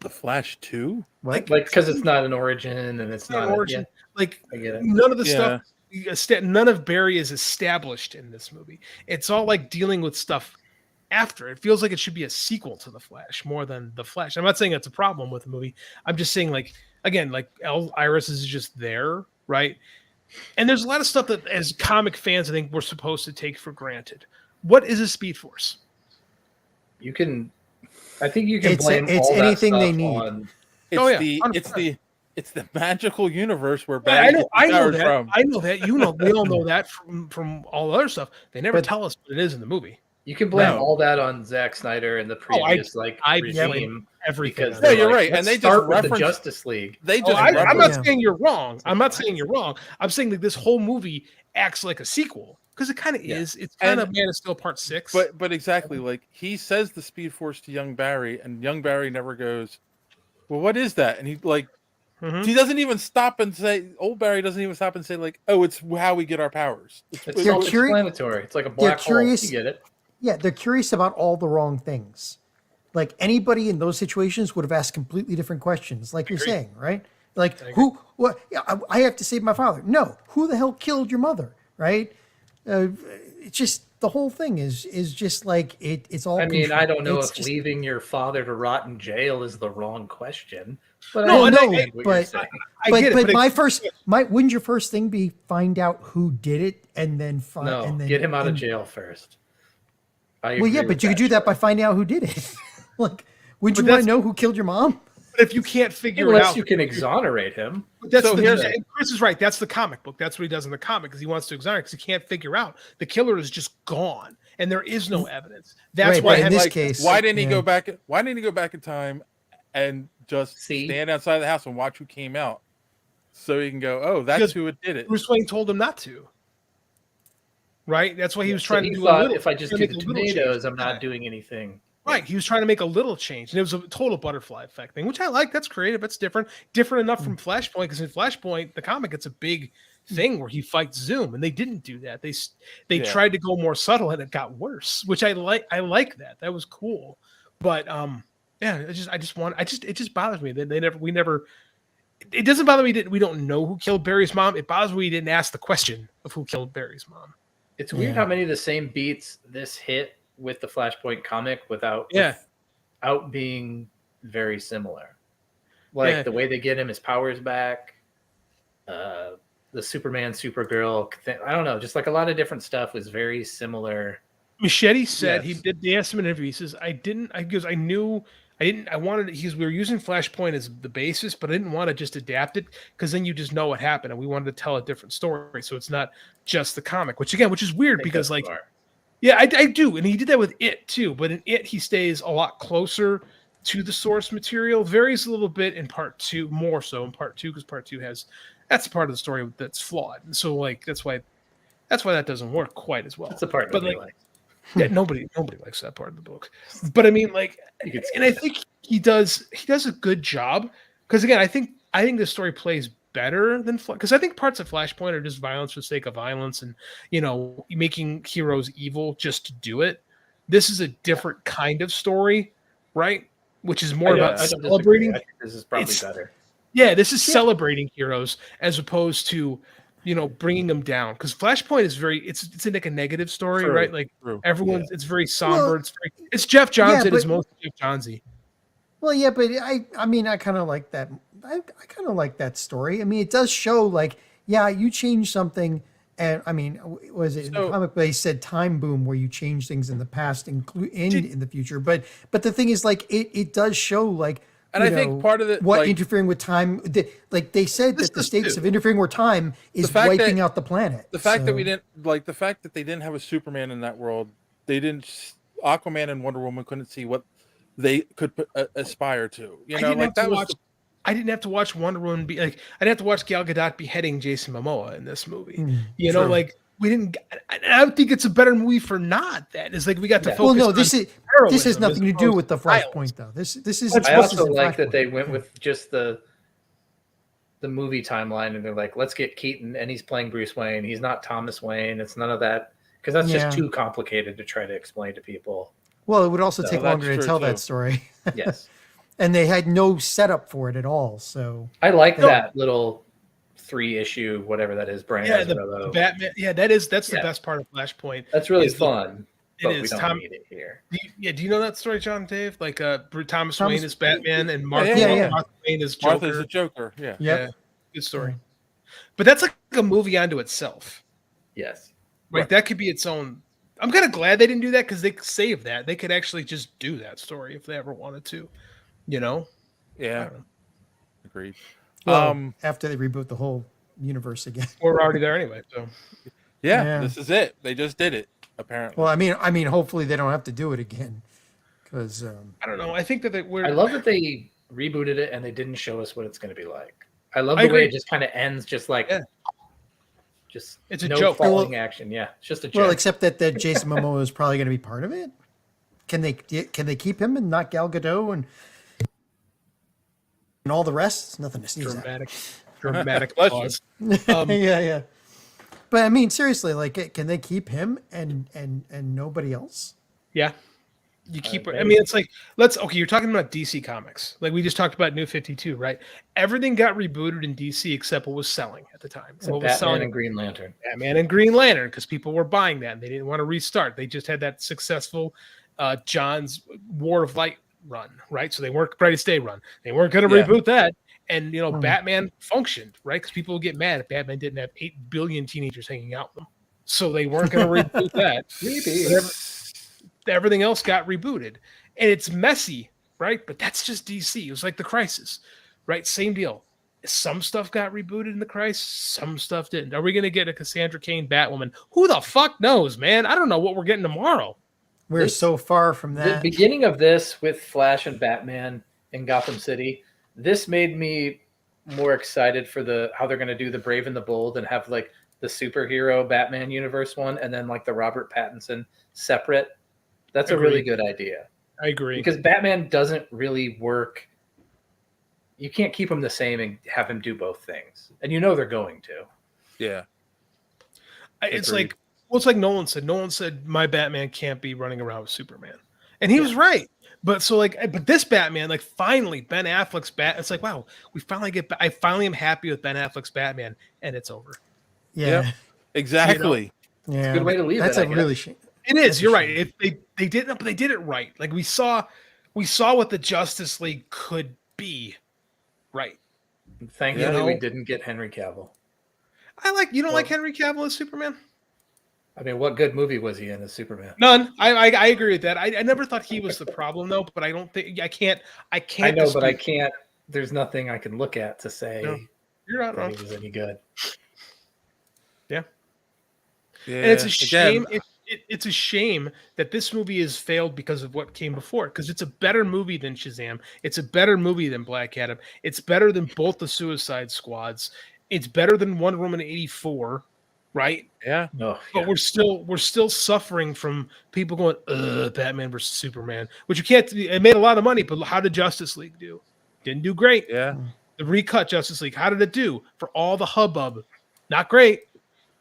The Flash 2? Like because it's not an origin and it's not an origin. Like I get it. None of the stuff. None of Barry is established in this movie. It's all like dealing with stuff after. It feels like it should be a sequel to the Flash more than the Flash. I'm not saying that's a problem with the movie. I'm just saying, like, again, like Iris is just there, right? And there's a lot of stuff that, as comic fans, I think we're supposed to take for granted. What is a Speed Force? I think you can blame it's all anything that they stuff need. on. It's the magical universe where I know powers that. from. I know that. You know, we all know that from all the other stuff. They never tell us what it is in the movie. You can blame all that on Zack Snyder and the previous regime. Everything. Because no, you're right, Let's and they start just with the reference Justice League. They just. I'm not saying you're wrong. I'm not saying you're wrong. I'm saying that this whole movie acts like a sequel because it kind of is. It's kind of Man of Steel Part 6. But exactly, like he says the Speed Force to young Barry, and young Barry never goes, "Well, what is that?" And he like. He doesn't even stop and say. Old Barry doesn't even stop and say like, "Oh, it's how we get our powers." It's self-explanatory. It's like a black hole. You get it? Yeah, they're curious about all the wrong things. Like anybody in those situations would have asked completely different questions, like you're saying, right? Like who? What? I have to save my father. No, who the hell killed your mother? Right? It's just the whole thing is just like it's all. I mean, I don't know if leaving your father to rot in jail is the wrong question. But wouldn't your first thing be find out who did it and then get him out of jail first? Well, yeah, but you could do that by finding out who did it. Like, would you want to know who killed your mom? But if you can't figure it out, unless you can exonerate him. That's Chris is right. That's the comic book. That's what he does in the comic because he wants to exonerate because he can't figure out the killer is just gone and there is no evidence. That's why in this case, why didn't he go back? Why didn't he go back in time and just stand outside the house and watch who came out, so he can go, "Oh, that's who it did it." Bruce Wayne told him not to. Right. That's why he was trying to do. If I just do the tomatoes, I'm not doing anything. Right. He was trying to make a little change, and it was a total butterfly effect thing, which I like. That's creative. That's different enough from Flashpoint because in Flashpoint, the comic, it's a big thing where he fights Zoom, and they didn't do that. They tried to go more subtle, and it got worse, which I like. I like that. That was cool, but yeah, it just bothers me that we never. It doesn't bother me that we don't know who killed Barry's mom. It bothers me we didn't ask the question of who killed Barry's mom. It's weird how many of the same beats this hit with the Flashpoint comic without being very similar. Like the way they get him his powers back, the Superman, Supergirl thing. I don't know, just like a lot of different stuff was very similar. Machete said he did the estimate interview. He says, I wanted, we were using Flashpoint as the basis, but I didn't want to just adapt it because then you just know what happened. And we wanted to tell a different story. So it's not just the comic, which is weird because like, yeah, I do. And he did that with It too. But in It, he stays a lot closer to the source material, varies a little bit in part 2, more so in part 2, because part 2 that's part of the story that's flawed. And so like, that's why that doesn't work quite as well. That's the part but like, Yeah, nobody likes that part of the book. But I mean, like, and I think he does a good job because again, I think the story plays better than because I think parts of Flashpoint are just violence for the sake of violence and making heroes evil just to do it. This is a different kind of story, right? Which is more about celebrating. I think this is probably better. Yeah, this is celebrating heroes as opposed to bringing them down, because Flashpoint is it's like a negative story, right? Like everyone's it's very somber. Well, it's Jeff Johns. It's but- mostly Jeff Johnsy. Well, yeah, but I mean, I kind of like that. I kind of like that story. I mean, it does show like, yeah, you change something, and I mean, was it in the comic? They said time boom, where you change things in the past and in the future. But the thing is, like, it does show like. And I think part of it, what interfering with time, like they said that the stakes of interfering with time is wiping out the planet. The fact that the fact that they didn't have a Superman in that world, Aquaman and Wonder Woman couldn't see what they could aspire to. I didn't have to watch Wonder Woman be like. I didn't have to watch Gal Gadot beheading Jason Momoa in this movie. Like we didn't. I think it's a better movie for not that. It's like we got to focus. Well, no, this has nothing to do with the Flashpoint though. This is. I also like that they went with just the movie timeline, and they're like, let's get Keaton, and he's playing Bruce Wayne. He's not Thomas Wayne. It's none of that, because that's just too complicated to try to explain to people. Well, it would also take longer to tell that story. Yes, and they had no setup for it at all. So I like that little 3-issue, whatever that is, brand. Yeah, the Batman. Yeah, that's the best part of Flashpoint. That's really fun. It is. We don't need it here. Do you know that story, John Dave? Like Thomas Wayne is Batman and Martha Wayne is Joker. Martha's the Joker. Yeah. Yeah. Good story. But that's like a movie unto itself. Yes. Right. That could be its own. I'm kind of glad they didn't do that, because they saved that. They could actually just do that story if they ever wanted to. Yeah. Agreed. Well, after they reboot the whole universe again. We're already there anyway. So. Yeah, this is it. They just did it. Apparently. Well, I mean, hopefully they don't have to do it again, because I don't know. I think that I love that they rebooted it and they didn't show us what it's going to be like. I love the way it just kind of ends, just like, just it's a no joke. falling action. Yeah, it's just a joke. Well, except that Jason Momoa is probably going to be part of it. Can they keep him and not Gal Gadot and all the rest? It's nothing to sneeze at. Dramatic applause. Yeah. But I mean, seriously, like, can they keep him and nobody else? Yeah, you keep. I mean, it's like you're talking about DC Comics. Like we just talked about New 52, right? Everything got rebooted in DC except what was selling at the time. What was selling? And Green Lantern. Batman and Green Lantern, because people were buying that and they didn't want to restart. They just had that successful John's War of Light run, right? So they weren't Brightest Day run. They weren't going to reboot that. And Batman functioned, right? Because people would get mad if Batman didn't have 8 billion teenagers hanging out with them. So they weren't going to reboot that. Everything else got rebooted, and it's messy, right? But that's just DC. It was like the Crisis, right? Same deal. Some stuff got rebooted in the Crisis, some stuff didn't. Are we going to get a Cassandra Cain Batwoman? Who the fuck knows, man? I don't know what we're getting tomorrow. We're so far from that. The beginning of this with Flash and Batman in Gotham City. This made me more excited for how they're going to do the Brave and the Bold and have like the superhero Batman universe one, and then like the Robert Pattinson separate. That's a really good idea. I agree. Because Batman doesn't really work. You can't keep him the same and have him do both things. And they're going to. Yeah. It's like Nolan said. Nolan said my Batman can't be running around with Superman. And he was right. But this Batman, like finally Ben Affleck's it's like, wow, I finally am happy with Ben Affleck's Batman, and it's over. Yeah, exactly. Yeah, it's a good way to leave That's it. a really shame. It is. You're right. They did it, but they did it right. Like we saw what the Justice League could be, right? Thankfully, we didn't get Henry Cavill. You don't like Henry Cavill as Superman? I mean, what good movie was he in as Superman? None. I agree with that. I never thought he was the problem though, but I don't think I can't. I know, but I can't. There's nothing I can look at to say you're not wrong. He was any good. Yeah. And it's a shame. It's a shame that this movie has failed because of what came before. Because it's a better movie than Shazam. It's a better movie than Black Adam. It's better than both the Suicide Squads. It's better than Wonder Woman 84. right? Yeah. But we're still suffering from people going, Batman versus Superman, which you can't. It made a lot of money, but how did Justice League do? Didn't do great. Yeah. The recut Justice League, how did it do? For all the hubbub, not great.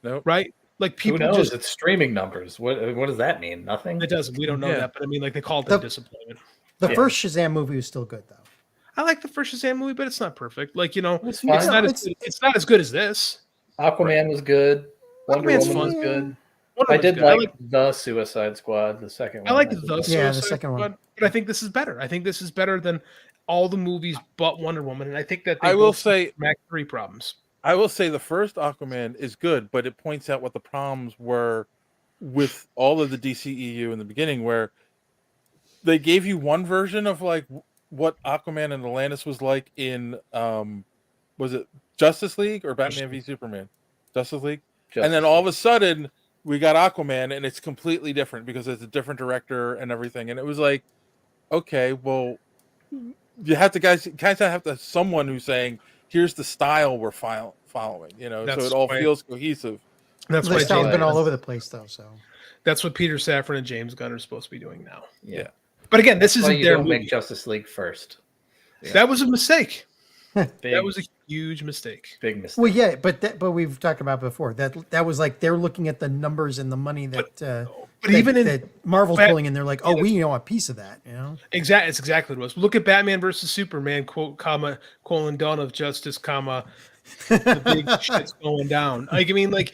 Nope. Right? Like people Who knows? just It's streaming numbers. What does that mean? Nothing. it doesn't. We don't know that, but I mean, like they called it disappointment. The first Shazam movie was still good, though. I like the first Shazam movie, but it's not perfect. Like It's it's fine. not as good as this. Aquaman was good. Wonder Aquaman's Woman was fun. good. Wonder I Woman's did good. I like the Suicide Squad, the second one. I like the Suicide second one. Squad, but I think this is better. I think this is better than all the movies but Wonder Woman, and I think that I will say Mac 3 problems. I will say the first Aquaman is good, but it points out what the problems were with all of the DCEU in the beginning, where they gave you one version of like what Aquaman and Atlantis was like in was it Justice League or Batman v Superman? Justice League. And then all of a sudden we got Aquaman and it's completely different because it's a different director and everything. And it was like, okay, well, you have to guys have to someone who's saying, here's the style we're following, so it all feels cohesive. That's why style's been all over the place, though. So that's what Peter Safran and James Gunn are supposed to be doing now. Yeah. But again, this isn't their don't movie. make Justice League first. That was a mistake. That was a huge mistake. Big mistake. Well, yeah, but we've talked about before that was like they're looking at the numbers and the money that that Marvel's pulling in. They're like, oh, we know a piece of that, Exactly, it's exactly what it was. Look at Batman versus Superman, quote, comma, colon, dawn of justice, comma, the big shit's going down. Like, I mean, like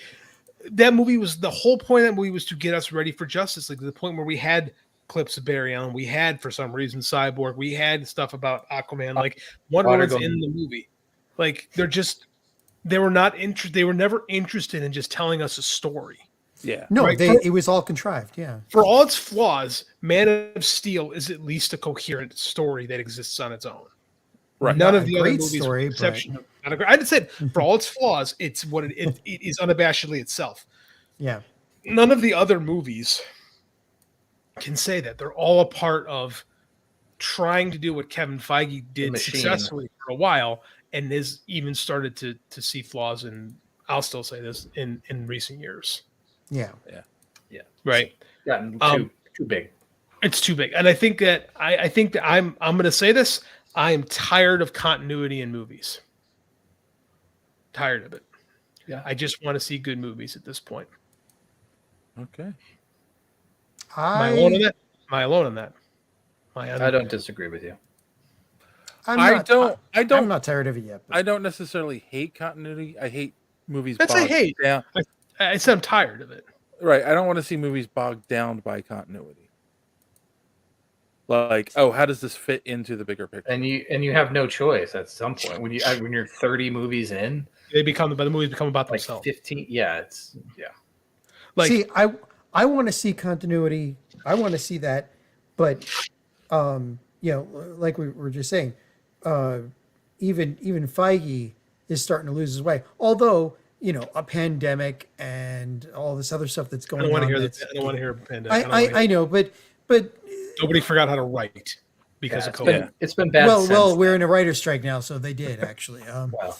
that movie was the whole point of that movie was to get us ready for Justice League. To the point where we had clips of Barry Allen, we had for some reason Cyborg, we had stuff about Aquaman. Like Wonder Woman's in the movie. Like they were never interested in just telling us a story. Yeah. No, right? it was all contrived. Yeah. For all its flaws, Man of Steel is at least a coherent story that exists on its own. Right. None Not of a the other great movies, story, with the exception of, I just said for all its flaws, it's what it is unabashedly itself. Yeah. None of the other movies can say that. They're all a part of trying to do what Kevin Feige did successfully for a while, and has even started to see flaws in. I'll still say this in recent years. Yeah. Right. Gotten too big. It's too big, and I think that I'm going to say this. I am tired of continuity in movies. Tired of it. Yeah. I just want to see good movies at this point. Okay. Am I alone on that? Am I alone on that? I don't disagree with you. I'm not tired of it yet. I don't necessarily hate continuity. I hate movies. That's I hate. Down. I said I'm tired of it. Right. I don't want to see movies bogged down by continuity. Like, oh, how does this fit into the bigger picture? And you have no choice at some point when you're 30 movies in. The movies become about like themselves. 15. Yeah. Like, see, I want to see continuity. I want to see that, but like we were just saying, even Feige is starting to lose his way. Although a pandemic and all this other stuff that's going on. I don't want to hear a pandemic. I know, but nobody forgot how to write because of COVID. It's been bad. Well, we're in a writer's strike now, so they did actually.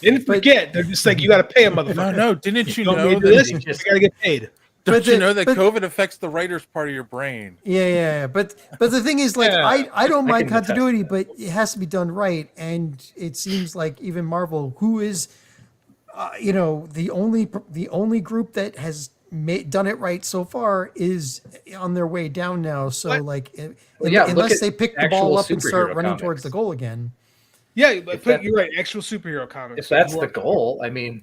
Didn't forget. They're just like, you got to pay a motherfucker. No, didn't you know that that you got to get paid? Don't you know that COVID affects the writer's part of your brain? Yeah. But the thing is, like, I don't mind continuity, but it has to be done right. And it seems like even Marvel, who is, the only group that has done it right so far, is on their way down now. So, unless they pick the ball up and start running towards the goal again. Yeah, you're right. Actual superhero comics. If that's the goal, I mean,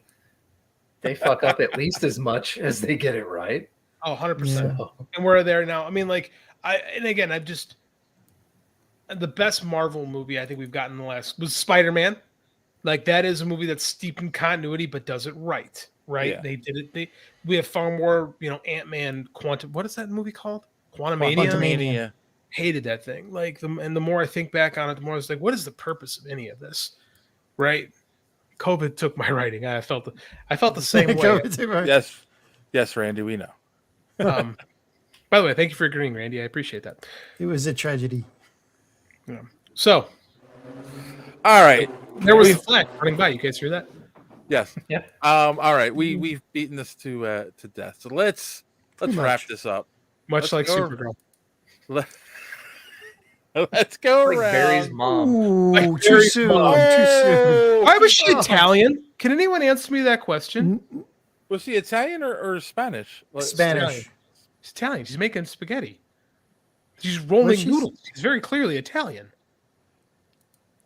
they fuck up at least as much as they get it right. Oh, 100%. And we're there now. I mean, like, the best Marvel movie I think we've gotten in the last was Spider-Man. Like, that is a movie that's steeped in continuity, but does it right. Right? Yeah. They did it. We have far more, Ant-Man, what is that movie called? Quantumania. Hated that thing. Like, the more I think back on it, the more I was like, what is the purpose of any of this? Right? COVID took my writing. I felt the same way. Yes, Randy, we know. By the way, thank you for agreeing, Randy. I appreciate that. It was a tragedy. Yeah. So, all right, there was a flag running by. You guys hear that? Yes. Yeah. All right. We've beaten this to death. So let's wrap this up. Much like Let's go- Supergirl. Let's go Like around. Barry's mom. Ooh, too Barry's soon. mom. Too soon. Why was she Italian? Can anyone answer me that question? Was she Italian or Spanish? Spanish. She's Italian. She's making spaghetti. She's rolling noodles. She's very clearly Italian.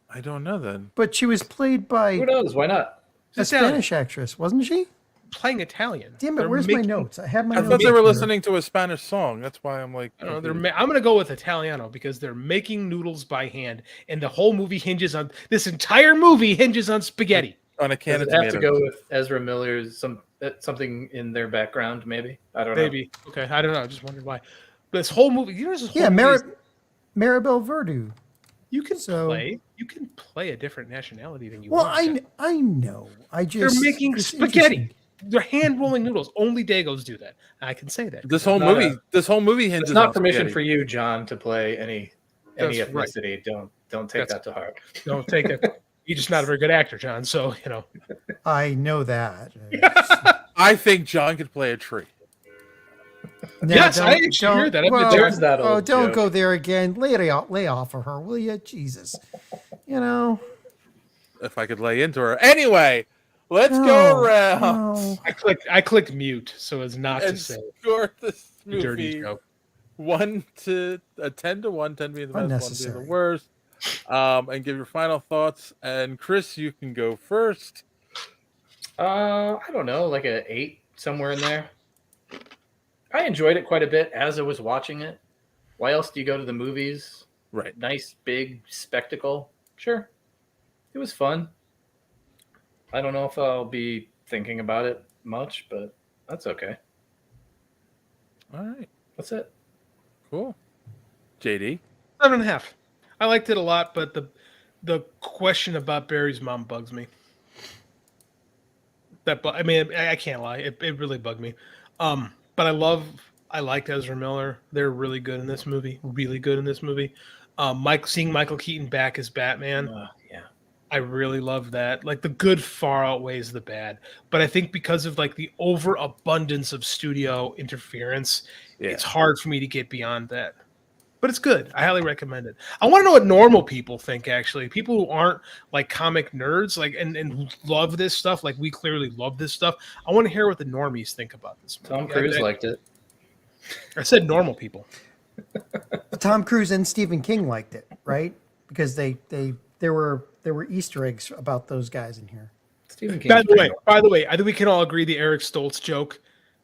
I don't know then. But she was played by Who knows? Why not? a Spanish actress, wasn't she? Playing Italian. Damn it, They're where's my making- notes? I have my I notes. thought they were here. listening to a Spanish song. That's why I'm like, I don't know, I'm going to go with Italiano because they're making noodles by hand, and the whole movie hinges on this entire movie hinges on spaghetti. On a can Does of it have to tomatoes. go with Ezra Miller's something in their background? Maybe I don't know. Maybe. Okay, I don't know. I just wondered why. This whole movie, you know, this whole Yeah, movie Maribel Verdú. you can play a different nationality than you Well, want. I know. I They're just making it's spaghetti. interesting. They're hand rolling noodles. Only Dagos do that. I can say that. This whole movie hinges It's not on permission spaghetti. for you, John, to play any That's right. ethnicity. Don't take that to heart. Don't take it. You're just not a very good actor, John. So I know that. I think John could play a tree. No, Yes, I actually hear that. I've been There's that old don't joke. go there again. Lay off of her, will you? Jesus. You know. If I could lay into her. Anyway, let's No, go around. no. I clicked mute so as not to and say score this the dirty movie joke. 10 to 1, 10 being the best, 1 being the Unnecessary. worst. And give your final thoughts. And Chris, you can go first. I don't know, like an 8 somewhere in there. I enjoyed it quite a bit as I was watching it. Why else do you go to the movies? Right. Nice big spectacle. Sure. It was fun. I don't know if I'll be thinking about it much, but that's okay. All right. That's it. Cool. JD. 7.5. I liked it a lot, but the question about Barry's mom bugs me. I can't lie. It really bugged me. But I liked Ezra Miller. They're really good in this movie. Really good in this movie. Seeing Michael Keaton back as Batman. Yeah. I really love that. Like the good far outweighs the bad. But I think because of like the overabundance of studio interference, it's hard for me to get beyond that. But it's good. I highly recommend it. I want to know what normal people think, actually. People who aren't like comic nerds, like and who love this stuff, like we clearly love this stuff. I want to hear what the normies think about this movie. Tom Cruise liked it. I said normal people. Tom Cruise and Stephen King liked it, right? Because there were Easter eggs about those guys in here. Stephen King. By the way, I think we can all agree the Eric Stoltz joke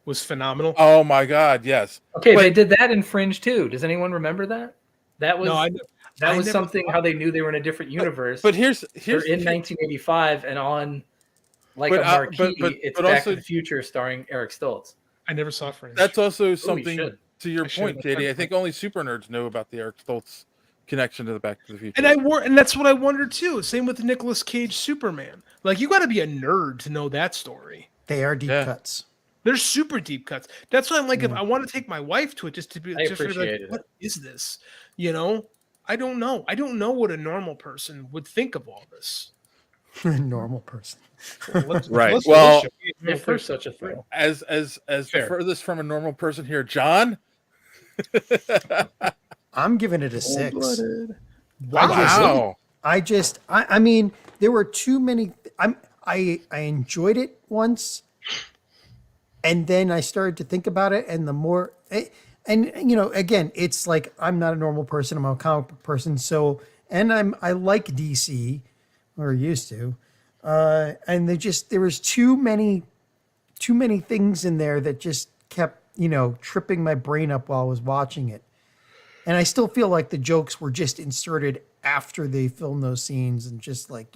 was phenomenal. Oh my God, yes. Okay, they did that in Fringe too. Does anyone remember that? That was something how they knew they were in a different universe. But here's they're in 1985 and on like a marquee. It's Back to the Future starring Eric Stoltz. I never saw Fringe. That's also you something should. to your I should. point, JD. I think only super nerds know about the Eric Stoltz connection to the Back to the Future. And that's what I wonder too. Same with the Nicolas Cage Superman. Like you got to be a nerd to know that story. They are deep cuts. They're super deep cuts. That's why I'm like, if I want to take my wife to it, just to be, I just for appreciated like, what is this? You know, I don't know. I don't know what a normal person would think of all this. Normal person. Right. Well, if there's such a thing. As the furthest from a normal person here, John. I'm giving it a 6. Wow. I mean, there were too many. I enjoyed it once, and then I started to think about it, and the more, and you know, again, it's like I'm not a normal person. I'm a comic book person, so I like DC, or used to, and there was too many things in there that just kept tripping my brain up while I was watching it. And I still feel like the jokes were just inserted after they filmed those scenes and just like,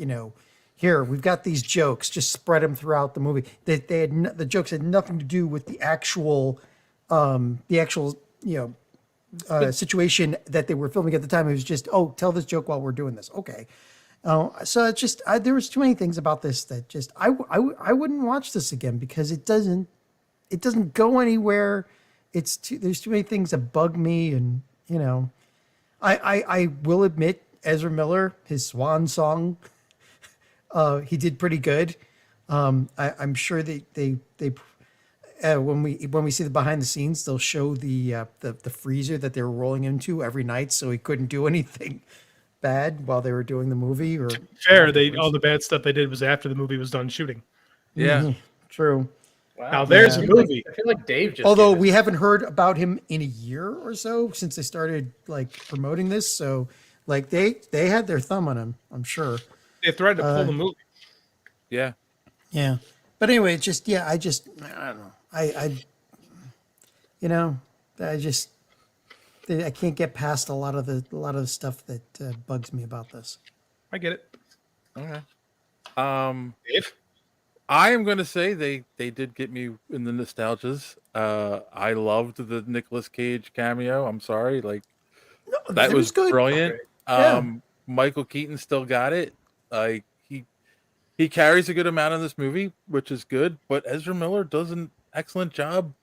here, we've got these jokes, just spread them throughout the movie. The jokes had nothing to do with the actual situation that they were filming at the time. It was just, tell this joke while we're doing this. Okay. So it's just, there was too many things about this that just, I wouldn't watch this again because it doesn't go anywhere. There's too many things that bug me. And, I will admit Ezra Miller, his swan song, he did pretty good. I'm sure they when we see the behind the scenes, they'll show the freezer that they were rolling into every night, so he couldn't do anything bad while they were doing the movie. Or Fair, afterwards. all the bad stuff they did was after the movie was done shooting. Yeah, true. Wow. Now there's a movie. I feel like Dave just. Although we haven't heard about him in a year or so since they started like promoting this, so like they had their thumb on him, I'm sure. They threatened to pull the movie. Yeah. Yeah. But anyway, it's just I don't know. I can't get past a lot of the stuff that bugs me about this. I get it. Okay. Dave? I am going to say they did get me in the nostalgias. I loved the Nicolas Cage cameo. I'm sorry, like that was good. brilliant. Yeah. Michael Keaton still got it. Like he carries a good amount in this movie, which is good. But Ezra Miller does an excellent job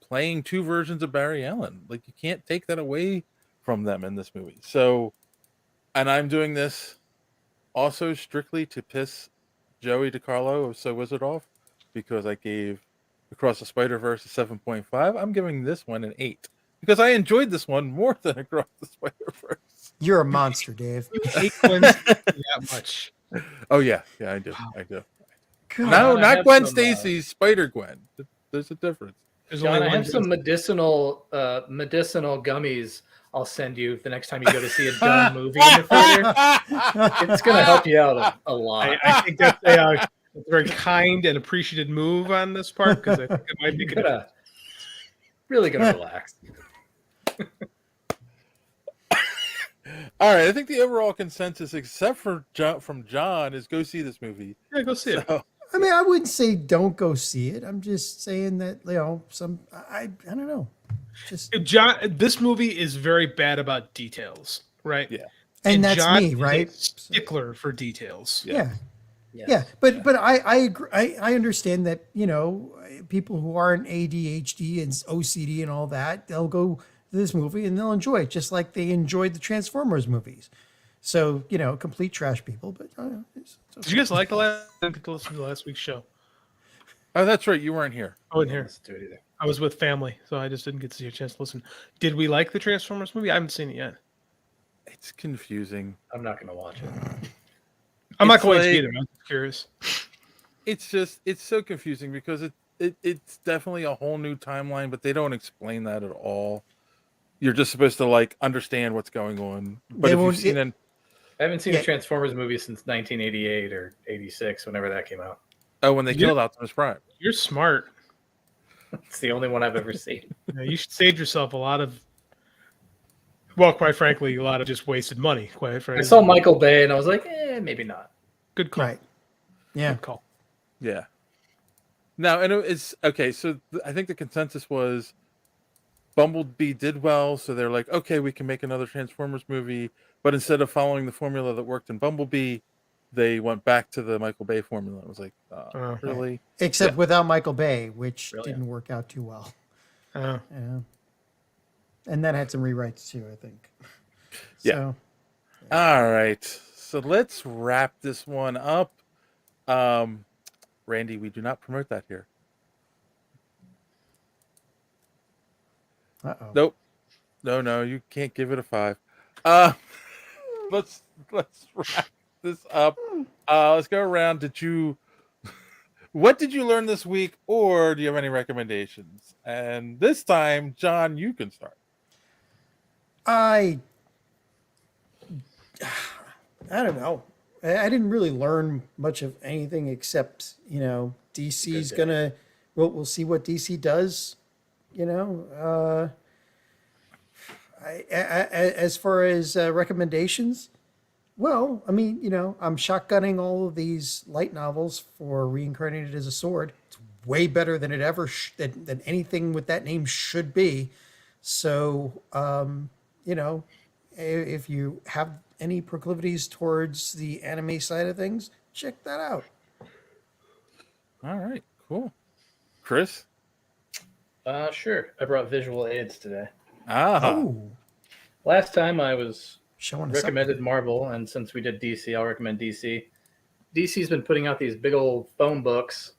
playing two versions of Barry Allen. Like you can't take that away from them in this movie. So, and I'm doing this also strictly to piss Joey DiCarlo of So Wizard off, because I gave Across the Spider-Verse a 7.5. I'm giving this one an 8 because I enjoyed this one more than Across the Spider-Verse. You're a monster, Dave. You hate Gwen that much. Oh yeah, I do. I do. God, No, I not have Gwen some, Stacy's Spider Gwen. There's a difference. There's John, only I one have some medicinal gummies I'll send you the next time you go to see a dumb movie in the theater. It's going to help you out a lot. I think that's a very kind and appreciated move on this part, because I think it might be good. Really going to relax. All right, I think the overall consensus, except for from John, is go see this movie. Yeah, go see it. I mean, I wouldn't say don't go see it. I'm just saying that I don't know. Just John, this movie is very bad about details, right? Yeah, and that's John me, right? Is a stickler for details. Yeah. Yes. Yeah, but I agree. I understand that people who aren't ADHD and OCD and all that, they'll go to this movie and they'll enjoy it just like they enjoyed the Transformers movies. So complete trash people. But it's okay. Did you guys like the last? I didn't get to listen to last week's show. Oh, that's right. You weren't here. I wasn't here. I was with family, so I just didn't get to see a chance to listen. Did we like the Transformers movie? I haven't seen it yet. It's confusing. I'm not going to watch it. I'm not going to either. I'm just curious. It's so confusing because it's definitely a whole new timeline, but they don't explain that at all. You're just supposed to understand what's going on. But if you've seen I haven't seen a Transformers movie since 1988 or 86, whenever that came out. Oh, when they killed Optimus Prime. You're smart. It's the only one I've ever seen. Yeah, you should save yourself a lot of, well, quite frankly, a lot of just wasted money. Quite frankly, I saw Michael Bay and I was like, maybe not. Good call. Right. Yeah. Good call. Yeah. Now, and it's okay. So I think the consensus was Bumblebee did well, so they're like, okay, we can make another Transformers movie, but instead of following the formula that worked in Bumblebee, they went back to the Michael Bay formula. It was like, really? Except without Michael Bay, which didn't work out too well. Yeah. And that had some rewrites too, I think. Yeah. So, all right. So let's wrap this one up. Randy, we do not promote that here. Uh-oh. Nope. No, you can't give it a 5. Let's wrap this up. Let's go around. What did you learn this week, or do you have any recommendations? And this time, John, you can start. I don't know. I didn't really learn much of anything except, DC's gonna. We'll see what DC does. As far as recommendations, well, I mean, I'm shotgunning all of these light novels for Reincarnated as a Sword. It's way better than it ever than anything with that name should be. So, if you have any proclivities towards the anime side of things, check that out. All right, cool. Chris? Sure. I brought visual aids today. Oh. Last time I was showing us recommended Marvel, and since we did DC, I'll recommend DC. DC's been putting out these big old phone books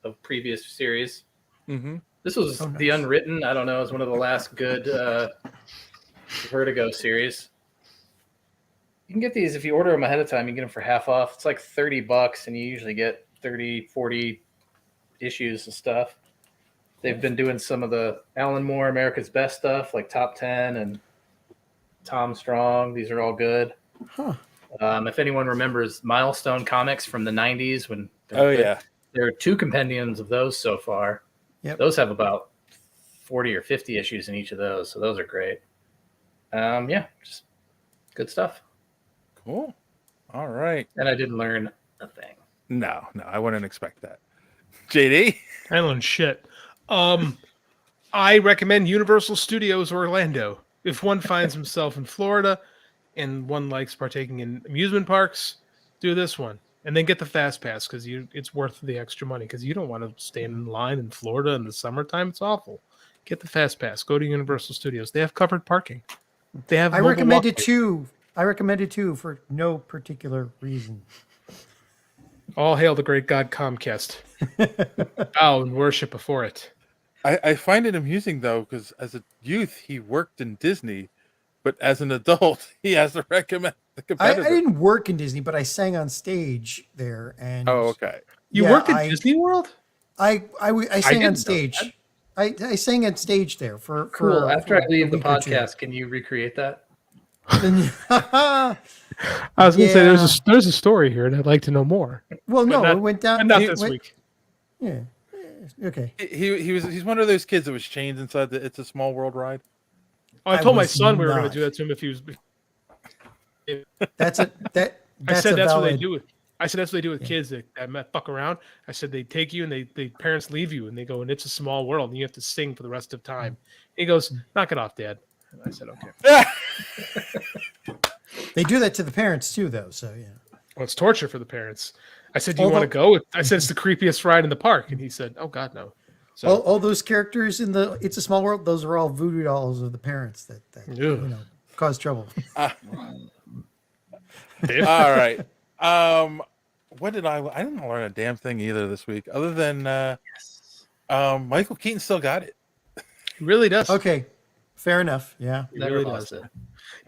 of previous series. Mm-hmm. This was The Unwritten. I don't know. It's one of the last good Vertigo series. You can get these if you order them ahead of time. You get them for half off. It's like $30, and you usually get 30, 40 issues and stuff. They've been doing some of the Alan Moore America's Best stuff, like Top 10 and Tom Strong. These are all good. Huh. If anyone remembers Milestone Comics from the 90s, when yeah, there are 2 compendiums of those so far. Yep. Those have about 40 or 50 issues in each of those, so those are great. Yeah, just good stuff. Cool. All right. And I didn't learn a thing. No, I wouldn't expect that. JD? I learned shit. I recommend Universal Studios Orlando. If one finds himself in Florida and one likes partaking in amusement parks, do this one. And then get the fast pass because it's worth the extra money because you don't want to stand in line in Florida in the summertime. It's awful. Get the fast pass. Go to Universal Studios. They have covered parking. They have. I recommend it too. I recommend it too for no particular reason. All hail the great God Comcast. Bow and worship before it. I find it amusing though because as a youth he worked in Disney, but as an adult he has to recommend the competitor. I didn't work in Disney, but I sang on stage there. And okay. You worked in Disney World? I sang on stage. I sang on stage there for Cool. After I leave the week or two. podcast, can you recreate that? I was going to say there's a story here, and I'd like to know more. Well, no, it went down. and not this week. Yeah. Okay. He's one of those kids that was chained inside the It's a Small World ride. Oh, I told my son we were going to do that to him if he was. That's what they do. I said that's what they do with kids that fuck around. I said they take you and the parents leave you and they go and it's a small world and you have to sing for the rest of time. He goes, knock it off, Dad. And I said, okay. They do that to the parents too, though. So yeah. Well, it's torture for the parents. I said, do you want to go? I said it's the creepiest ride in the park, and he said, oh God, no. So all those characters in the It's a Small World, those are all voodoo dolls of the parents that cause trouble. All right. What did I didn't learn a damn thing either this week, other than Michael Keaton still got it. He really does. Okay, fair enough. Yeah, he really does.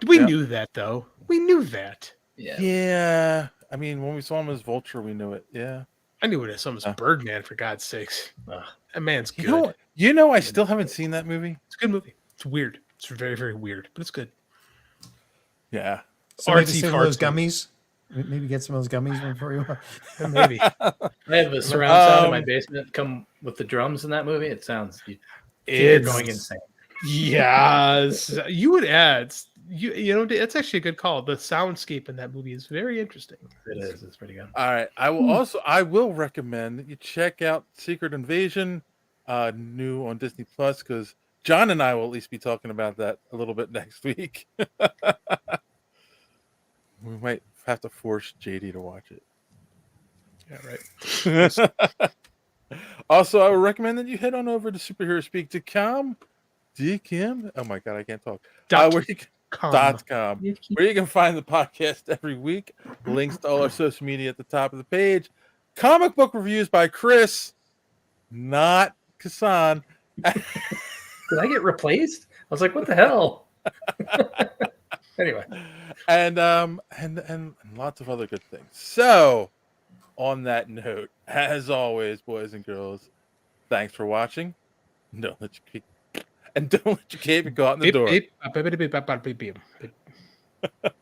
We knew that, though. We knew that. Yeah. I mean, when we saw him as Vulture, we knew it. Yeah. I knew it as some as Birdman, for God's sakes. That man's good. I still haven't seen that movie. It's a good movie. It's weird. It's very, very weird, but it's good. Yeah. So maybe some of those gummies. Maybe get some of those gummies before you. Maybe. I have a surround sound in my basement. Come with the drums in that movie. It sounds. You're going insane. Yes, you would add. You know, it's actually a good call. The soundscape in that movie is very interesting. It is. It's pretty good. All right. I will recommend that you check out Secret Invasion, new on Disney Plus, because John and I will at least be talking about that a little bit next week. We might have to force JD to watch it. Yeah, right. Also, I would recommend that you head on over to superheroespeak.com. Oh my God, I can't talk. Where you can find the podcast every week. Links to all our social media at the top of the page. Comic book reviews by Chris, not Kassan. Did I get replaced? I was like, what the hell? Anyway. And lots of other good things. So, on that note, as always, boys and girls, thanks for watching. Don't let your cape go out the door.